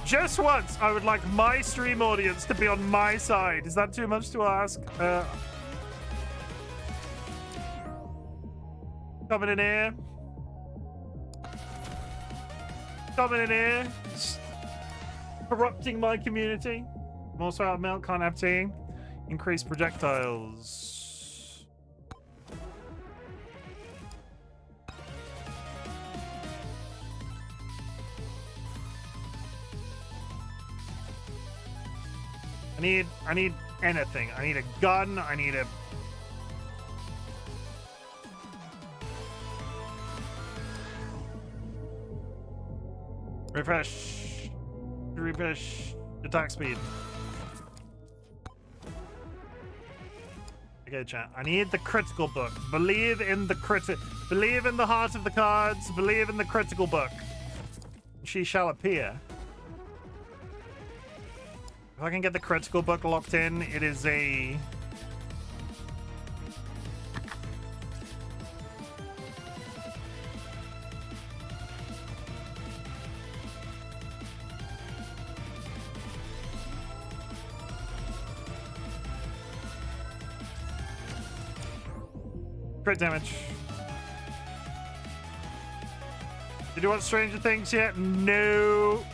Just once, I would like my stream audience to be on my side. Is that too much to ask? Coming in here. Coming in here. Corrupting my community. I'm also out of milk, can't have tea. Increase projectiles. I need anything. I need a gun. I need a... Refresh. Refresh. Attack speed. Okay, chat. I need the critical book. Believe in the Believe in the heart of the cards. Believe in the critical book. She shall appear. If I can get the critical book locked in, it is a... Crit damage. Did you watch Stranger Things yet? No.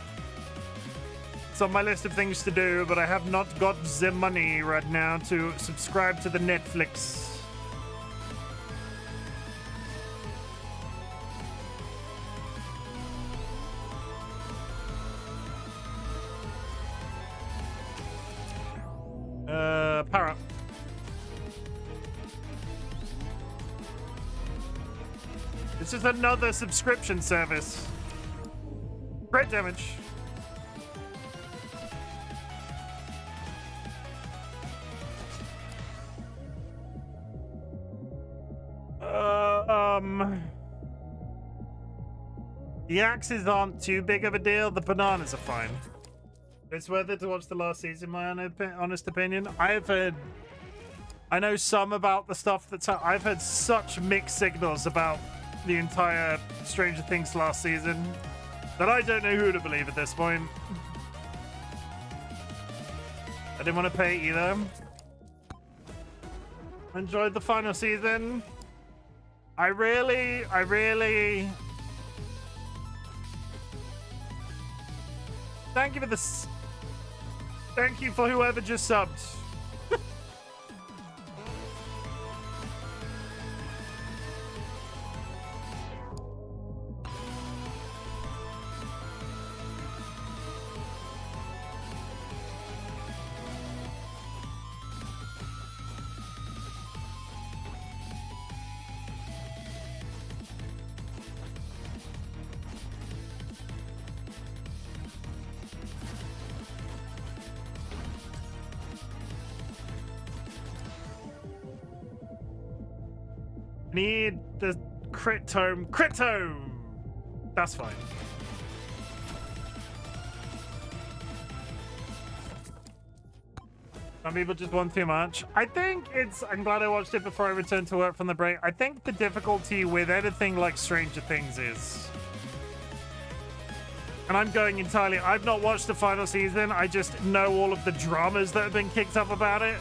It's on my list of things to do, but I have not got the money right now to subscribe to the Netflix. Power up. This is another subscription service. Crit damage. The axes aren't too big of a deal. The bananas are fine. It's worth it to watch the last season, my honest opinion. I know some about the stuff that's... I've heard such mixed signals about the entire Stranger Things last season that I don't know who to believe at this point. I didn't want to pay either. Enjoyed the final season. I really... Thank you for this. Thank you for whoever just subbed. Need the crit tome. Crit tome! That's fine. Some people just want too much. I think it's... I'm glad I watched it before I returned to work from the break. I think the difficulty with anything like Stranger Things is... And I'm going entirely... I've not watched the final season. I just know all of the dramas that have been kicked up about it.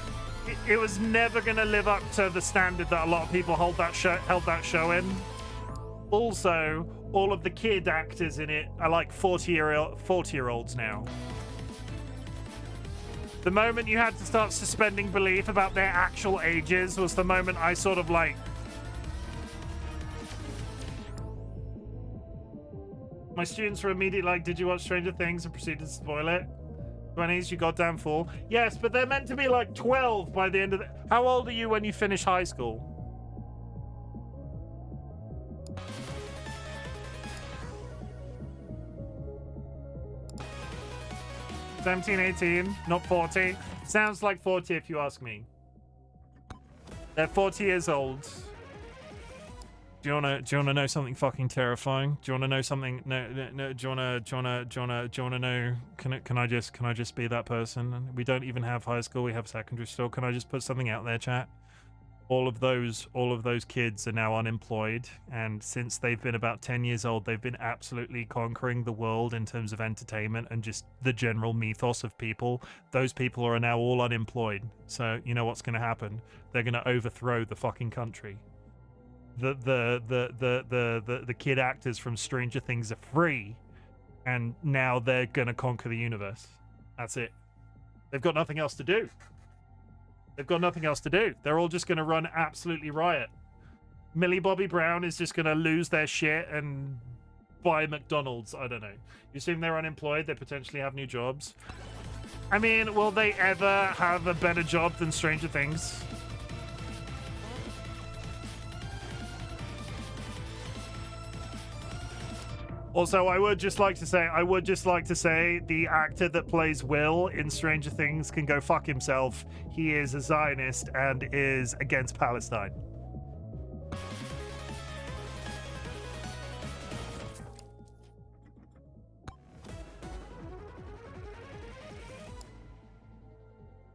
It was never going to live up to the standard that a lot of people held that show in. Also, all of the kid actors in it are like 40-year-olds now. The moment you had to start suspending belief about their actual ages was the moment I sort of like... My students were immediately like, did you watch Stranger Things? And proceeded to spoil it. 20s, you goddamn fool. Yes, but they're meant to be like 12 by the end of the... How old are you when you finish high school? (17, 18), not 40. Sounds like 40 if you ask me. They're 40 years old. Do you wanna know something fucking terrifying? Do you wanna know something? No. Do you wanna know? Can I just be that person? We don't even have high school. We have secondary still. Can I just put something out there, chat? All of those kids are now unemployed, and since they've been about 10 years old, they've been absolutely conquering the world in terms of entertainment and just the general mythos of people. Those people are now all unemployed. So you know what's going to happen? They're going to overthrow the fucking country. The kid actors from Stranger Things are free, and now they're gonna conquer the universe. That's it. They've got nothing else to do. They're all just gonna run absolutely riot. Millie Bobby Brown is just gonna lose their shit and buy McDonald's. I don't know. You assume they're unemployed, they potentially have new jobs. I mean, will they ever have a better job than Stranger Things? Also, I would just like to say the actor that plays Will in Stranger Things can go fuck himself. He is a Zionist and is against Palestine.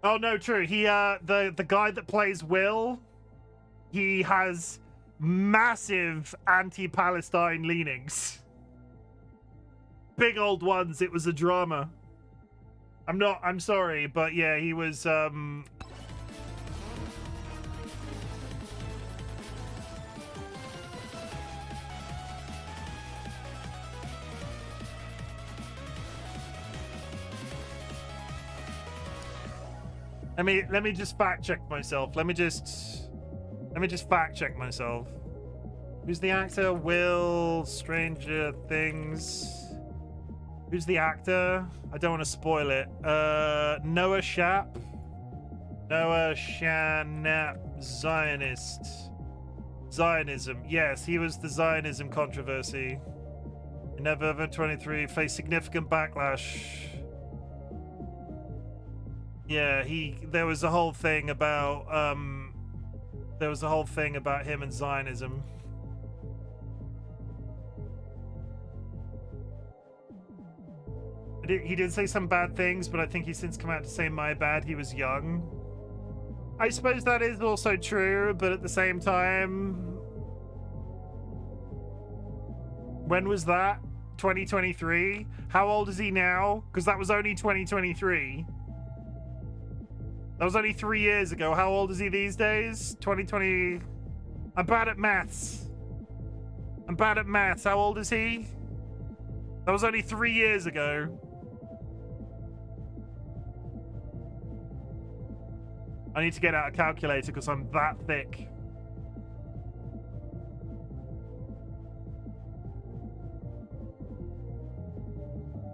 Oh no, true. He the guy that plays Will, he has massive anti-Palestine leanings. Big old ones. It was a drama. I'm sorry, but yeah, he was Let me just fact check myself. Let me just fact check myself. Who's the actor? Will Stranger Things. Who's the actor? I don't want to spoil it. Noah Schnapp. Noah Schnapp, Zionist. Zionism. Yes, he was the Zionism controversy. In November 23, faced significant backlash. Yeah, there was a whole thing about him and Zionism. He did say some bad things, but I think he's since come out to say my bad, he was young. I suppose that is also true, but at the same time, when was that? 2023? How old is he now? Because that was only 2023. That was only 3 years ago. How old is he these days? 2020. I'm bad at maths. How old is he? That was only 3 years ago. I need to get out a calculator because I'm that thick.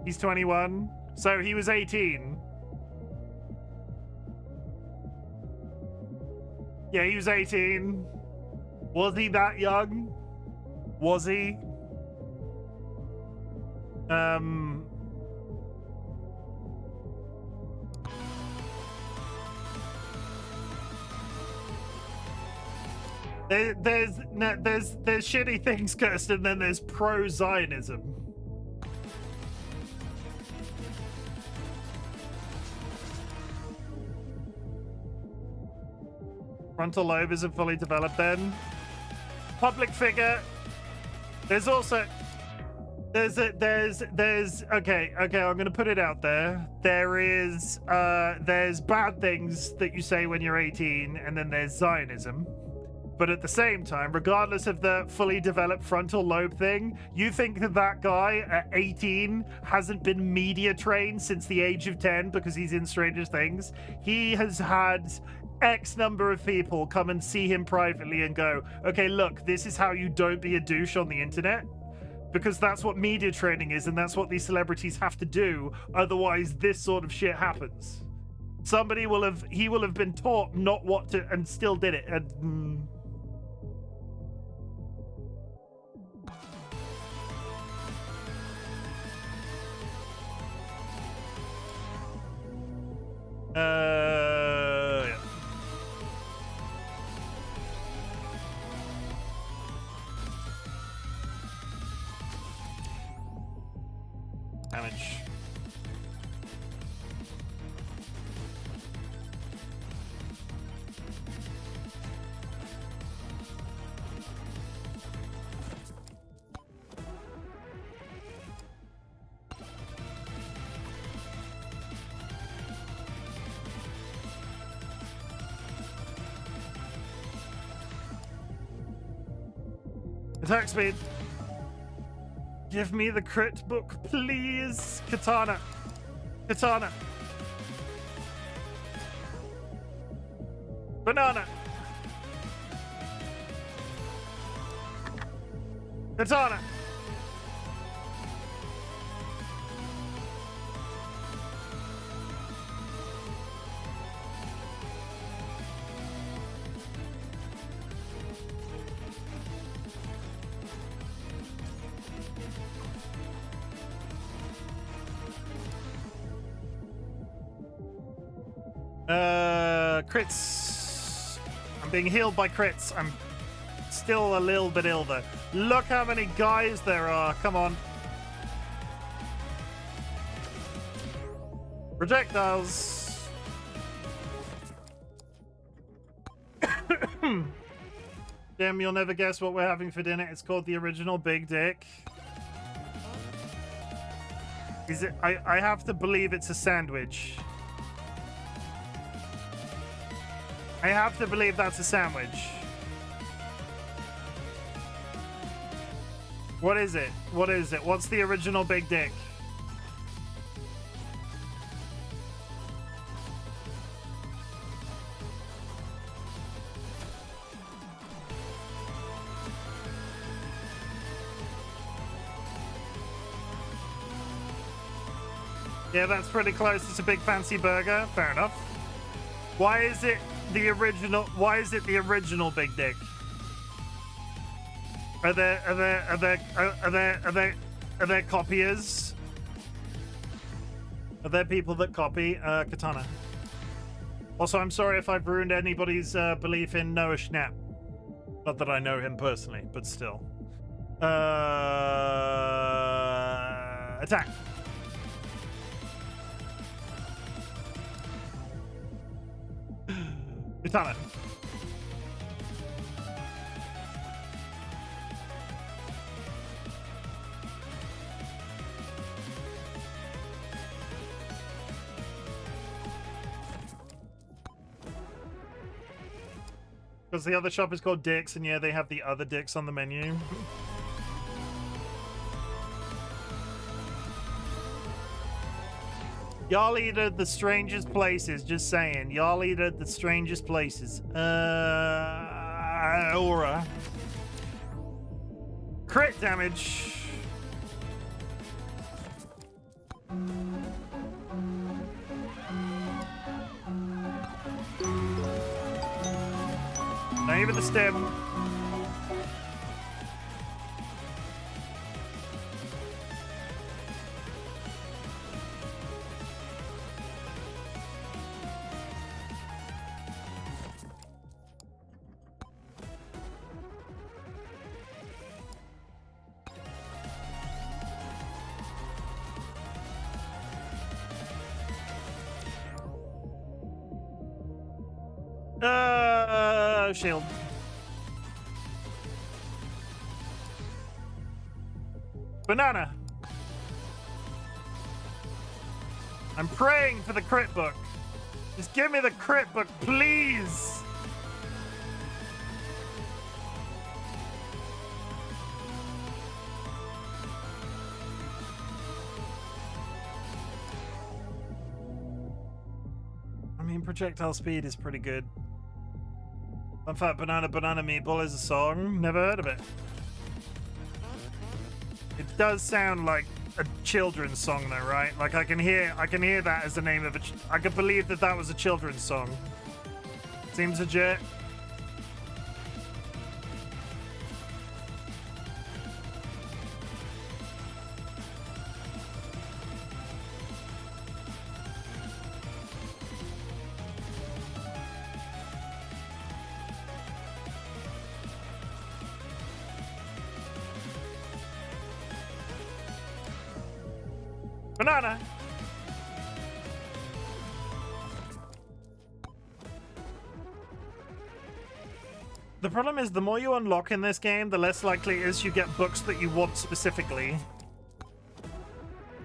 He's 21, so he was 18. Yeah, he was 18. Was he that young? Was he? There's shitty things, Kirsten, then there's pro-Zionism. Frontal lobe isn't fully developed then. Public figure. There's also okay, I'm gonna put it out there. There's bad things that you say when you're 18, and then there's Zionism. But at the same time, regardless of the fully developed frontal lobe thing, you think that guy at 18 hasn't been media trained since the age of 10 because he's in Stranger Things? He has had X number of people come and see him privately and go, okay, look, this is how you don't be a douche on the internet. Because that's what media training is, and that's what these celebrities have to do. Otherwise, this sort of shit happens. He will have been taught not what to, and still did it. And, yeah. Damage. Attack speed. Give me the crit book, please. Katana. Katana. Banana. Katana. Crits. I'm being healed by crits. I'm still a little bit ill though. Look how many guys there are. Come on. Projectiles. Jim, you'll never guess what we're having for dinner. It's called the original Big Dick. Is it? I have to believe it's a sandwich. I have to believe that's a sandwich. What is it? What is it? What's the original Big Dick? Yeah, that's pretty close. It's a big fancy burger. Fair enough. Why is it the original? Why is it the original Big Dick? Are there copiers? Are there people that copy Katana? Also, I'm sorry if I've ruined anybody's belief in Noah Schnapp. Not that I know him personally, but still. Attack. Katana. Because the other shop is called Dick's, and yeah, they have the other Dicks on the menu. Y'all eat at the strangest places, just saying. Y'all eat at the strangest places. Aura. Crit damage. Not even the stem. Shield. Banana. I'm praying for the crit book. Just give me the crit book, please. I mean, projectile speed is pretty good. Fun fact, Banana Banana Meatball is a song. Never heard of it. It does sound like a children's song though, right? Like I can hear that as the name of I could believe that that was a children's song. Seems legit. Banana. The problem is the more you unlock in this game, the less likely it is you get books that you want specifically.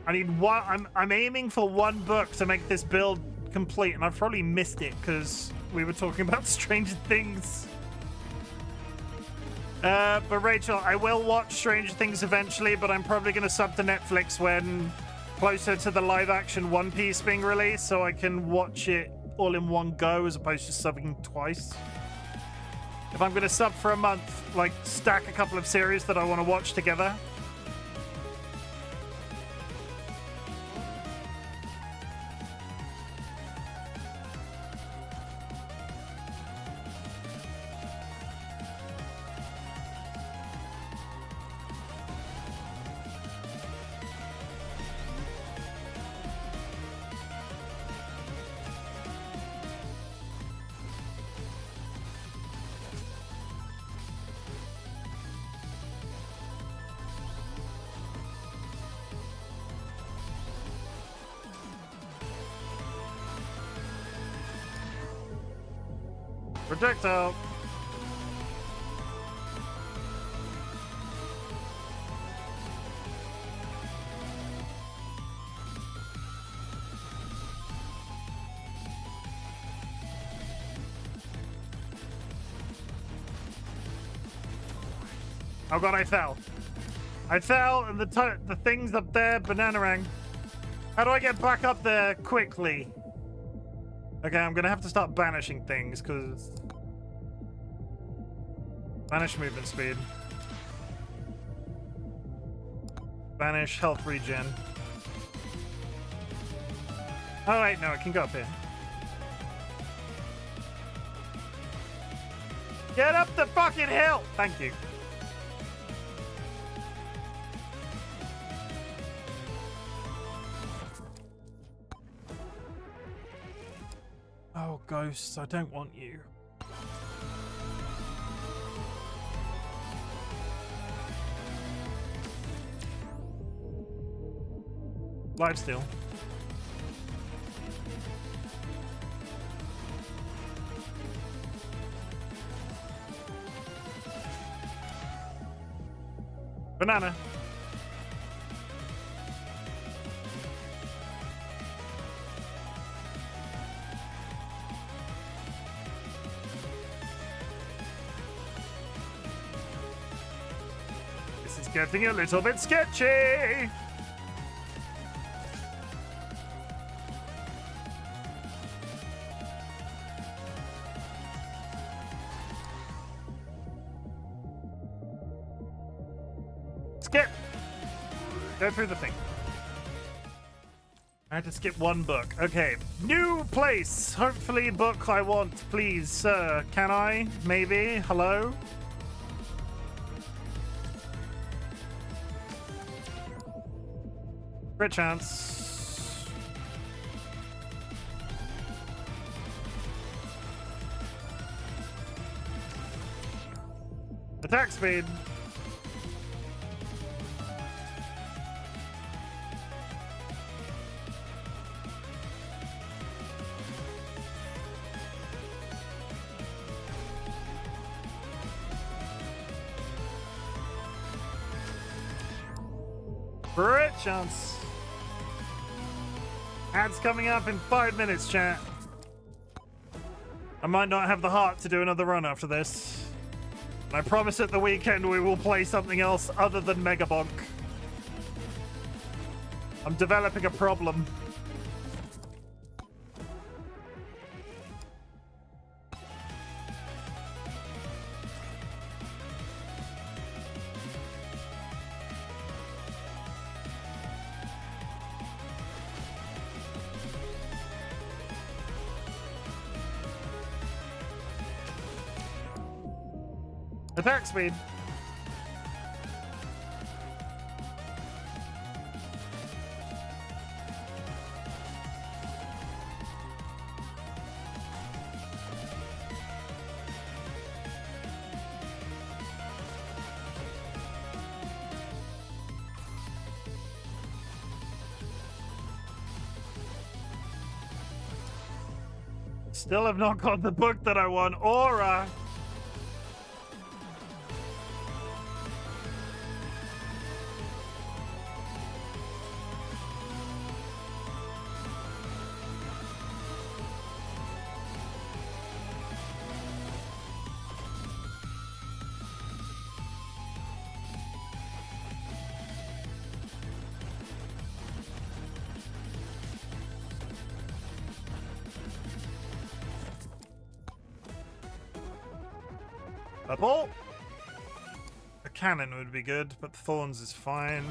I need one. I'm aiming for one book to make this build complete, and I've probably missed it because we were talking about Stranger Things. But Rachel, I will watch Stranger Things eventually, but I'm probably going to sub to Netflix when closer to the live-action One Piece being released, so I can watch it all in one go as opposed to subbing twice. If I'm going to sub for a month, like stack a couple of series that I want to watch together. Projectile. Oh god, I fell. I fell, and the thing's up there, Bananarang. How do I get back up there quickly? Okay, I'm gonna have to start banishing things, because... Banish movement speed. Banish health regen. Oh wait, no, it can go up here. Get up the fucking hill! Thank you. Oh, ghosts, I don't want you. Lifesteal. Banana. This is getting a little bit sketchy. Skip! Go through the thing. I had to skip one book. Okay. New place! Hopefully book I want, please, sir. Can I? Maybe? Hello? Crit chance. Attack speed. Crit chance. Ads coming up in 5 minutes, chat. I might not have the heart to do another run after this. And I promise at the weekend we will play something else other than Megabonk. I'm developing a problem. Attack speed. Still have not got the book that I want. Aura. Purple. A cannon would be good, but thorns is fine.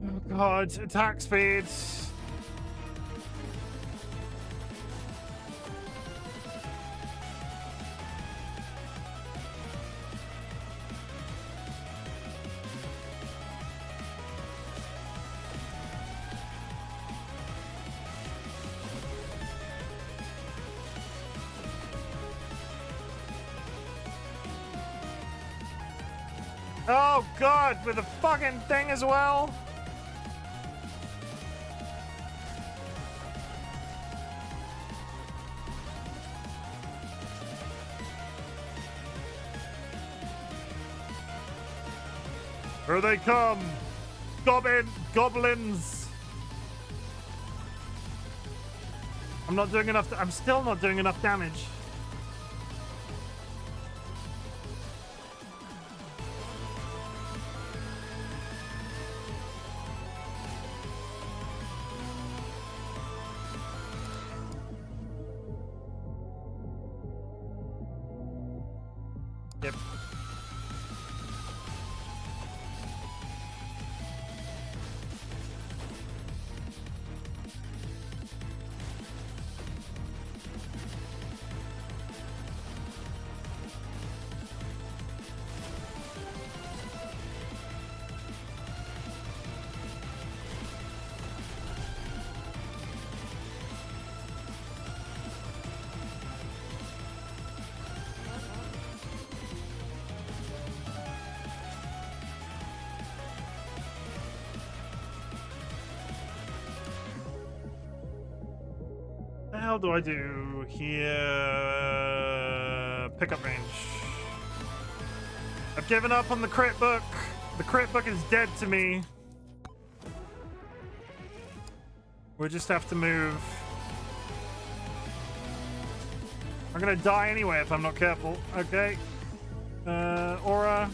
Oh god, attack speed. Oh god, with a fucking thing as well. Here they come! Goblins! I'm not doing enough. I'm still not doing enough damage. Yep. How do I do here? Pickup range. I've given up on the crit book. The crit book is dead to me. We just have to move. I'm gonna die anyway if I'm not careful. Okay. Aura.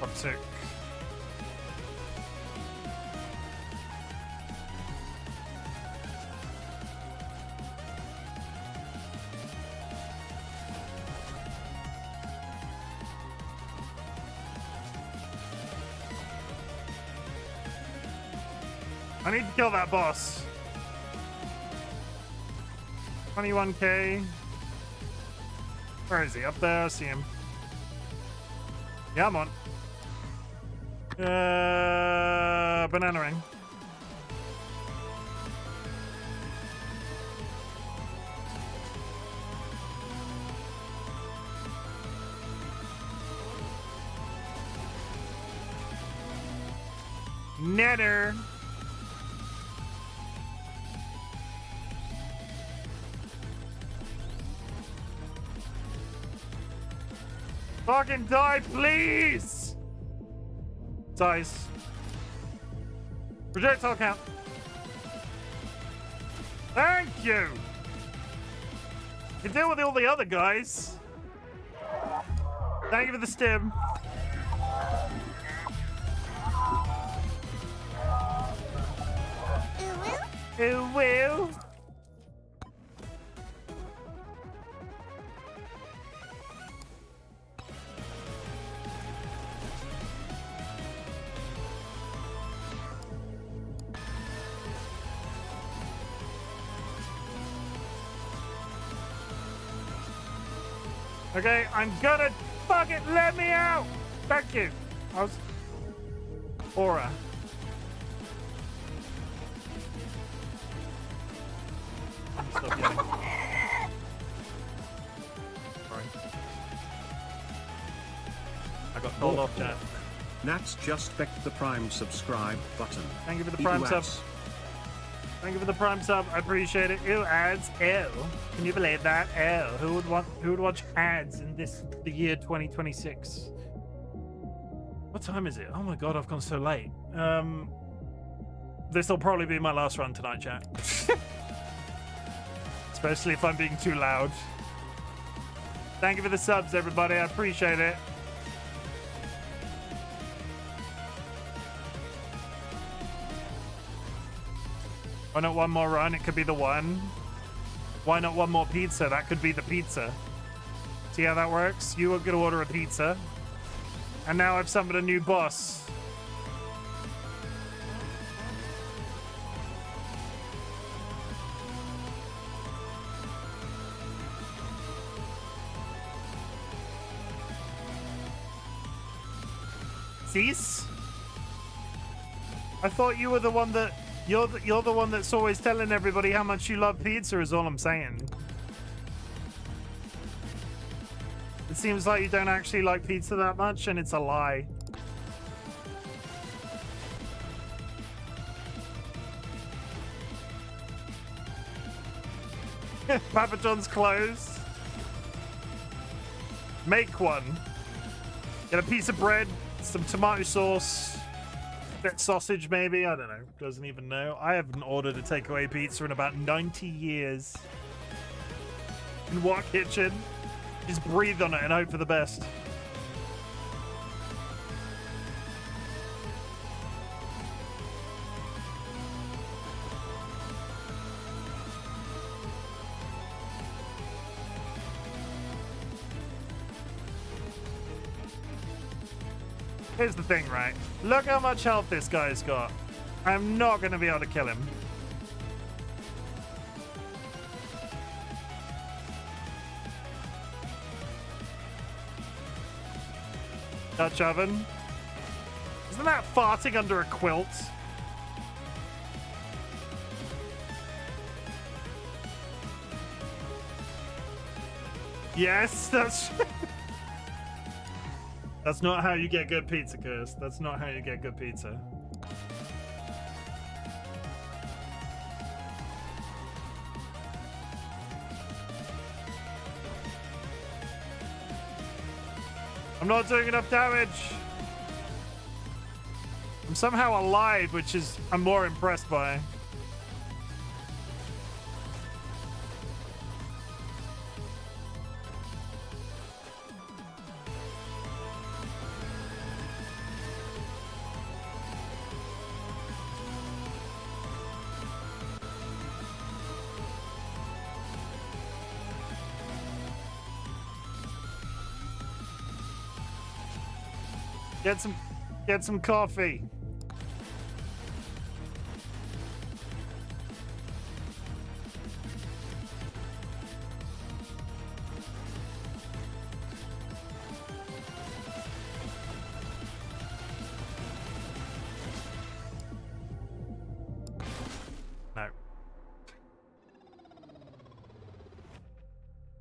Toxic. I need to kill that boss. 21k. Where is he? Up there. I see him. Yeah, I'm on. Banana ring. Netter. Fucking die, please! Dies. Projectile count. Thank you! You can deal with all the other guys. Thank you for the stim. Ooh, woo. Okay, I'm gonna fuck it. Let me out. Thank you. I was aura. Stop yelling. Sorry. I got told off, chat. Nats just becked the Prime subscribe button. Thank you for the Prime sub. Thank you for the Prime sub. I appreciate it. Ew, ads. Ew. Can you believe that? Ew. Who would watch ads in the year 2026? What time is it? Oh my god, I've gone so late. This will probably be my last run tonight, chat. Especially if I'm being too loud. Thank you for the subs, everybody. I appreciate it. Why not one more run? It could be the one. Why not one more pizza? That could be the pizza. See how that works? You were gonna order a pizza. And now I've summoned a new boss. Cease? I thought you were the one that... You're the one that's always telling everybody how much you love pizza is all I'm saying. It seems like you don't actually like pizza that much, and it's a lie. Papa John's closed. Make one. Get a piece of bread, some tomato sauce, bit sausage maybe. I don't know. Doesn't even know. I haven't ordered a takeaway pizza in about 90 years. In what kitchen? Just breathe on it and hope for the best. Here's the thing, right? Look how much health this guy's got. I'm not going to be able to kill him. Dutch oven. Isn't that farting under a quilt? Yes, that's... That's not how you get good pizza, Curse. That's not how you get good pizza. I'm not doing enough damage. I'm somehow alive, which is I'm more impressed by. Get some coffee. No.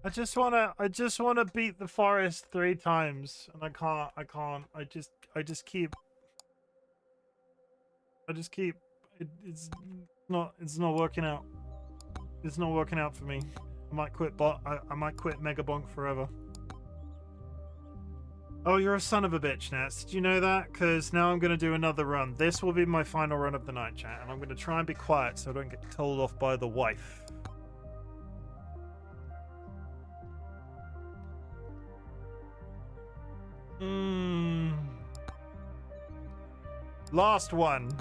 I just wanna beat the forest 3 times, and I can't. I just keep it's not working out. It's not working out for me. I might quit I might quit Megabonk forever. Oh, you're a son of a bitch, Nats. Did you know that? Because now I'm going to do another run. This will be my final run of the night, chat, and I'm going to try and be quiet so I don't get told off by the wife. Last one.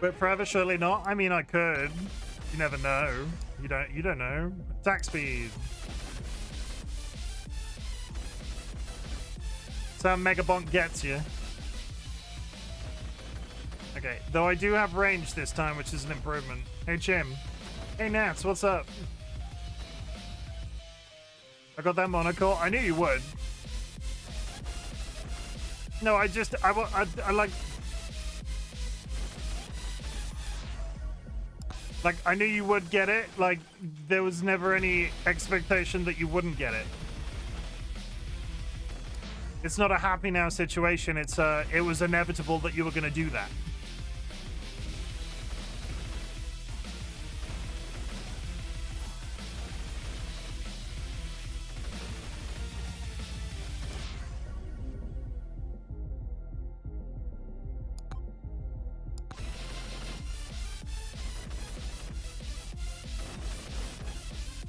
But forever, surely not. I mean, I could. You never know. You don't know. Attack speed. That's how Megabonk gets you. Okay, though I do have range this time, which is an improvement. Hey, Chim. Hey, Nats, what's up? I got that monocle. I knew you would. No, I like... Like, I knew you would get it. Like, there was never any expectation that you wouldn't get it. It's not a happy now situation. It's it was inevitable that you were going to do that.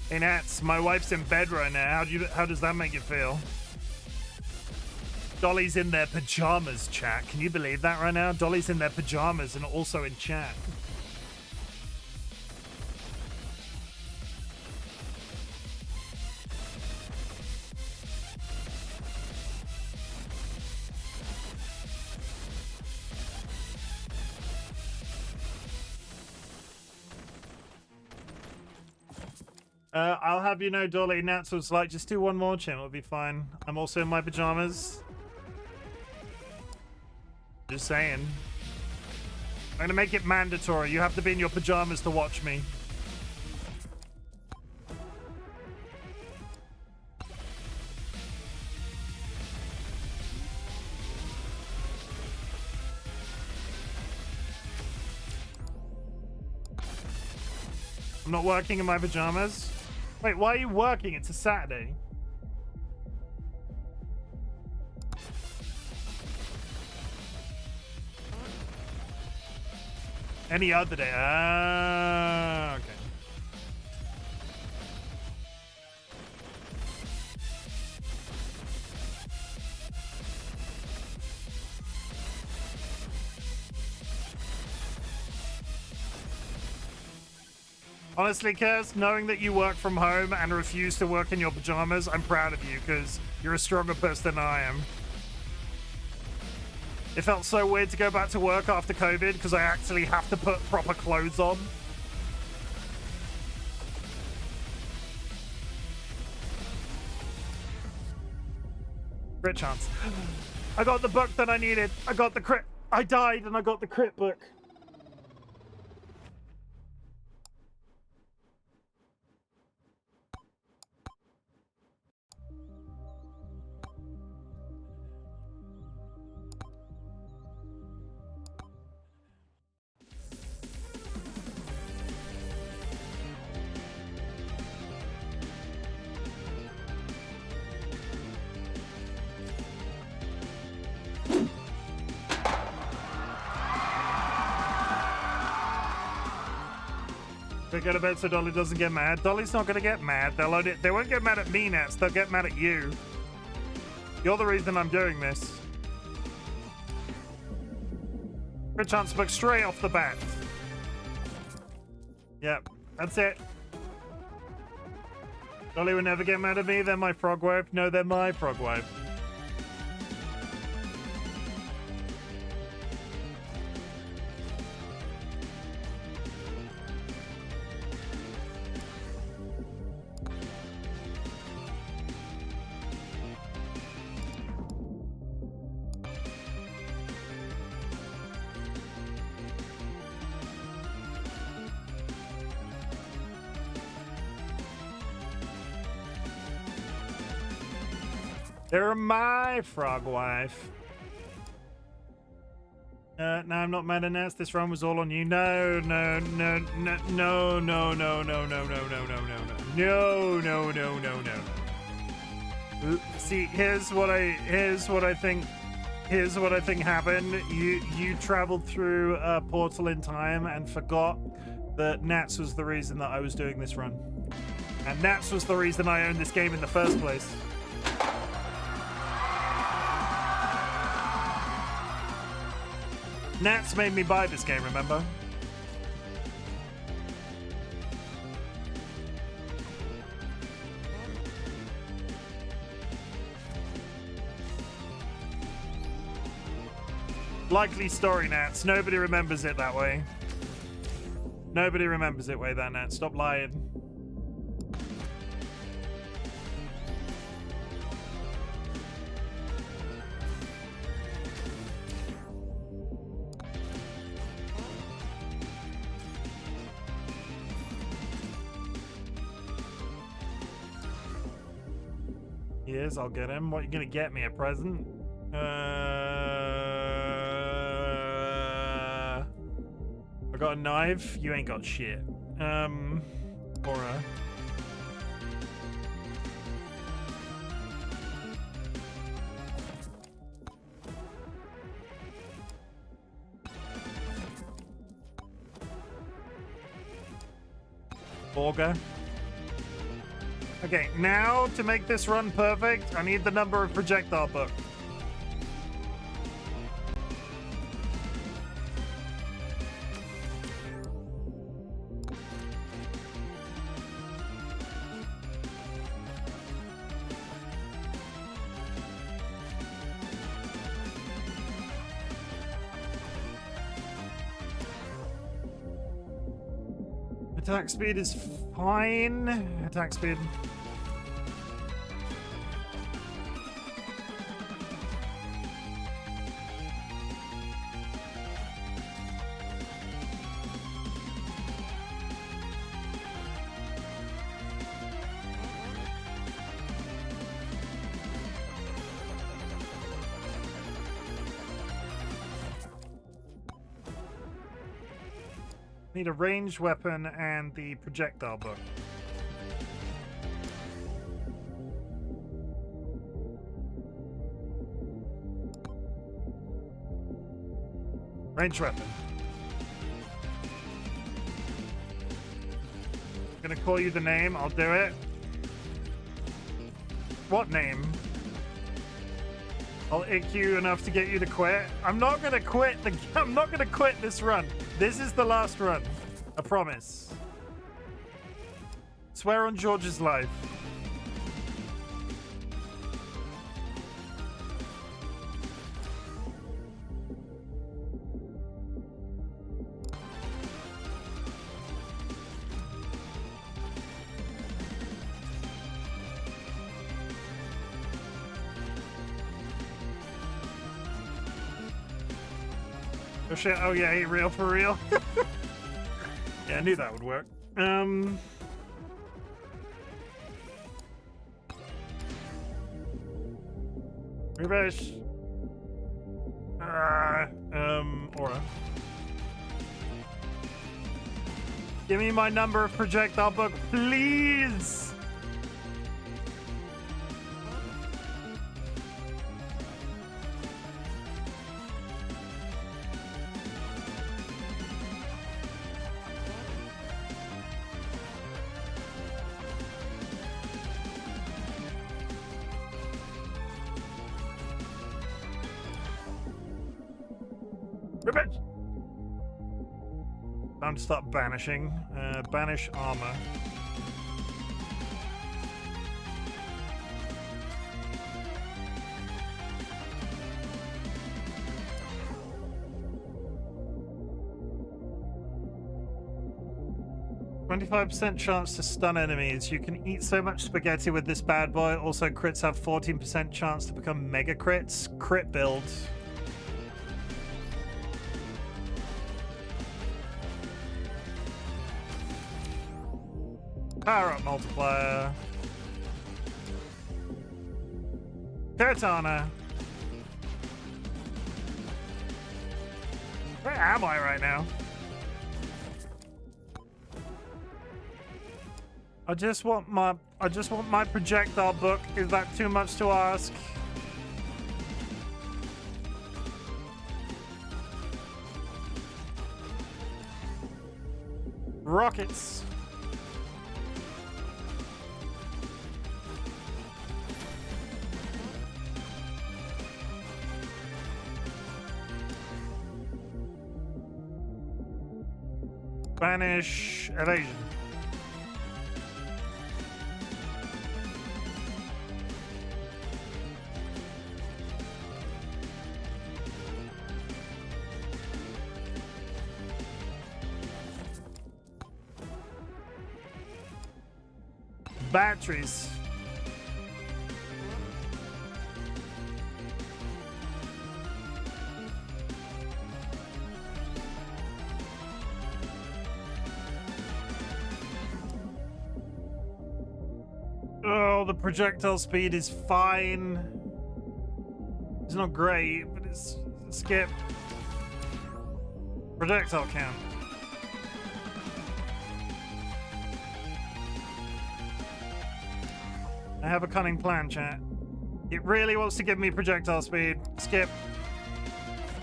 Hey Nats, my wife's in bed right now. How does that make you feel? Dolly's in their pajamas, chat. Can you believe that right now? Dolly's in their pajamas and also in chat. I'll have you know, Dolly, Nats was like, just do one more, Chim, it'll be fine. I'm also in my pajamas. Just saying. I'm gonna make it mandatory. You have to be in your pajamas to watch me. I'm not working in my pajamas. Wait, why are you working? It's a Saturday. Any other day. Ah, okay. Honestly, Kez, knowing that you work from home and refuse to work in your pajamas, I'm proud of you because you're a stronger person than I am. It felt so weird to go back to work after COVID because I actually have to put proper clothes on. Crit chance. I got the book that I needed. I got the crit. I died and I got the crit book. Go to bed so Dolly doesn't get mad. Dolly's not gonna get mad. They won't get mad at me, Nats. They'll get mad at you. You're the reason I'm doing this. Good chance to book straight off the bat. Yep, that's it. Dolly would never get mad at me. They're my frog wife. No, they're my frog wife. They're my frog wife. No, I'm not mad at Nats. This run was all on you. No, no, no, no, no, no, no, no, no, no, no, no, no, no, no, no, no. See, here's what I think happened. You traveled through a portal in time and forgot that Nats was the reason that I was doing this run. And Nats was the reason I owned this game in the first place. Nats made me buy this game, remember? Likely story, Nats. Nobody remembers it that way. Nobody remembers it way that, Nats. Stop lying. Yes, I'll get him. What, are you gonna get me? A present? I got a knife. You ain't got shit. Aura. Borga. Okay, now to make this run perfect, I need the number of projectile book. Attack speed is fine. Attack speed. Need a ranged weapon and the projectile book. Ranged weapon. I'm gonna call you the name. I'll do it. What name? I'll ick you enough to get you to quit. I'm not gonna quit I'm not gonna quit this run. This is the last run. I promise. Swear on George's life. Oh shit, oh yeah, he real for real. Yeah, I knew that would work. Refresh. Aura. Give me my number of projectile book, please! Revenge! Time to start banishing. Banish armor. %25% chance to stun enemies. You can eat so much spaghetti with this bad boy. Also, crits have 14% chance to become mega crits. Crit build. Power up multiplier. Katana. Where am I right now? I just want my projectile book. Is that too much to ask? Rockets. Banish evasion. Batteries. Oh, the projectile speed is fine. It's not great, but it's skip. Projectile count. I have a cunning plan, chat. It really wants to give me projectile speed. Skip.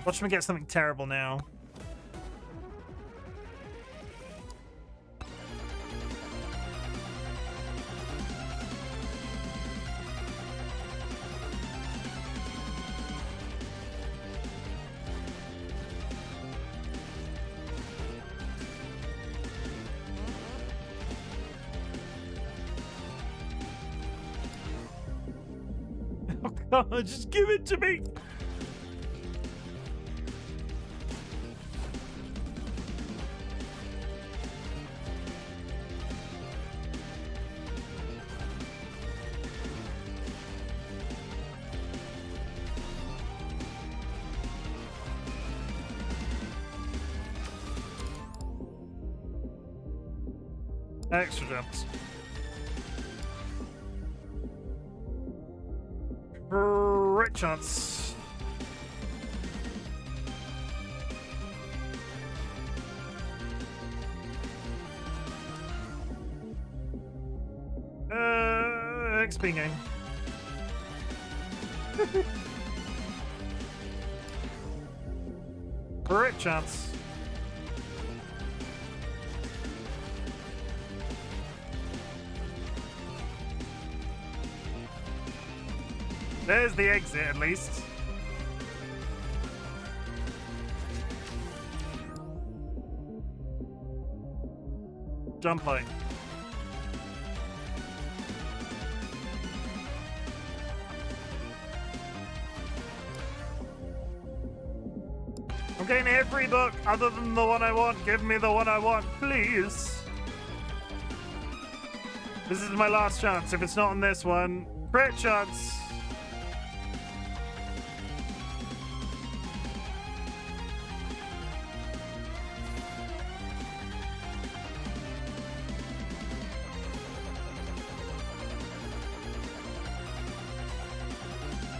Watch me get something terrible now. Oh God, just give it to me. Extra jumps. Crit chance. XP game. Crit chance. There's the exit, at least. Jump height. I'm getting every book other than the one I want. Give me the one I want, please. This is my last chance. If it's not on this one, crit chance.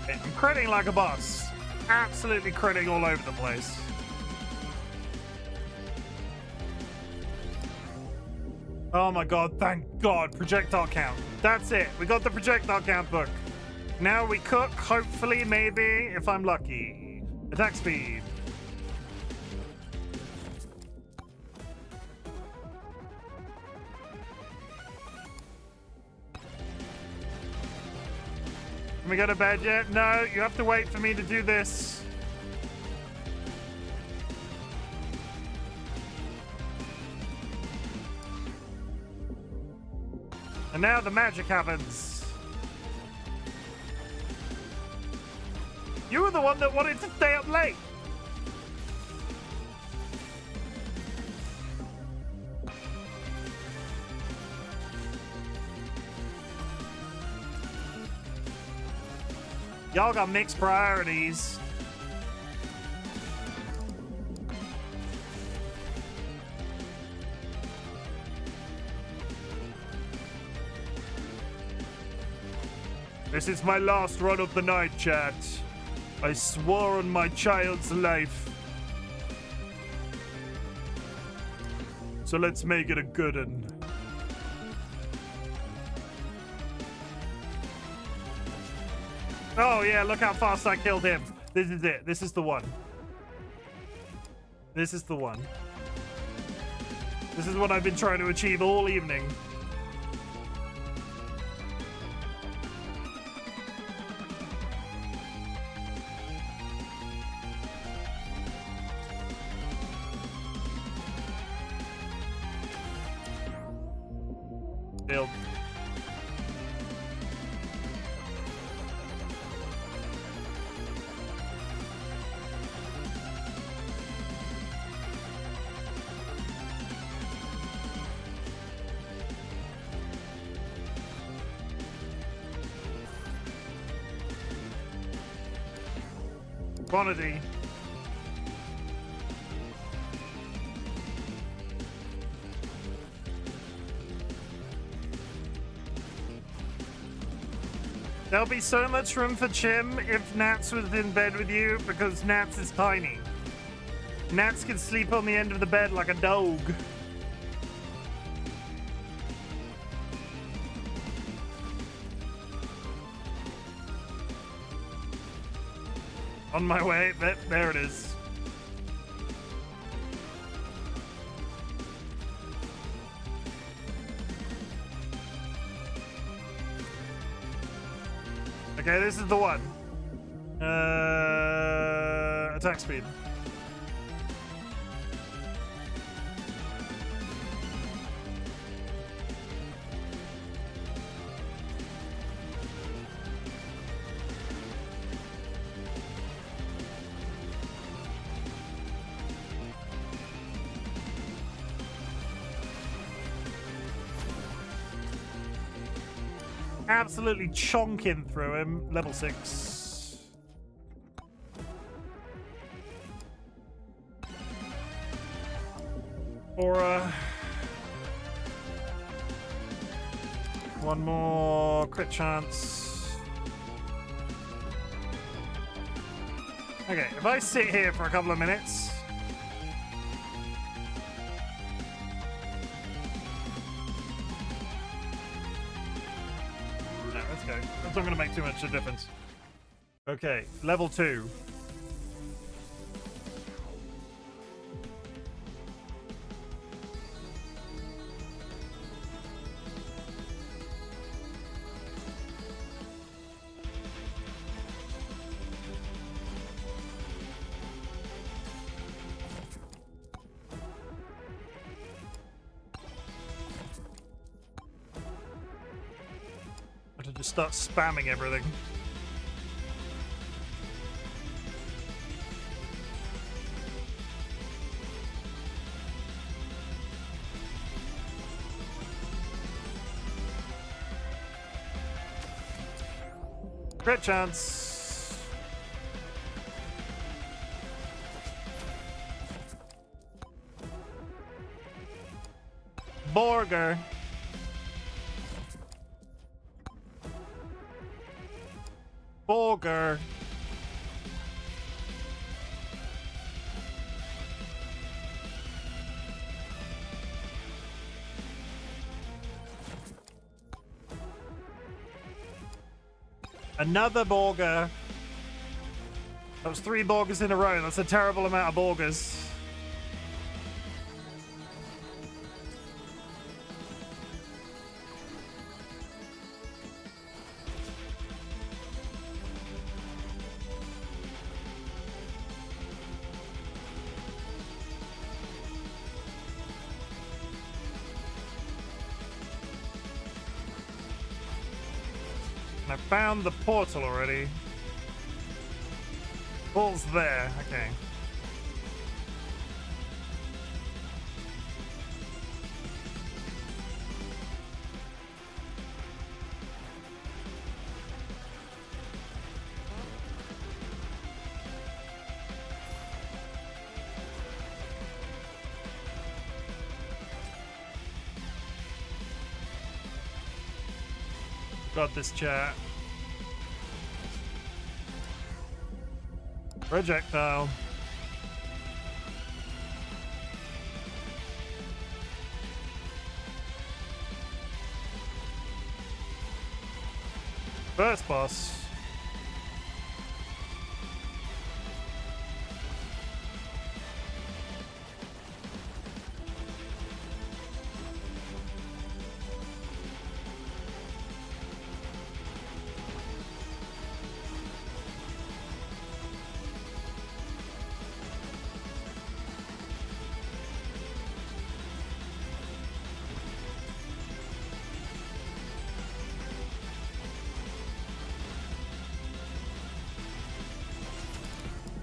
I'm critting like a boss. Absolutely critting all over the place. Oh my god, thank god, projectile count. That's it, we got the projectile count book. Now we cook, hopefully, maybe, if I'm lucky. Attack speed. Can we go to bed yet? No, you have to wait for me to do this. And now the magic happens. You were the one that wanted to stay up late. Y'all got mixed priorities. This is my last run of the night, chat. I swore on my child's life. So let's make it a good one. Oh yeah, look how fast I killed him. This is it. This is the one. This is the one. This is what I've been trying to achieve all evening. Build. Quantity. There'll be so much room for Chim if Nats was in bed with you, because Nats is tiny. Nats can sleep on the end of the bed like a dog. On my way, there it is. Okay, this is the one. Attack speed. Absolutely chonking through him. Level 6. Aura. One more crit chance. Okay, if I sit here for a couple of minutes. No, let's go. That's not going to make too much of a difference. Okay, level 2. To just start spamming everything. Crit chance. Burger. Burger. Another burger. That was 3 burgers in a row. That's a terrible amount of burgers. I found the portal already. Portal's there. Okay. Got this, chat. Projectile. First boss.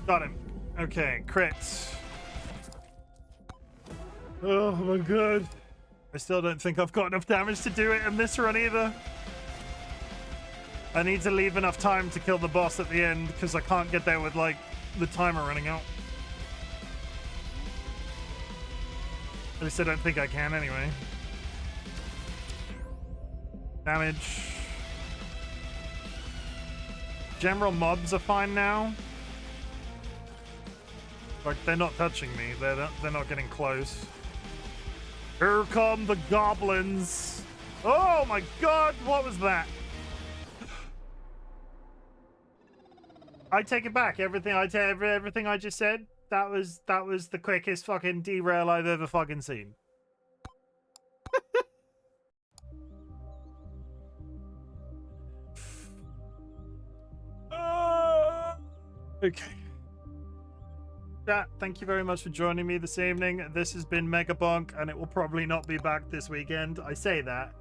Got him. Okay, crits. Oh my god. I still don't think I've got enough damage to do it in this run either. I need to leave enough time to kill the boss at the end because I can't get there with like the timer running out. At least I don't think I can anyway. Damage. General mobs are fine now. Like, they're not touching me. They're not getting close. Here come the goblins. Oh my god, what was that? I take it back. Everything I just said, that was the quickest fucking derail I've ever fucking seen. Okay. Chat, thank you very much for joining me this evening. This has been Megabonk, and it will probably not be back this weekend. I say that.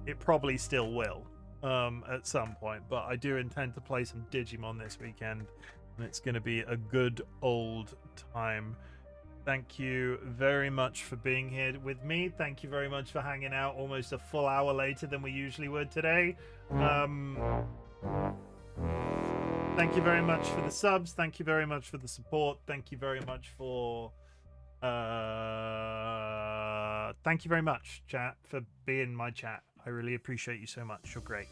It probably still will at some point, but I do intend to play some Digimon this weekend, and it's going to be a good old time. Thank you very much for being here with me. Thank you very much for hanging out almost a full hour later than we usually would today. Thank you very much for the subs. Thank you very much for the support. Thank you very much for... thank you very much, chat, for being my chat. I really appreciate you so much. You're great.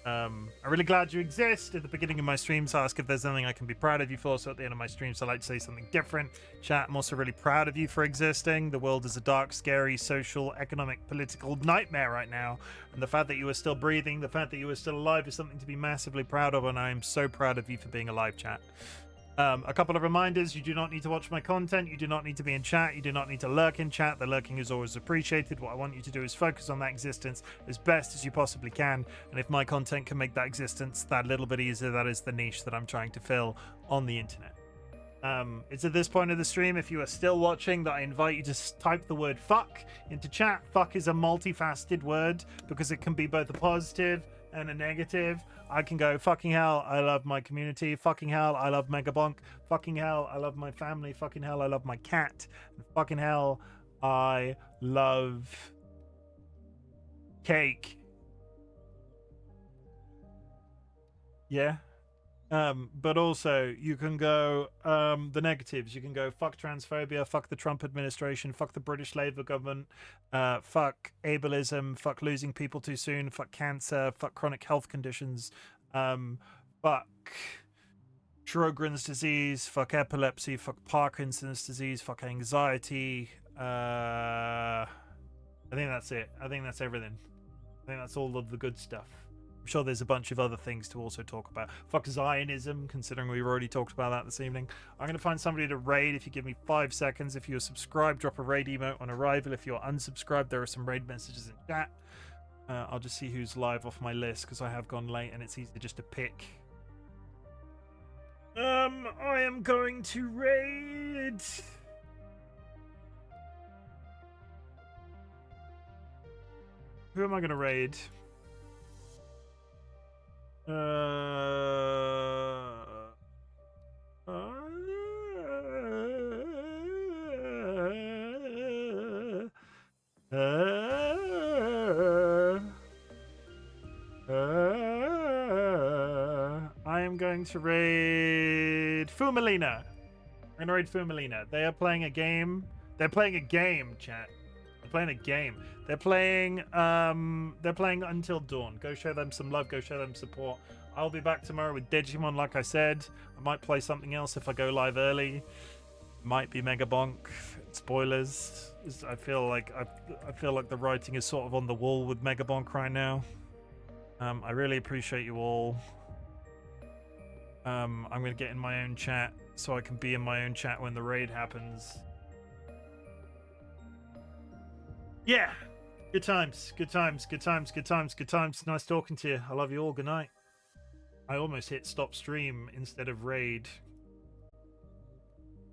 I'm really glad you exist. At the beginning of my streams, I ask if there's anything I can be proud of you for. So at the end of my streams, I like to say something different. Chat, I'm also really proud of you for existing. The world is a dark, scary, social, economic, political nightmare right now. And the fact that you are still breathing, the fact that you are still alive is something to be massively proud of. And I am so proud of you for being alive, chat. A couple of reminders: you do not need to watch my content, you do not need to be in chat, you do not need to lurk in chat. The lurking is always appreciated. What I want you to do is focus on that existence as best as you possibly can, and if my content can make that existence that little bit easier, that is the niche that I'm trying to fill on the internet. It's at this point of the stream, if you are still watching, that I invite you to type the word fuck into chat. Fuck is a multifaceted word because it can be both a positive and a negative. I can go, fucking hell, I love my community. Fucking hell, I love Megabonk. Fucking hell, I love my family. Fucking hell, I love my cat. And fucking hell, I love cake. Yeah. But also you can go the negatives. You can go fuck transphobia, fuck the Trump administration, fuck the British Labour government, fuck ableism, fuck losing people too soon, fuck cancer, fuck chronic health conditions, fuck Sjogren's disease, fuck epilepsy, fuck Parkinson's disease, fuck anxiety. I think that's it. I think that's everything. I think that's all of the good stuff. I'm sure there's a bunch of other things to also talk about. Fuck Zionism, considering we've already talked about that this evening. I'm going to find somebody to raid if you give me 5 seconds. If you're subscribed, drop a raid emote on arrival. If you're unsubscribed, there are some raid messages in chat. I'll just see who's live off my list because I have gone late and it's easy just to pick. I am going to raid. Who am I going to raid? I am going to raid Fumalina. I'm going to raid Fumalina. They are playing a game. They're playing a game, chat. They're playing a game. They're playing Until Dawn. Go show them some love, go show them support. I'll be back tomorrow with Digimon, like I said. I might play something else if I go live early. Might be Megabonk. Spoilers. I feel like the writing is sort of on the wall with Megabonk right now. I really appreciate you all. I'm gonna get in my own chat so I can be in my own chat when the raid happens. Yeah. Good times, good times, good times, good times, good times. Nice talking to you. I love you all. Good night. I almost hit stop stream instead of raid.